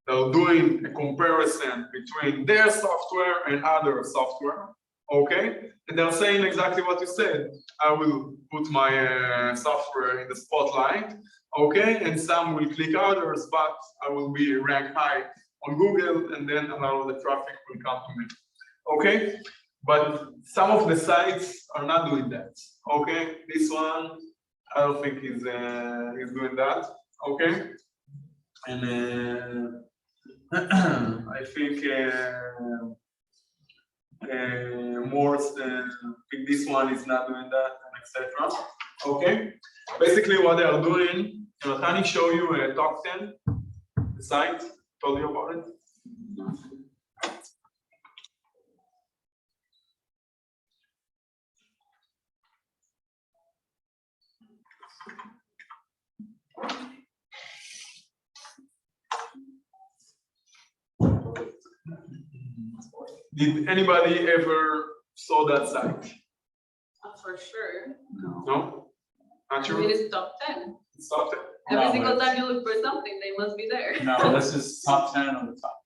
S2: that are doing a comparison between their software and other software. Okay, and they're saying exactly what you said. I will put my software in the spotlight. Okay, and some will click others, but I will be ranked high on Google, and then a lot of the traffic will come to me. Okay, but some of the sites are not doing that. Okay, this one I don't think is doing that. Okay, and I think more this one is not doing that, etc. Okay, basically what they are doing. Yonatani show you a top 10 site. Told you about it. Did anybody ever saw that site?
S5: For sure.
S2: No? Not
S5: I
S2: sure?
S5: mean, it's top 10.
S2: It's top 10.
S5: Every
S6: No,
S5: single
S6: but-
S5: time you look for something, they must be there.
S6: no, this is top 10 on the top.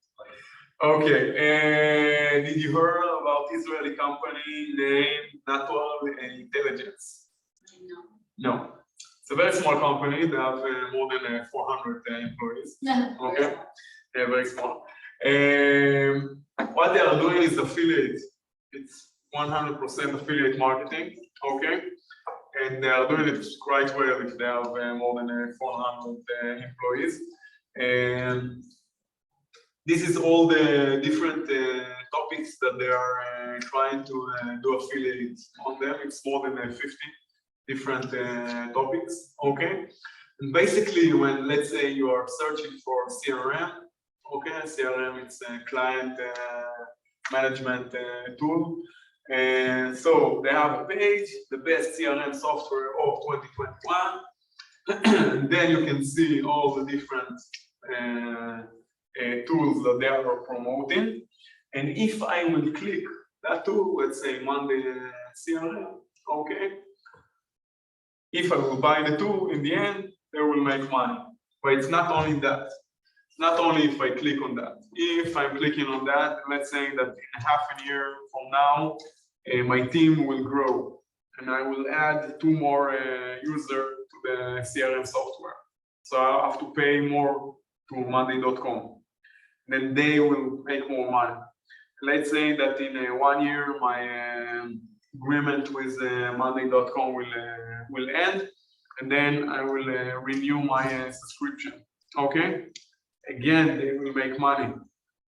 S2: Okay, and did you hear about Israeli company named Natural Intelligence?
S5: No.
S2: No. It's a very small company. They have more than 400 employees. Okay, they're very small. What they are doing is affiliate. It's 100% affiliate marketing. Okay, and they are doing it quite well if they have more than 400 employees. And this is all the different topics that they are trying to do affiliate on them. It's more than 50 different topics. Okay, and basically, when let's say you are searching for CRM. Okay, CRM, it's a client management tool. And so they have a page, the best CRM software of 2021. And then you can see all the different tools that they are promoting. And if I will click that tool, let's say Monday CRM, okay. If I will buy the tool, in the end, they will make money. But it's not only that. Not only if I click on that. If I'm clicking on that, let's say that in half a year from now, my team will grow, and I will add 2 more users to the CRM software. So I'll have to pay more to Monday.com. Then they will make more money. Let's say that in 1 year, my agreement with Monday.com will end, and then I will renew my subscription. Okay. Again, they will make money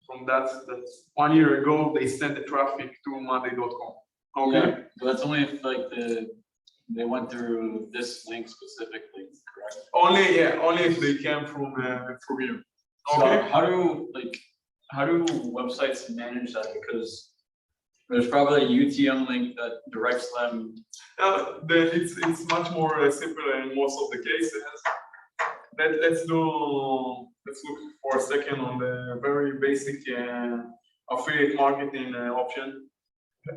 S2: from that. That's 1 year ago, they sent the traffic to Monday.com. Okay.
S6: Yeah, but that's only if like they went through this link specifically, correct?
S2: Only if they came from here. Okay.
S6: So how do websites manage that? Because there's probably a UTM link that directs them.
S2: It's much more simple in most of the cases. Let's look for a second on the very basic affiliate marketing option.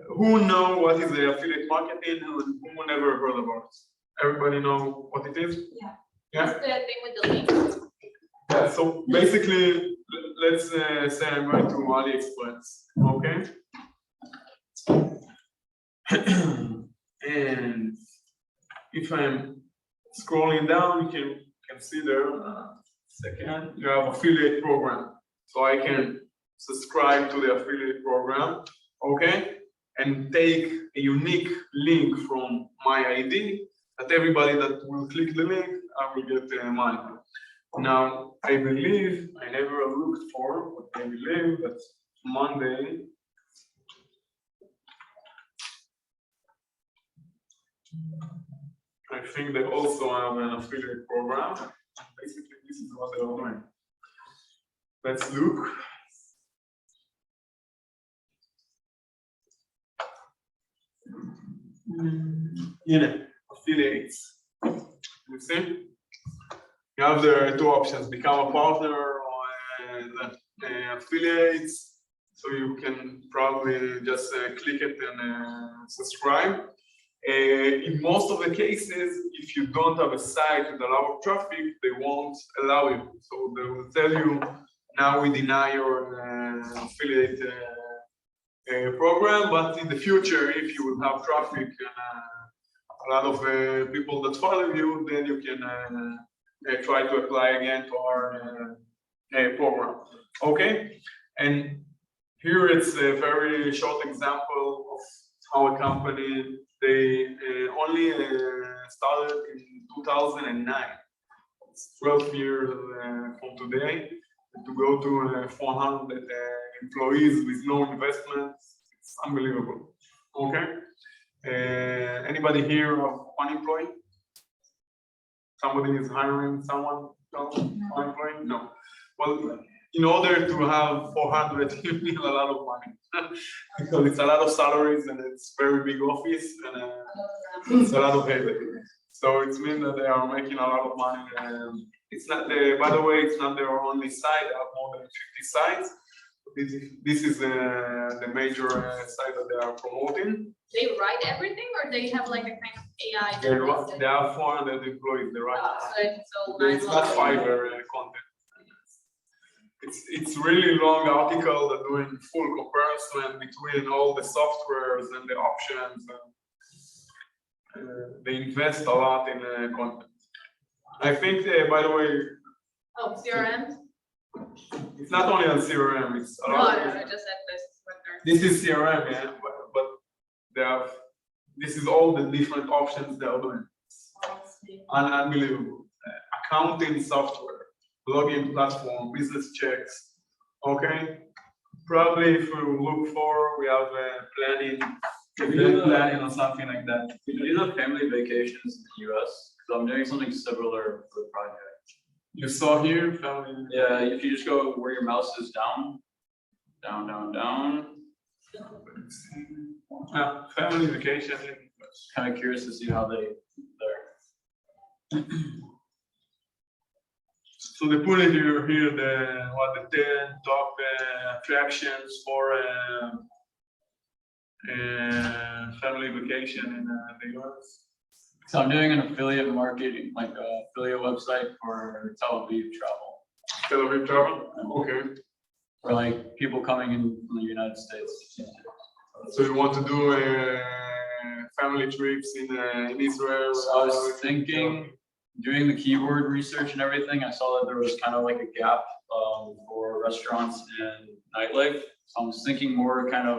S2: Who know what is the affiliate marketing? Who never heard about it? Everybody know what it is?
S5: Yeah.
S2: Yeah.
S5: That's the thing with the links.
S2: Yeah. So basically, let's say I'm going to AliExpress. Okay. And if I'm scrolling down, you can see there, second, you have affiliate program. So I can subscribe to the affiliate program, okay? And take a unique link from my ID that everybody that will click the link, I will get money. Now, I believe, I never looked for, but I believe that Monday, I think they also have an affiliate program. Basically, this is what they're doing. Let's look. Affiliates. You see? You have the two options, become a partner or affiliates. So you can probably just click it and subscribe. In most of the cases, if you don't have a site with a lot of traffic, they won't allow you. So they will tell you, now we deny your affiliate program, but in the future, if you will have traffic and a lot of people that follow you, then you can try to apply again to our program. Okay, and here it's a very short example of how a company, they only started in 2009. It's 12 years from today. To go to 400 employees with no investments, it's unbelievable. Okay, anybody here of one employee? Somebody is hiring someone? No, one employee? No. Well, in order to have 400, you need a lot of money because it's a lot of salaries and it's very big office and it's a lot of headache. So it means that they are making a lot of money. It's not, by the way, it's not their only site. They have more than 50 sites. This is the major site that they are promoting.
S5: They write everything, or they have like a kind of AI?
S2: They have 400 employees. They write. It's not Fiverr content. It's really long article that doing full comparison between all the softwares and the options. And, they invest a lot in content. I think, by the way,
S5: Oh, CRM?
S2: it's not only on CRM. It's a
S5: No,
S2: lot.
S5: I just said this.
S2: This is CRM, yeah, but they have. This is all the different options they are doing. Unbelievable. Accounting software, login platform, business checks. Okay, probably if we look for, we have planning, event planning or something like that.
S6: Do you have family vacations in the US? Because I'm doing something similar for the project.
S2: You saw here, family.
S6: Yeah, if you just go where your mouse is down, down, down, down.
S2: Family vacation.
S6: Kind of curious to see how they're.
S2: So they put it here the 10 top attractions for family vacation in the US.
S6: So I'm doing an affiliate marketing, like a affiliate website for Tel Aviv travel.
S2: Tel Aviv travel? Okay.
S6: For like people coming in from the United States.
S2: So you want to do family trips in Israel?
S6: So I was thinking, doing the keyword research and everything, I saw that there was kind of like a gap for restaurants and nightlife. So I was thinking more kind of,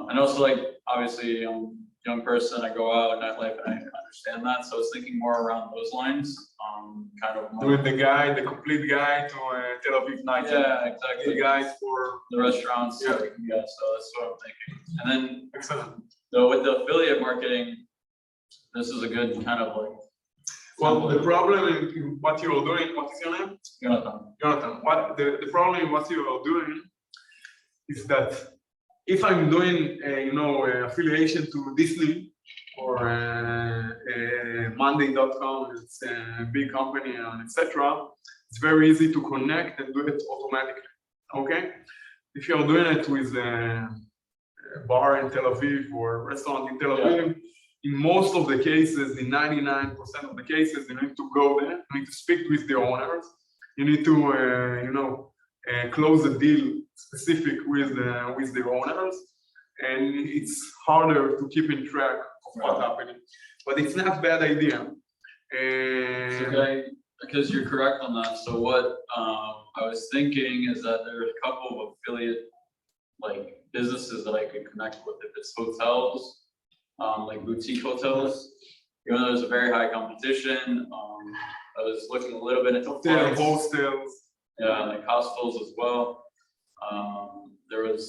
S6: and also like, obviously I'm a young person, I go out nightlife and I understand that. So I was thinking more around those lines, kind of more.
S2: Doing the complete guide to Tel Aviv night.
S6: Yeah, exactly.
S2: The guides for
S6: the restaurants.
S2: Yeah.
S6: So that's what I'm thinking. And then,
S2: excellent.
S6: so with the affiliate marketing, this is a good kind of like.
S2: Well, the problem in what you are doing, what is your name? Yonathan. What the problem in what you are doing is that if I'm doing affiliation to Disney or Monday.com, it's a big company and etc. It's very easy to connect and do it automatically. Okay, if you're doing it with a bar in Tel Aviv or a restaurant in Tel Aviv. Yeah. In most of the cases, in 99% of the cases, you need to go there, you need to speak with the owners, you need to, close a deal specific with the owners, and it's harder to keep in track of what's happening. but it's not a bad idea.
S6: Okay, because you're correct on that. So what I was thinking is that there's a couple of affiliate like businesses that I could connect with. If it's hotels, like boutique hotels, even though there's a very high competition. I was looking a little bit into flights.
S2: Hostels.
S6: Yeah, like hostels as well. There was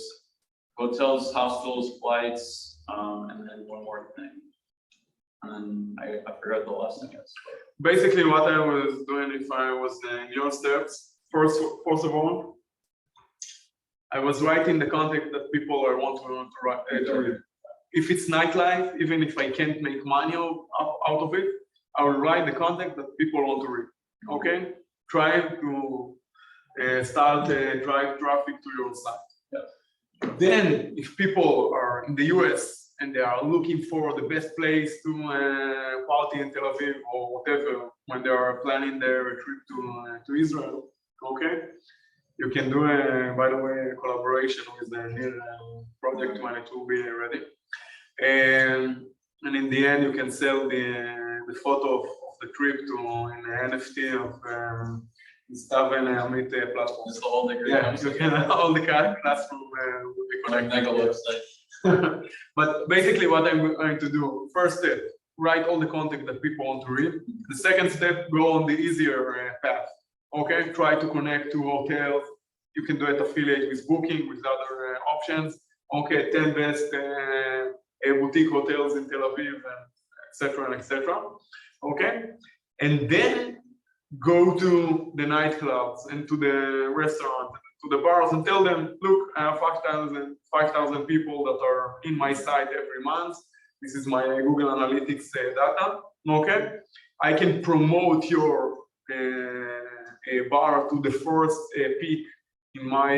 S6: hotels, hostels, flights, and then one more thing. And then I forgot the last thing.
S2: Basically, what I was doing, if I was in your steps, first of all, I was writing the content that people are want to read. If it's nightlife, even if I can't make money out of it, I will write the content that people want to read. Okay, try to start drive traffic to your site.
S6: Yeah.
S2: Then, if people are in the US and they are looking for the best place to party in Tel Aviv or whatever, when they are planning their trip to Israel, okay, you can do by the way, a collaboration with the new project when it will be ready. And in the end, you can sell the photo of the trip to an NFT of Stav and Amit platform.
S6: It's all the great.
S2: Yeah, you can all the classroom will be connected.
S6: website.
S2: But basically, what I'm going to do, first step, write all the content that people want to read. The second step, go on the easier path. Okay, try to connect to hotels. You can do it affiliate with booking, with other options. Okay, 10 best boutique hotels in Tel Aviv, and etc. Okay, and then go to the nightclubs and to the restaurant, to the bars, and tell them, look, I have 5,000 people that are in my site every month. This is my Google Analytics data. Okay, I can promote your bar to the first peak in my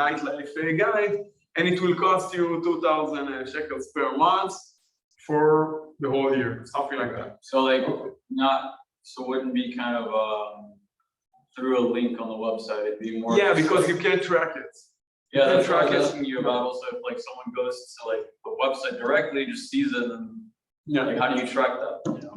S2: nightlife guide, and it will cost you 2,000 shekels per month for the whole year, something like that.
S6: So like so wouldn't be kind of through a link on the website, it'd be more.
S2: Yeah, because you can't track it.
S6: Yeah, that's what I was asking you about. Also, if like someone goes to like the website directly, just sees it, and like how do you track that? You know?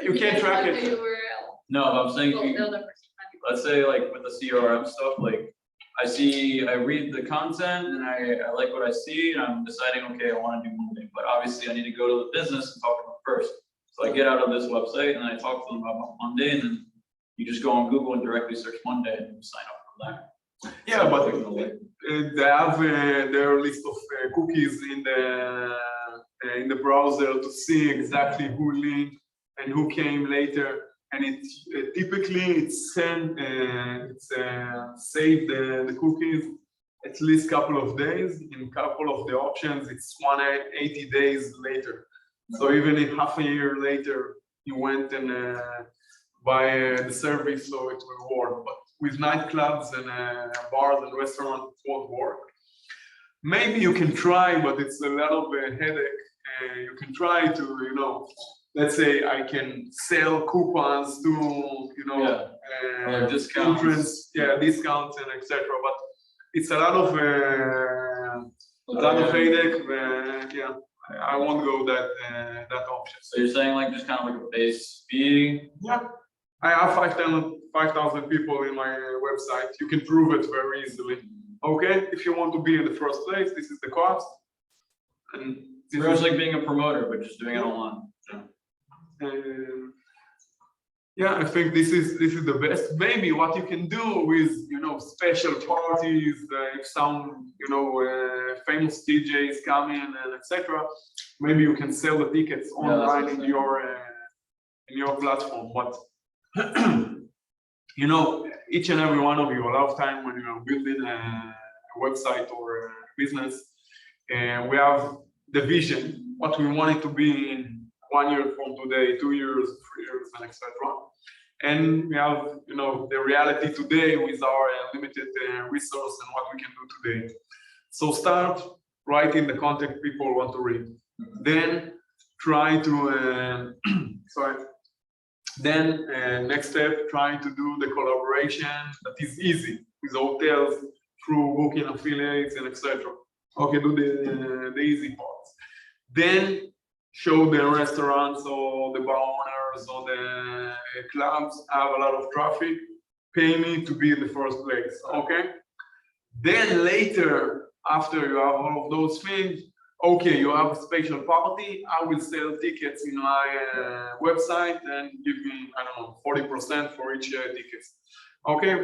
S2: You can't track it.
S5: The URL.
S6: No, I'm saying
S5: Well, the other person might be-
S6: let's say like with the CRM stuff, like I read the content and I like what I see, and I'm deciding, okay, I want to do Monday, but obviously I need to go to the business and talk to them first. So I get out of this website and I talk to them about Monday, and then you just go on Google and directly search Monday and you sign up from there.
S2: Yeah, but they have their list of cookies in the browser to see exactly who linked and who came later, and it typically it's saved the cookies at least couple of days. In couple of the options, it's 180 days later. So even if half a year later you went and buy the service, so it will work. But with nightclubs and bars and restaurants, it won't work. Maybe you can try, but it's a lot of a headache. You can try to, you know, let's say I can sell coupons to, you know,
S6: discounts.
S2: entrance, discounts and etc. But it's a lot of headache. Yeah, I won't go that option.
S6: So you're saying like just kind of like a base fee?
S2: Yeah, I have 5,000 people in my website. You can prove it very easily. Okay, if you want to be in the first place, this is the cost. And
S6: It's almost like being a promoter, but just doing it online.
S2: Yeah, I think this is the best. Maybe what you can do with, you know, special parties, if some, you know, famous DJs come in and etc. Maybe you can sell the tickets online in your platform. But you know, each and every one of you, a lot of time when you're building a website or a business, we have the vision, what we want it to be in 1 year from today, 2 years, 3 years, and etc. And we have, you know, the reality today with our limited resource and what we can do today. So start writing the content people want to read. Then try to, next step, try to do the collaboration that is easy with hotels through booking affiliates and etc. Okay, do the easy parts. Then show the restaurants or the bar owners or the clubs have a lot of traffic, pay me to be in the first place, okay? Then later, after you have all of those things, okay, you have a special party, I will sell tickets in my website and give me, I don't know, 40% for each ticket. Okay,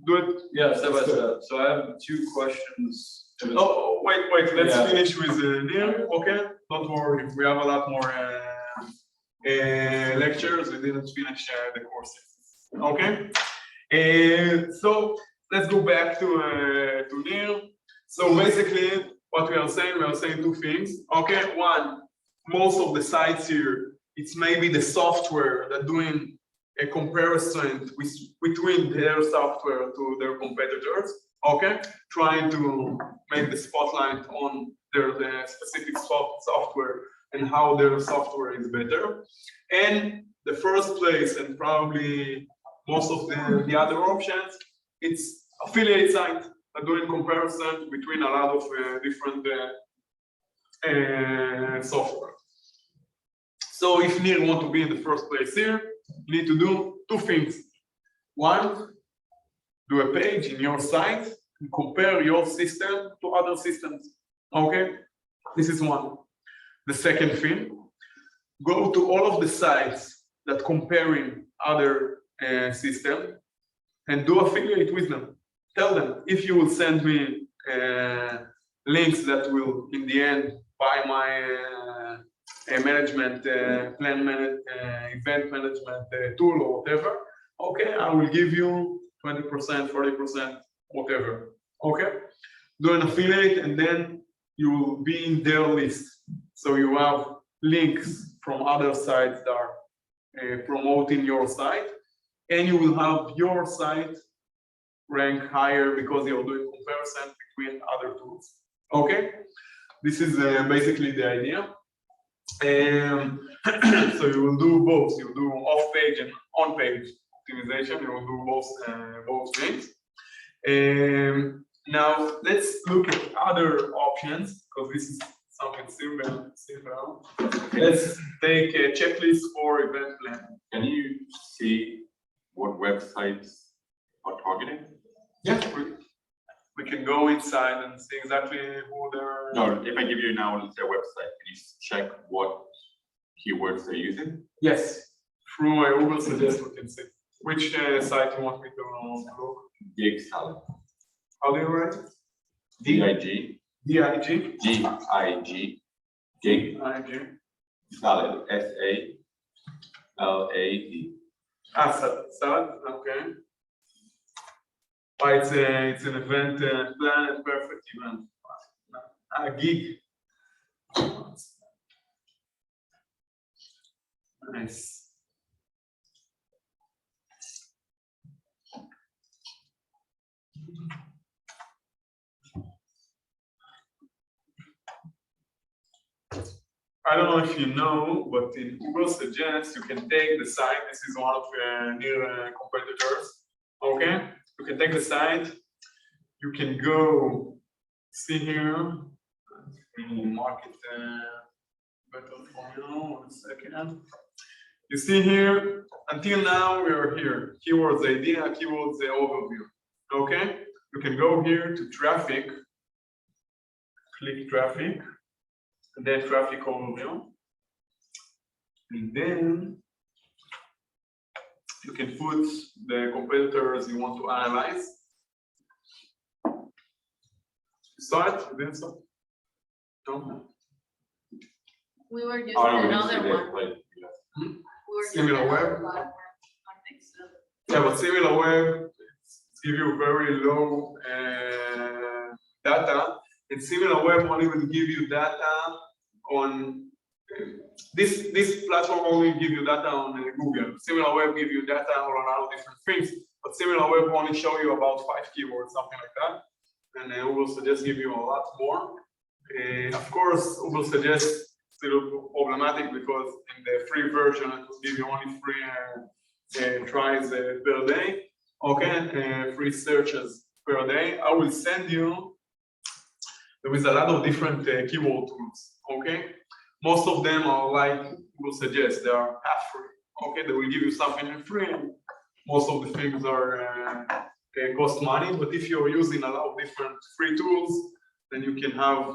S2: do it.
S6: Yeah, step by step. So I have 2 questions.
S2: Oh, wait, let's
S6: Yeah.
S2: finish with Neil, okay? Don't worry, we have a lot more lectures, we didn't finish the courses, okay? So let's go back to Neil. So basically, what we are saying 2 things, okay? One, most of the sites here, it's maybe the software that doing a comparison between their software to their competitors, okay? Trying to make the spotlight on their specific software and how their software is better. And the first place, and probably most of the other options, it's affiliate site are doing comparison between a lot of different software. So if Nir want to be in the first place here, you need to do 2 things. One, do a page in your site and compare your system to other systems. Okay, this is one. The second thing, go to all of the sites that comparing other systems and do affiliate with them. Tell them if you will send me links that will in the end buy my management plan event management tool or whatever, okay, I will give you 20%, 40%, whatever. Okay, do an affiliate and then you will be in their list. So you have links from other sites that are promoting your site, and you will have your site rank higher because you're doing comparison between other tools. Okay, this is basically the idea. So you will do both. You do off-page and on-page optimization. You will do both things. Now let's look at other options because this is something similar. Let's take a checklist for event planning.
S3: Can you see what websites are targeting?
S2: Yeah, we can go inside and see exactly who they're.
S3: No, if I give you now their website, can you check what keywords they're using?
S2: Yes, through my Google suggest we can see. Which site you want me to look?
S3: Gig salad.
S2: How do you write it?
S3: D-I-G.
S2: D-I-G?
S3: G-I-G. Gig.
S2: I-G.
S3: Salad. S-A-L-A-D.
S2: Salad, okay. Why it's an event plan, perfect event. Gig. Nice. I don't know if you know, but in Google Suggest, you can take the site. This is one of near competitors. Okay, you can take the site. You can go see here. Mark it better for you. 1 second. You see here. Until now, we are here. Keywords idea, keywords overview. Okay, you can go here to traffic. Click traffic. And then traffic overview, and then you can put the competitors you want to analyze. Saw it? You didn't saw it? No?
S5: We were using
S3: Oh, no, we didn't
S5: another
S3: see
S5: one.
S3: that, but, yeah.
S5: We were using
S2: Similar
S5: another
S2: web?
S5: platform on Excel.
S2: Yeah, but similar web give you very low data, and similar web only will give you data on this platform only give you data on Google. Similar web give you data on a lot of different things, but similar web only show you about 5 keywords, something like that. And Google Suggest give you a lot more. Of course, Google Suggest still problematic because in the free version it will give you only 3 tries per day. Okay, 3 searches per day. I will send you. There is a lot of different keyword tools. Okay, most of them are like will suggest they are half free. Okay, they will give you something for free. Most of the things are cost money, but if you're using a lot of different free tools, then you can have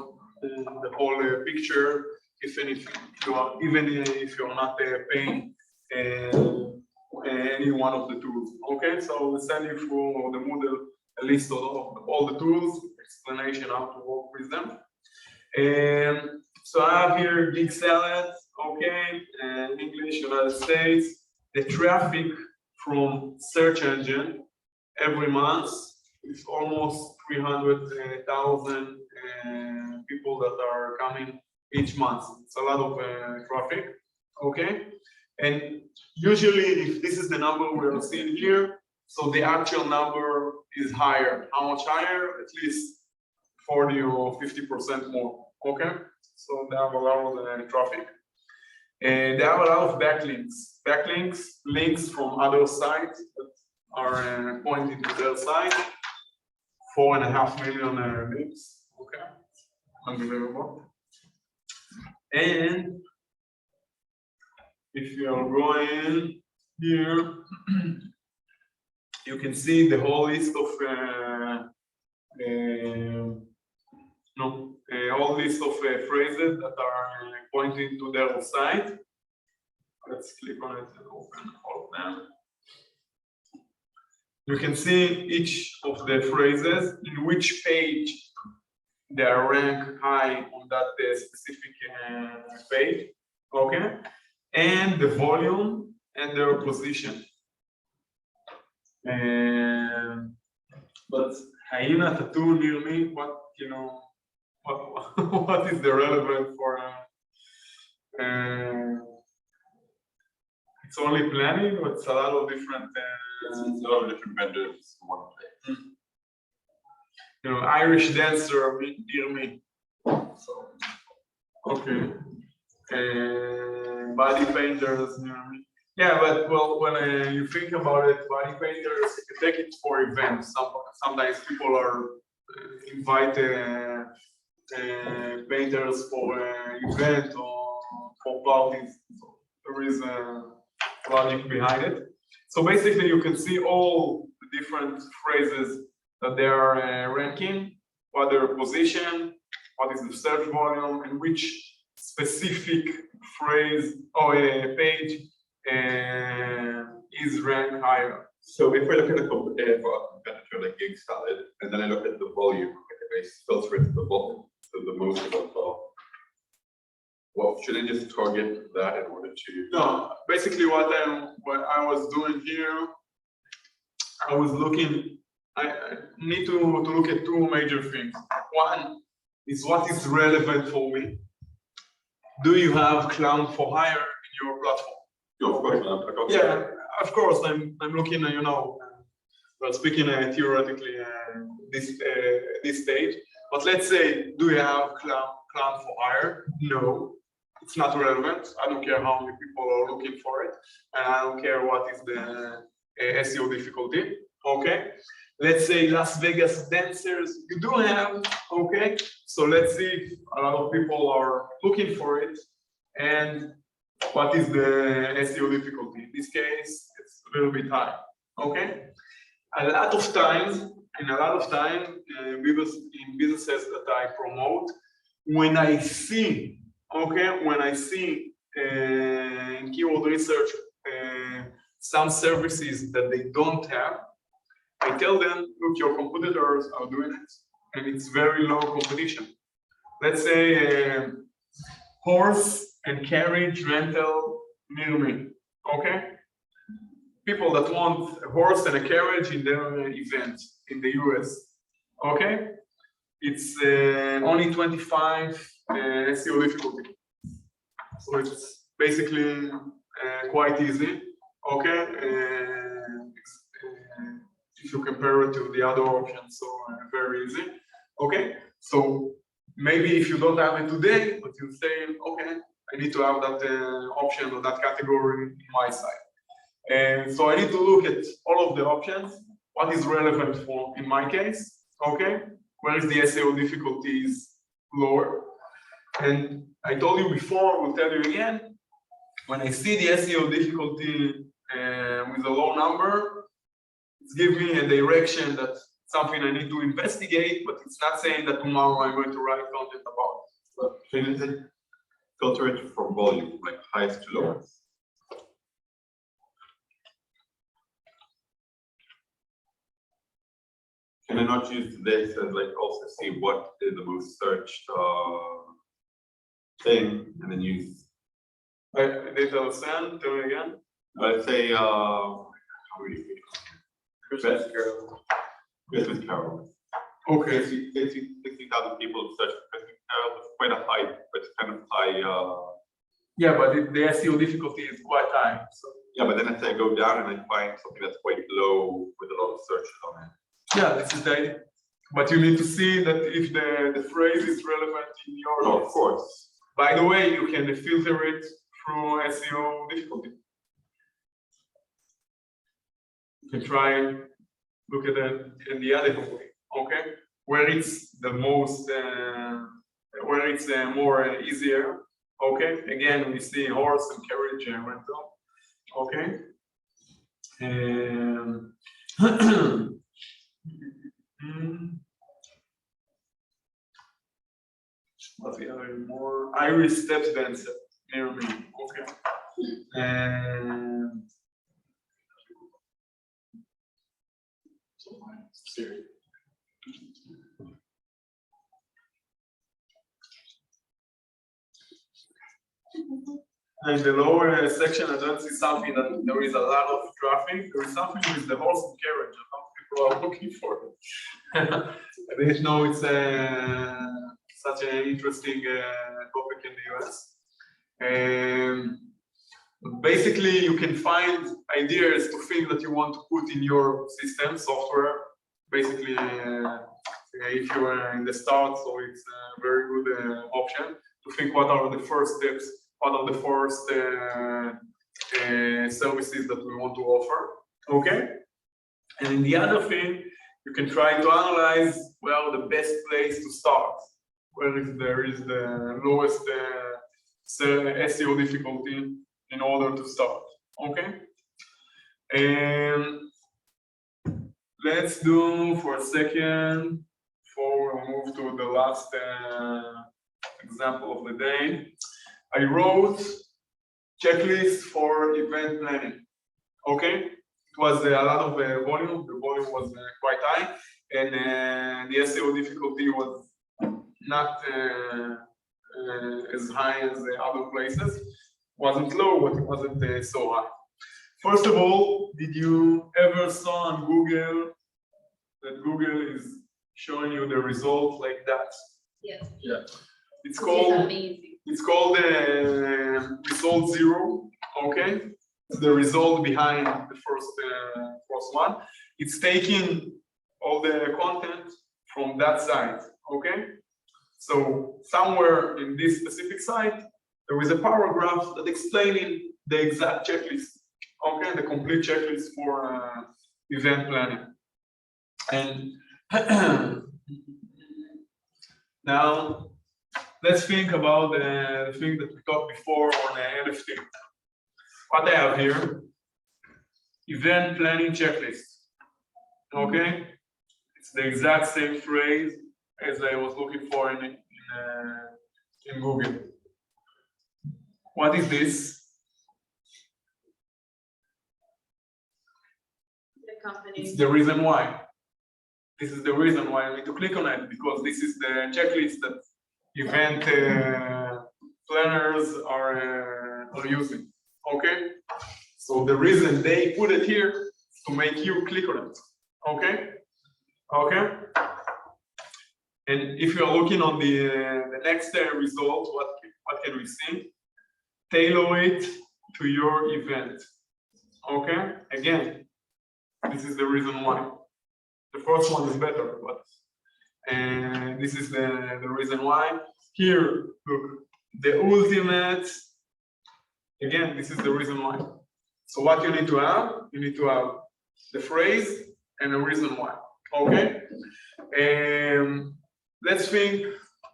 S2: the whole picture. Even if you're not paying any one of the tools. Okay, so we send you through the Moodle a list of all the tools, explanation how to work with them. So I have here Gig Salad, okay, English, United States. The traffic from search engine every month is almost 300,000 people that are coming each month. It's a lot of traffic, okay? And usually if this is the number we're seeing here, so the actual number is higher. How much higher? At least 40 or 50% more, okay? So they have a lot of traffic. And they have a lot of backlinks. Backlinks, links from other sites that are pointing to their site. 4.5 million links, okay? Unbelievable. And if you are going here, you can see the whole list of all list of phrases that are pointing to their site. Let's click on it and open all of them. You can see each of the phrases in which page they are ranked high on that specific page, okay? And the volume and their position. But hyena tattoo near me, what, you know, what is the relevant for it's only planning, but it's a lot of different
S3: It's a lot of different vendors in one place.
S2: you know, Irish dancer near me. So okay. Body painters near me. Yeah, but well, when you think about it, body painters, you take it for events. Sometimes people are invited painters for an event or for parties. So there is a logic behind it. So basically, you can see all the different phrases that they are ranking, what their position, what is the search volume, and which specific phrase or page is ranked higher.
S3: So if we look at a competitor like Gig Salad, and then I look at the volume, I filter it to the bottom, to the most of the top. Well, should I just target that in order to?
S2: No, basically what I was doing here, I was looking. I need to look at two major things. One is what is relevant for me. Do you have clown for hire in your platform?
S3: Of course,
S2: Yeah, of course. I'm looking. You know, we're speaking theoretically this stage. But let's say, do you have clown for hire? No. It's not relevant. I don't care how many people are looking for it, and I don't care what is the SEO difficulty. Okay, let's say Las Vegas dancers, you do have. Okay, so let's see if a lot of people are looking for it, and what is the SEO difficulty? In this case, it's a little bit high. Okay, a lot of times, in businesses that I promote, when I see in keyword research some services that they don't have, I tell them, look, your competitors are doing it, and it's very low competition. Let's say horse and carriage rental near me, okay? People that want a horse and a carriage in their event in the US, okay? It's only 25 SEO difficulty. So it's basically quite easy, okay? If you compare it to the other options, so very easy, okay? So maybe if you don't have it today, but you say, okay, I need to have that option or that category in my site. And so I need to look at all of the options, what is relevant for, in my case, okay? Where is the SEO difficulty is lower? And I told you before, we'll tell you again, when I see the SEO difficulty with a low number, it's giving me a direction that something I need to investigate, but it's not saying that tomorrow I'm going to write content about it.
S3: But can you filter it from volume, like highest to lowest? Can I not use this and like also see what is the most searched thing and then use?
S2: Data understand? Tell me again.
S3: Let's say how do you
S6: Christmas Carol.
S3: Christmas Carol.
S2: Okay.
S3: 60,000 people search for Christmas Carol. It's quite a high, but it's kind of high.
S2: Yeah, but the SEO difficulty is quite high. So.
S3: Yeah, but then if I go down and I find something that's quite low with a lot of searches on it.
S2: Yeah, this is the idea. But you need to see that if the phrase is relevant in your
S3: Oh,
S2: list.
S3: of course.
S2: By the way, you can filter it through SEO difficulty. You can try and look at it in the other way, okay? Where it's the most, where it's more easier, okay? Again, we see horse and carriage rental, okay? What's the other more? Iris steps dancer near me. Okay. And in the lower section, I don't see something that there is a lot of traffic. There is something with the horse and carriage. A lot of people are looking for it. I didn't know it's such an interesting topic in the US. Basically, you can find ideas to things that you want to put in your system, software. Basically, if you're in the start, so it's a very good option to think what are the first steps, what are the first services that we want to offer. Okay? And the other thing, you can try to analyze, well, the best place to start, where there is the lowest SEO difficulty in order to start. Okay? And let's do for a second, before we move to the last example of the day. I wrote checklist for event planning. Okay? It was a lot of volume. The volume was quite high, and the SEO difficulty was not as high as the other places. Wasn't low, but it wasn't so high. First of all, did you ever saw on Google that Google is showing you the result like that?
S5: Yes.
S6: Yeah.
S2: It's called.
S5: Amazing.
S2: It's called result 0. Okay. The result behind the first one. It's taking all the content from that site. Okay. So somewhere in this specific site, there is a paragraph that explaining the exact checklist. Okay, the complete checklist for event planning. And now let's think about the thing that we talked before on NFT. What I have here, event planning checklist. Okay, it's the exact same phrase as I was looking for in Google. What is this?
S5: The company.
S2: It's the reason why. This is the reason why I need to click on it, because this is the checklist that event planners are using. Okay? So the reason they put it here is to make you click on it. Okay? Okay? And if you're looking on the next result, what can we see? Tailor it to your event. Okay? Again, this is the reason why. The first one is better, but this is the reason why. Here, look, the ultimate, again, this is the reason why. So what you need to have? You need to have the phrase and a reason why. Okay? Let's think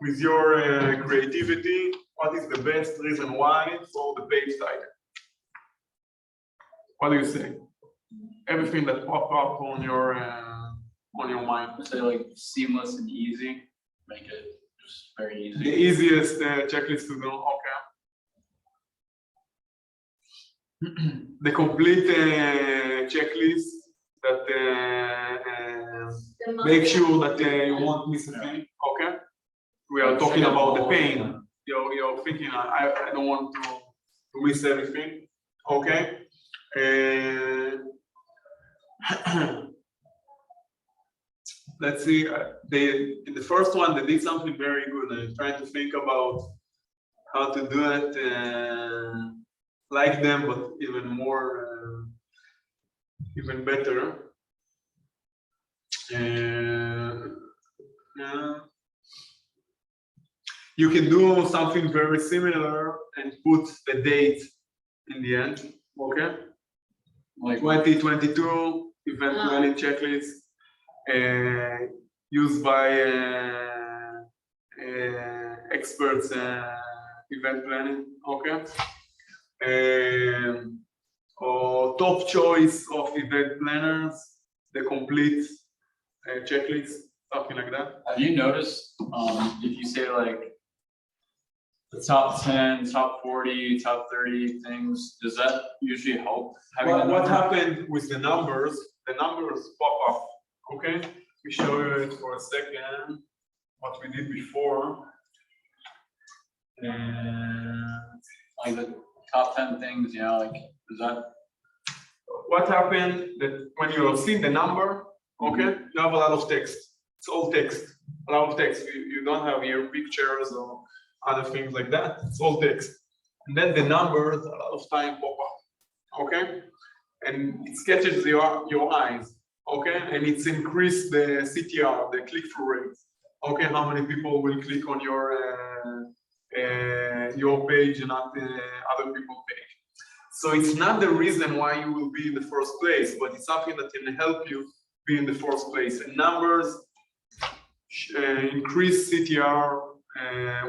S2: with your creativity, what is the best reason why for the page title? What do you say? Everything that pop up on your mind.
S6: Say like seamless and easy, make it just very easy.
S2: The easiest checklist to do, okay. The complete checklist that make sure that you won't miss a thing, okay? We are talking about the pain. You're thinking, I don't want to miss everything, okay? Let's see, in the first one, they did something very good. I'm trying to think about how to do it like them, but even more, even better. You can do something very similar and put the date in the end, okay? Like 2022 event planning checklist used by experts event planning, okay? Or top choice of event planners, the complete checklist, something like that.
S6: Have you noticed if you say like the top 10, top 40, top 30 things, does that usually help?
S2: What happened with the numbers? The numbers pop up, okay? We show you it for a second, what we did before.
S6: Like the top 10 things, yeah, like, does that?
S2: What happened that when you have seen the number, okay, you have a lot of text. It's all text, a lot of text. You don't have here pictures or other things like that. It's all text. And then the numbers a lot of time pop up, okay? And it catches your eyes, okay? And it's increased the CTR, the click-through rate. Okay, how many people will click on your page and not other people's page. So it's not the reason why you will be in the first place, but it's something that can help you be in the first place. And numbers increase CTR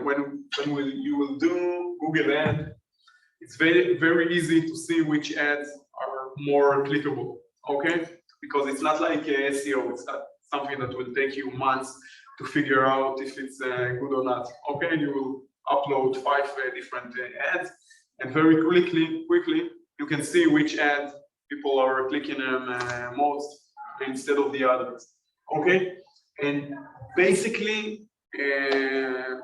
S2: when you will do Google ad. It's very easy to see which ads are more clickable, okay? Because it's not like SEO, it's not something that will take you months to figure out if it's good or not. Okay, you will upload 5 different ads, and very quickly you can see which ads people are clicking them most instead of the others. Okay, and basically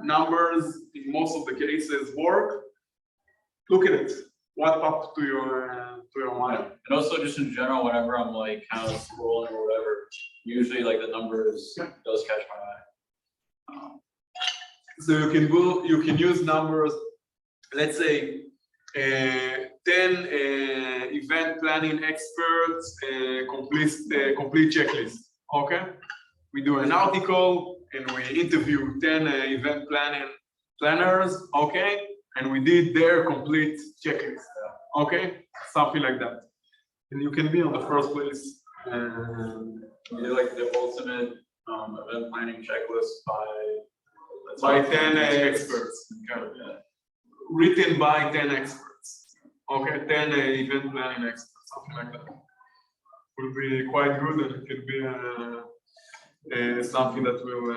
S2: numbers in most of the cases work. Look at it. What popped to your mind?
S6: And also just in general, whenever I'm like kind of scrolling or whatever, usually like the numbers does catch my eye.
S2: So you can use numbers. Let's say 10 event planning experts complete checklist. Okay, we do an article and we interview 10 event planners. Okay, and we did their complete checklist. Okay, something like that, and you can be on the first place.
S6: We did like the ultimate event planning checklist by
S2: 10 experts. Okay. Yeah. Written by 10 experts. Okay, 10 event planning experts, something like that. Will be quite good, and it can be something that will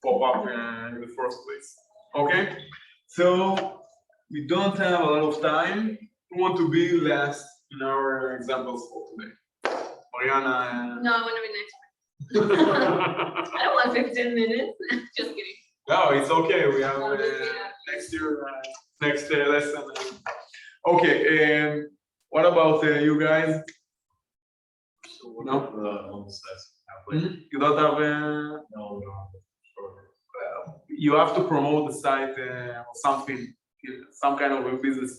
S2: pop up in the first place. Okay, so we don't have a lot of time. We want to be last in our examples for today. Mariana.
S5: No, I want to be next. I don't want 15 minutes. Just kidding.
S2: No, it's okay. We have next year, next lesson. Okay, what about you guys?
S3: So what about the homesteads?
S2: You don't have
S3: No, we don't have it.
S2: you have to promote the site or something, some kind of a business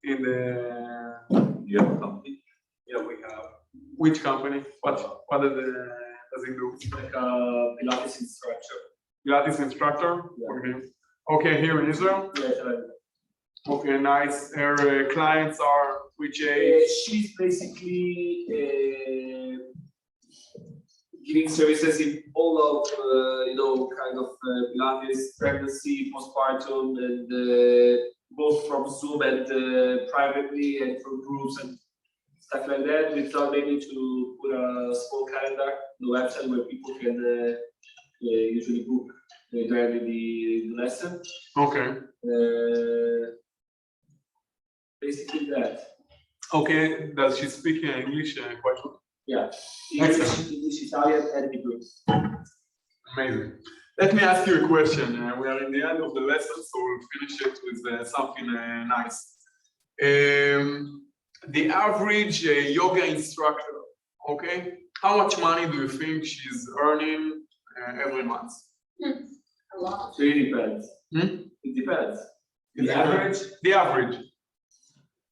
S2: in the.
S3: You have a company?
S4: Yeah, we have
S2: Which company? What does it do?
S4: like a Pilates instructor.
S2: Pilates instructor?
S4: Yeah.
S2: Okay. Okay, here in Israel?
S4: Yeah,
S2: Okay, nice. Her clients are which age?
S4: she's basically
S7: giving services in all of, kind of Pilates, pregnancy, postpartum, and both from Zoom and privately and from groups and stuff like that. We thought maybe to put a small calendar on the website where people can usually book during the lesson.
S2: Okay.
S7: Basically that.
S2: Okay, does she speak English quite well?
S7: Yeah.
S2: Excellent.
S7: English, Italian, and Hebrew.
S2: Amazing. Let me ask you a question. We are in the end of the lesson, so we'll finish it with something nice. The average yoga instructor, okay? How much money do you think she's earning every month?
S5: A lot.
S7: So it depends. It depends. The average?
S2: The average.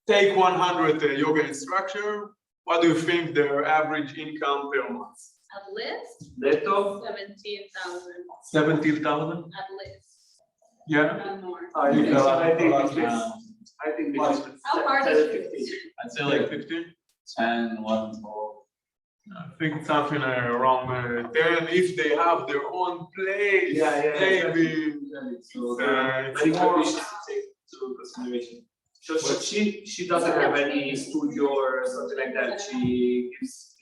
S2: Take 100 yoga instructor. What do you think their average income per month?
S5: At least
S7: Netto?
S5: 17,000.
S2: 17,000?
S5: At least.
S2: Yeah.
S5: Not more.
S7: I think
S5: How hard is it?
S6: I'd say like 15, 10, 11, 12.
S2: I think something around 10 if they have their own place. Maybe.
S7: So
S2: it's
S7: many
S2: more-
S7: conditions to take into consideration. So she doesn't have any studio or something like that. She gives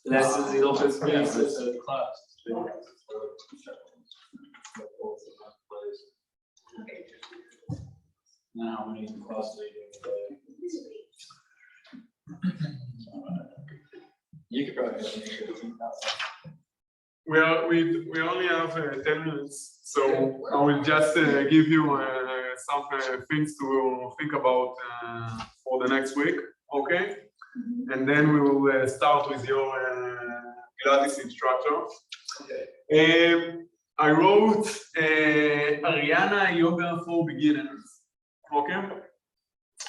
S7: lessons in open spaces. And
S6: Class. Now, how many classes are you doing? You could probably have 15,000.
S2: We only have 10 minutes, so I will just give you some things to think about for the next week, okay? And then we will start with your Pilates instructor.
S7: okay.
S2: I wrote Ariana Yoga for Beginners, okay?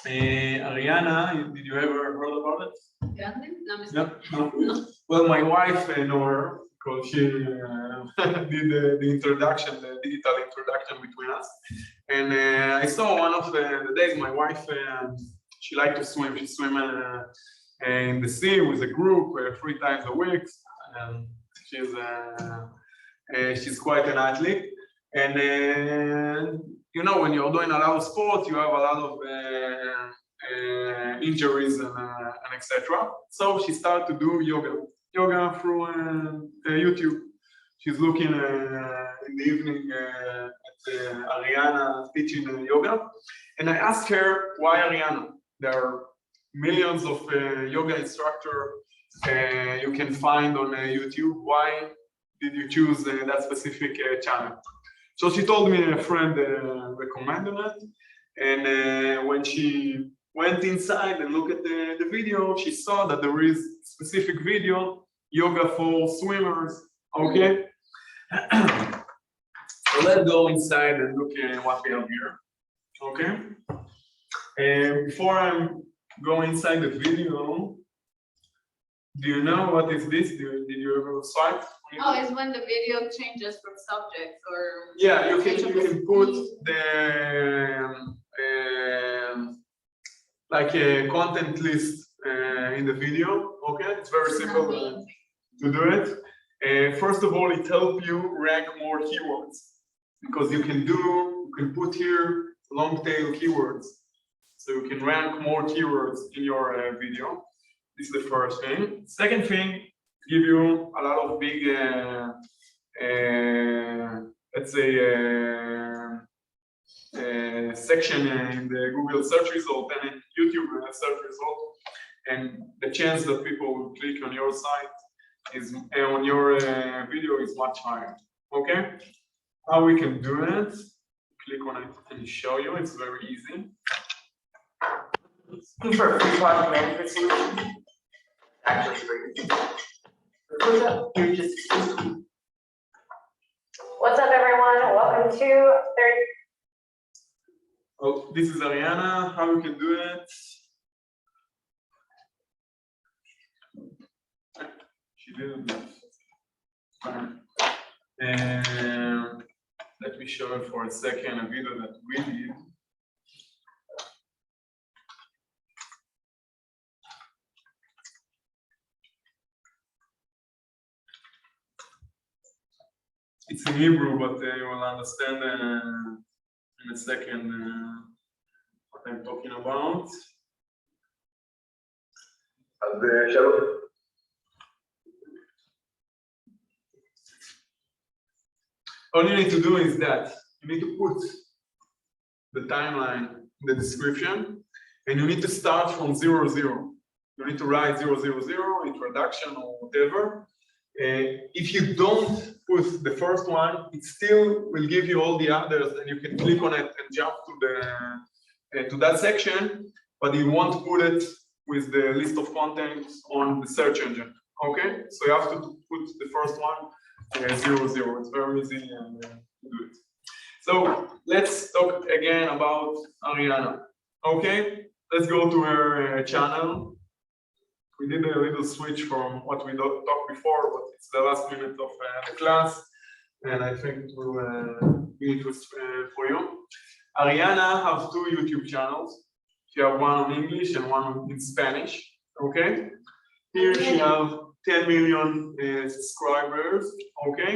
S2: Ariana, did you ever heard about it?
S5: Grande? No, me
S2: No? No. Well, my wife know her because she did the introduction, the digital introduction between us. And I saw one of the days my wife, she liked to swim. She swim in the sea with a group 3 times a week. She's quite an athlete. And when you're doing a lot of sports, you have a lot of injuries and etc. So she started to do yoga through YouTube. She's looking in the evening at Ariana teaching yoga, and I asked her why Ariana. There are millions of yoga instructors you can find on YouTube. Why did you choose that specific channel? So she told me a friend recommended it, and when she went inside and looked at the video, she saw that there is specific video, yoga for swimmers, okay? So let's go inside and look at what we have here, okay? Before I go inside the video, do you know what is this? Did you ever swipe?
S5: Oh, it's when the video changes from subjects or.
S2: Yeah, you can put the like a content list in the video. Okay, it's very simple to do it. First of all, it helps you rank more keywords because you can put here long tail keywords, so you can rank more keywords in your video. This is the first thing. Second thing, give you a lot of big, let's say, section in the Google search result and in YouTube search result, and the chance that people will click on your site is on your video is much higher. Okay, how we can do it? Click on it and show you. It's very easy.
S7: For a free product management solution. Actually,
S8: What's up, everyone? Welcome to third.
S2: Oh, this is Ariana. How we can do it? She didn't. Let me show you for a second a video that we did. it's in Hebrew, but you will understand in a second what I'm talking about.
S7: אז שלום.
S2: All you need to do is that you need to put the timeline in the description, and you need to start from 00. You need to write 000, introduction or whatever. If you don't put the first one, it still will give you all the others, and you can click on it and jump to that section, but you won't put it with the list of contents on the search engine. Okay, so you have to put the first one 00. It's very easy and to do it. So let's talk again about Ariana. Okay, let's go to her channel. We did a little switch from what we talked before, but it's the last minute of the class, and I think it will be interesting for you. Ariana has 2 YouTube channels. She has one in English and one in Spanish. Okay, here she has 10 million subscribers. Okay,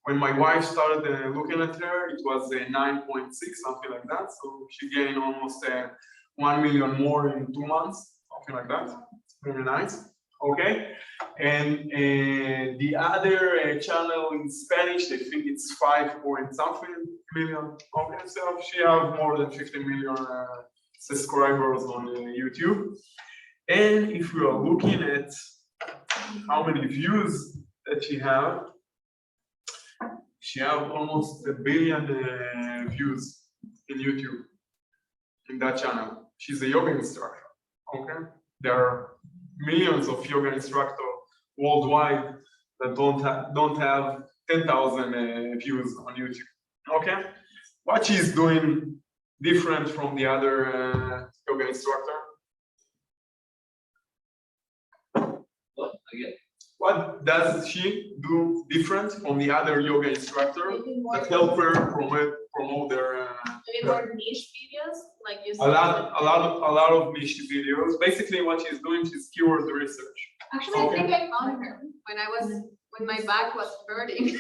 S2: when my wife started looking at her, it was 9.6, something like that. So she gained almost 1 million more in 2 months, something like that. Very nice. Okay, and the other channel in Spanish, I think it's 5 point something million. Okay, so she has more than 50 million subscribers on YouTube. And if we are looking at how many views that she has almost 1 billion views in YouTube in that channel. She's a yoga instructor. Okay, there are millions of yoga instructors worldwide that don't have 10,000 views on YouTube. Okay, what she's doing different from the other yoga instructor?
S7: What? Again?
S2: What does she do different from the other yoga instructor that help her promote their
S5: Doing more niche videos, like you
S2: a lot of niche videos. Basically, what she's doing, she's keyword research.
S5: Actually, I think I found her when my back was hurting.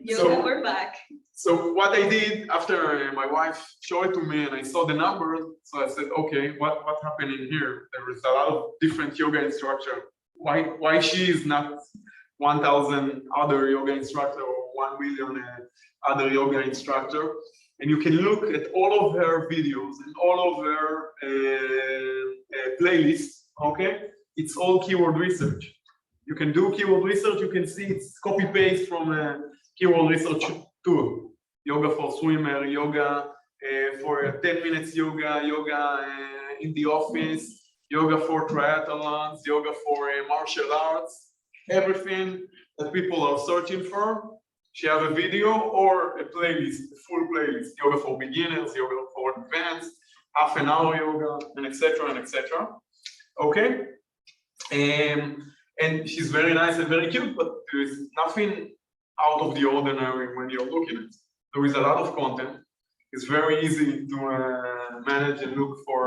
S2: So
S5: we're back.
S2: So what I did after my wife showed it to me and I saw the numbers, so I said, okay, what happened in here? There is a lot of different yoga instructor. Why she is not 1,000 other yoga instructor or 1 million other yoga instructor? And you can look at all of her videos and all of her playlists. Okay, it's all keyword research. You can do keyword research. You can see it's copy paste from keyword research tool. Yoga for swimmer, yoga for 10 minutes yoga in the office, yoga for triathlons, yoga for martial arts, everything that people are searching for. She has a video or a playlist, a full playlist, yoga for beginners, yoga for advanced, half an hour yoga, and etc. and etc. Okay, and she's very nice and very cute, but there is nothing out of the ordinary when you're looking at it. There is a lot of content. It's very easy to manage and look for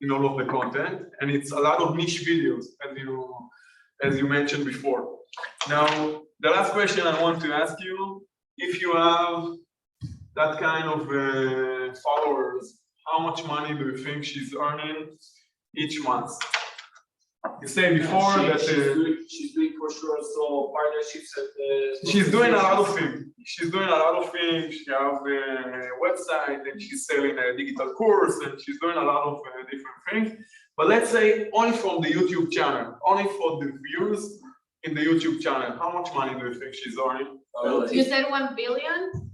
S2: in all of the content, and it's a lot of niche videos, as you mentioned before. Now, the last question I want to ask you: if you have that kind of followers, how much money do you think she's earning each month? You say before that
S7: she's doing for sure so partnerships and
S2: she's doing a lot of things. She has a website and she's selling a digital course and she's doing a lot of different things. But let's say only from the YouTube channel, only for the views in the YouTube channel, how much money do you think she's earning?
S5: You said 1 billion?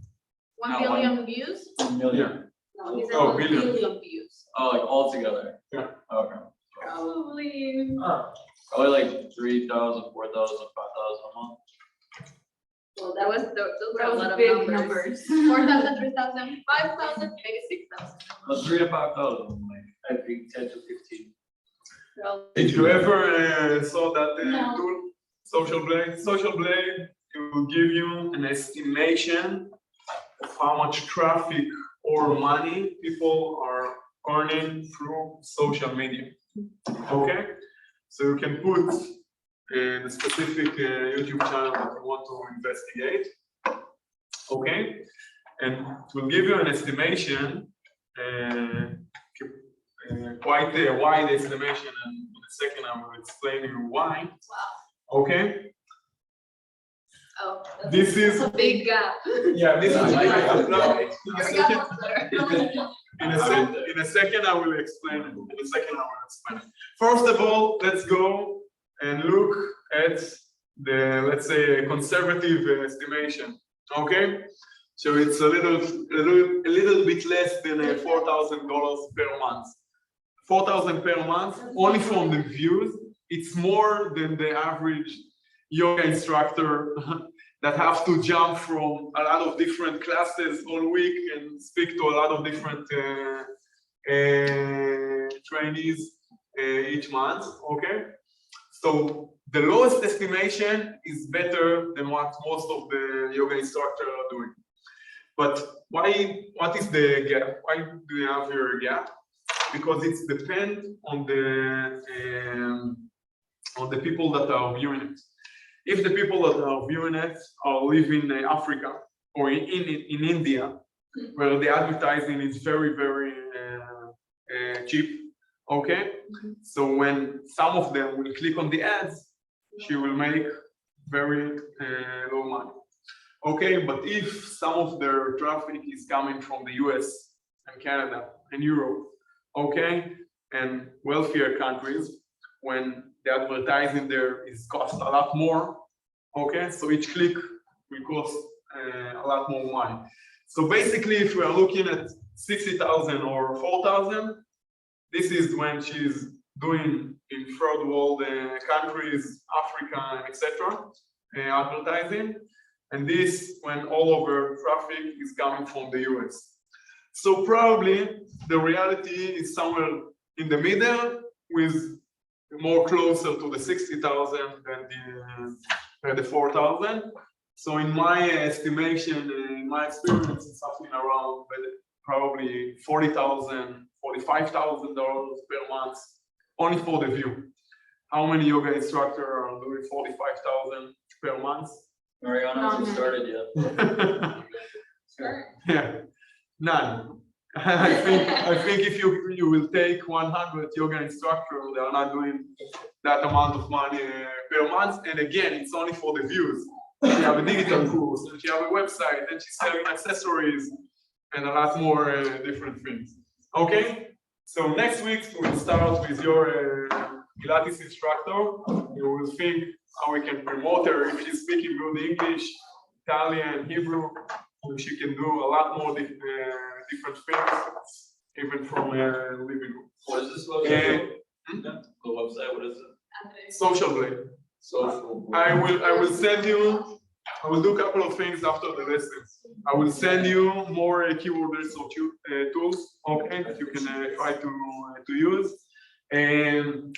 S5: 1
S6: No,
S5: billion views?
S6: 1 million.
S5: No, he said
S2: Oh,
S5: 1
S2: billion.
S5: billion views.
S6: Oh, like all together.
S2: Yeah.
S6: Okay.
S5: Probably.
S6: Probably like 3,000, 4,000, 5,000 a month.
S5: Well, those are a lot of
S1: big
S5: numbers. 4,000, 3,000, 5,000, maybe 6,000.
S6: 3,000 to 5,000. Like,
S7: I think 10 to 15.
S5: Well,
S2: Did you ever saw that
S5: No.
S2: tool, Social Blade? Social Blade, it will give you an estimation of how much traffic or money people are earning through social media. Okay, so you can put the specific YouTube channel that you want to investigate. Okay, and it will give you an estimation, quite a wide estimation, and in a second I will explain you why.
S5: Wow.
S2: Okay.
S5: Oh,
S2: This is
S5: a big gap.
S2: yeah. This is
S6: I like it.
S2: no,
S5: Your gap was better.
S2: in a second I will explain it. In a second I will explain it. First of all, let's go and look at the, let's say, conservative estimation. Okay, so it's a little bit less than $4,000 per month. 4,000 per month only from the views. It's more than the average yoga instructor that have to jump from a lot of different classes all week and speak to a lot of different trainees each month. Okay, so the lowest estimation is better than what most of the yoga instructors are doing. But why? What is the gap? Why do you have your gap? Because it's depend on the people that are viewing it. If the people that are viewing it are live in Africa or in India, where the advertising is very cheap, okay? So when some of them will click on the ads, she will make very low money. Okay, but if some of their traffic is coming from the US and Canada and Europe, okay, and wealthier countries, when the advertising there is cost a lot more, okay, so each click will cost a lot more money. So basically, if we are looking at 60,000 or 4,000, this is when she's doing in third world countries, Africa, etc., advertising, and this when all of her traffic is coming from the US. So probably the reality is somewhere in the middle, with more closer to the 60,000 than the 4,000. So in my estimation, in my experience, it's something around probably $40,000, $45,000 per month, only for the view. How many yoga instructors are doing 45,000 per month?
S6: Mariana hasn't started yet.
S2: Yeah, none. I think if you will take 100 yoga instructors, they are not doing that amount of money per month. And again, it's only for the views. She have a digital course, and she have a website, and she's selling accessories, and a lot more different things. Okay, so next week we'll start with your Pilates instructor. We will think how we can promote her if she's speaking good English, Italian, Hebrew. She can do a lot more different things, even from living room.
S6: What is this website? The website, what is it?
S2: Social Blade.
S6: Social.
S2: I will send you. I will do a couple of things after the lessons. I will send you more keyword research tools, okay, that you can try to use. And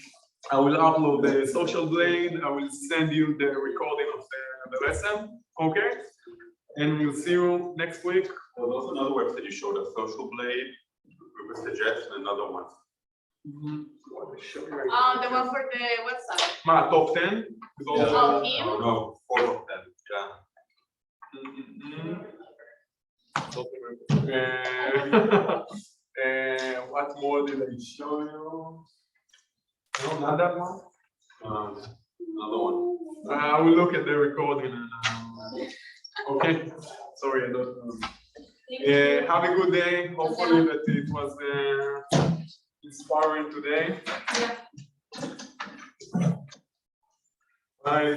S2: I will upload the Social Blade. I will send you the recording of the lesson, okay? And we'll see you next week.
S3: There's also another website you showed us, Social Blade. We would suggest another one.
S5: The one for the website.
S2: My top 10.
S5: Oh, him?
S3: No, 4 of them.
S2: Yeah. What more did I show you? No, not that one.
S3: Another one.
S2: I will look at the recording and okay. Sorry, I don't know. Have a good day. Hopefully that it was inspiring today.
S5: Yeah.
S2: Bye.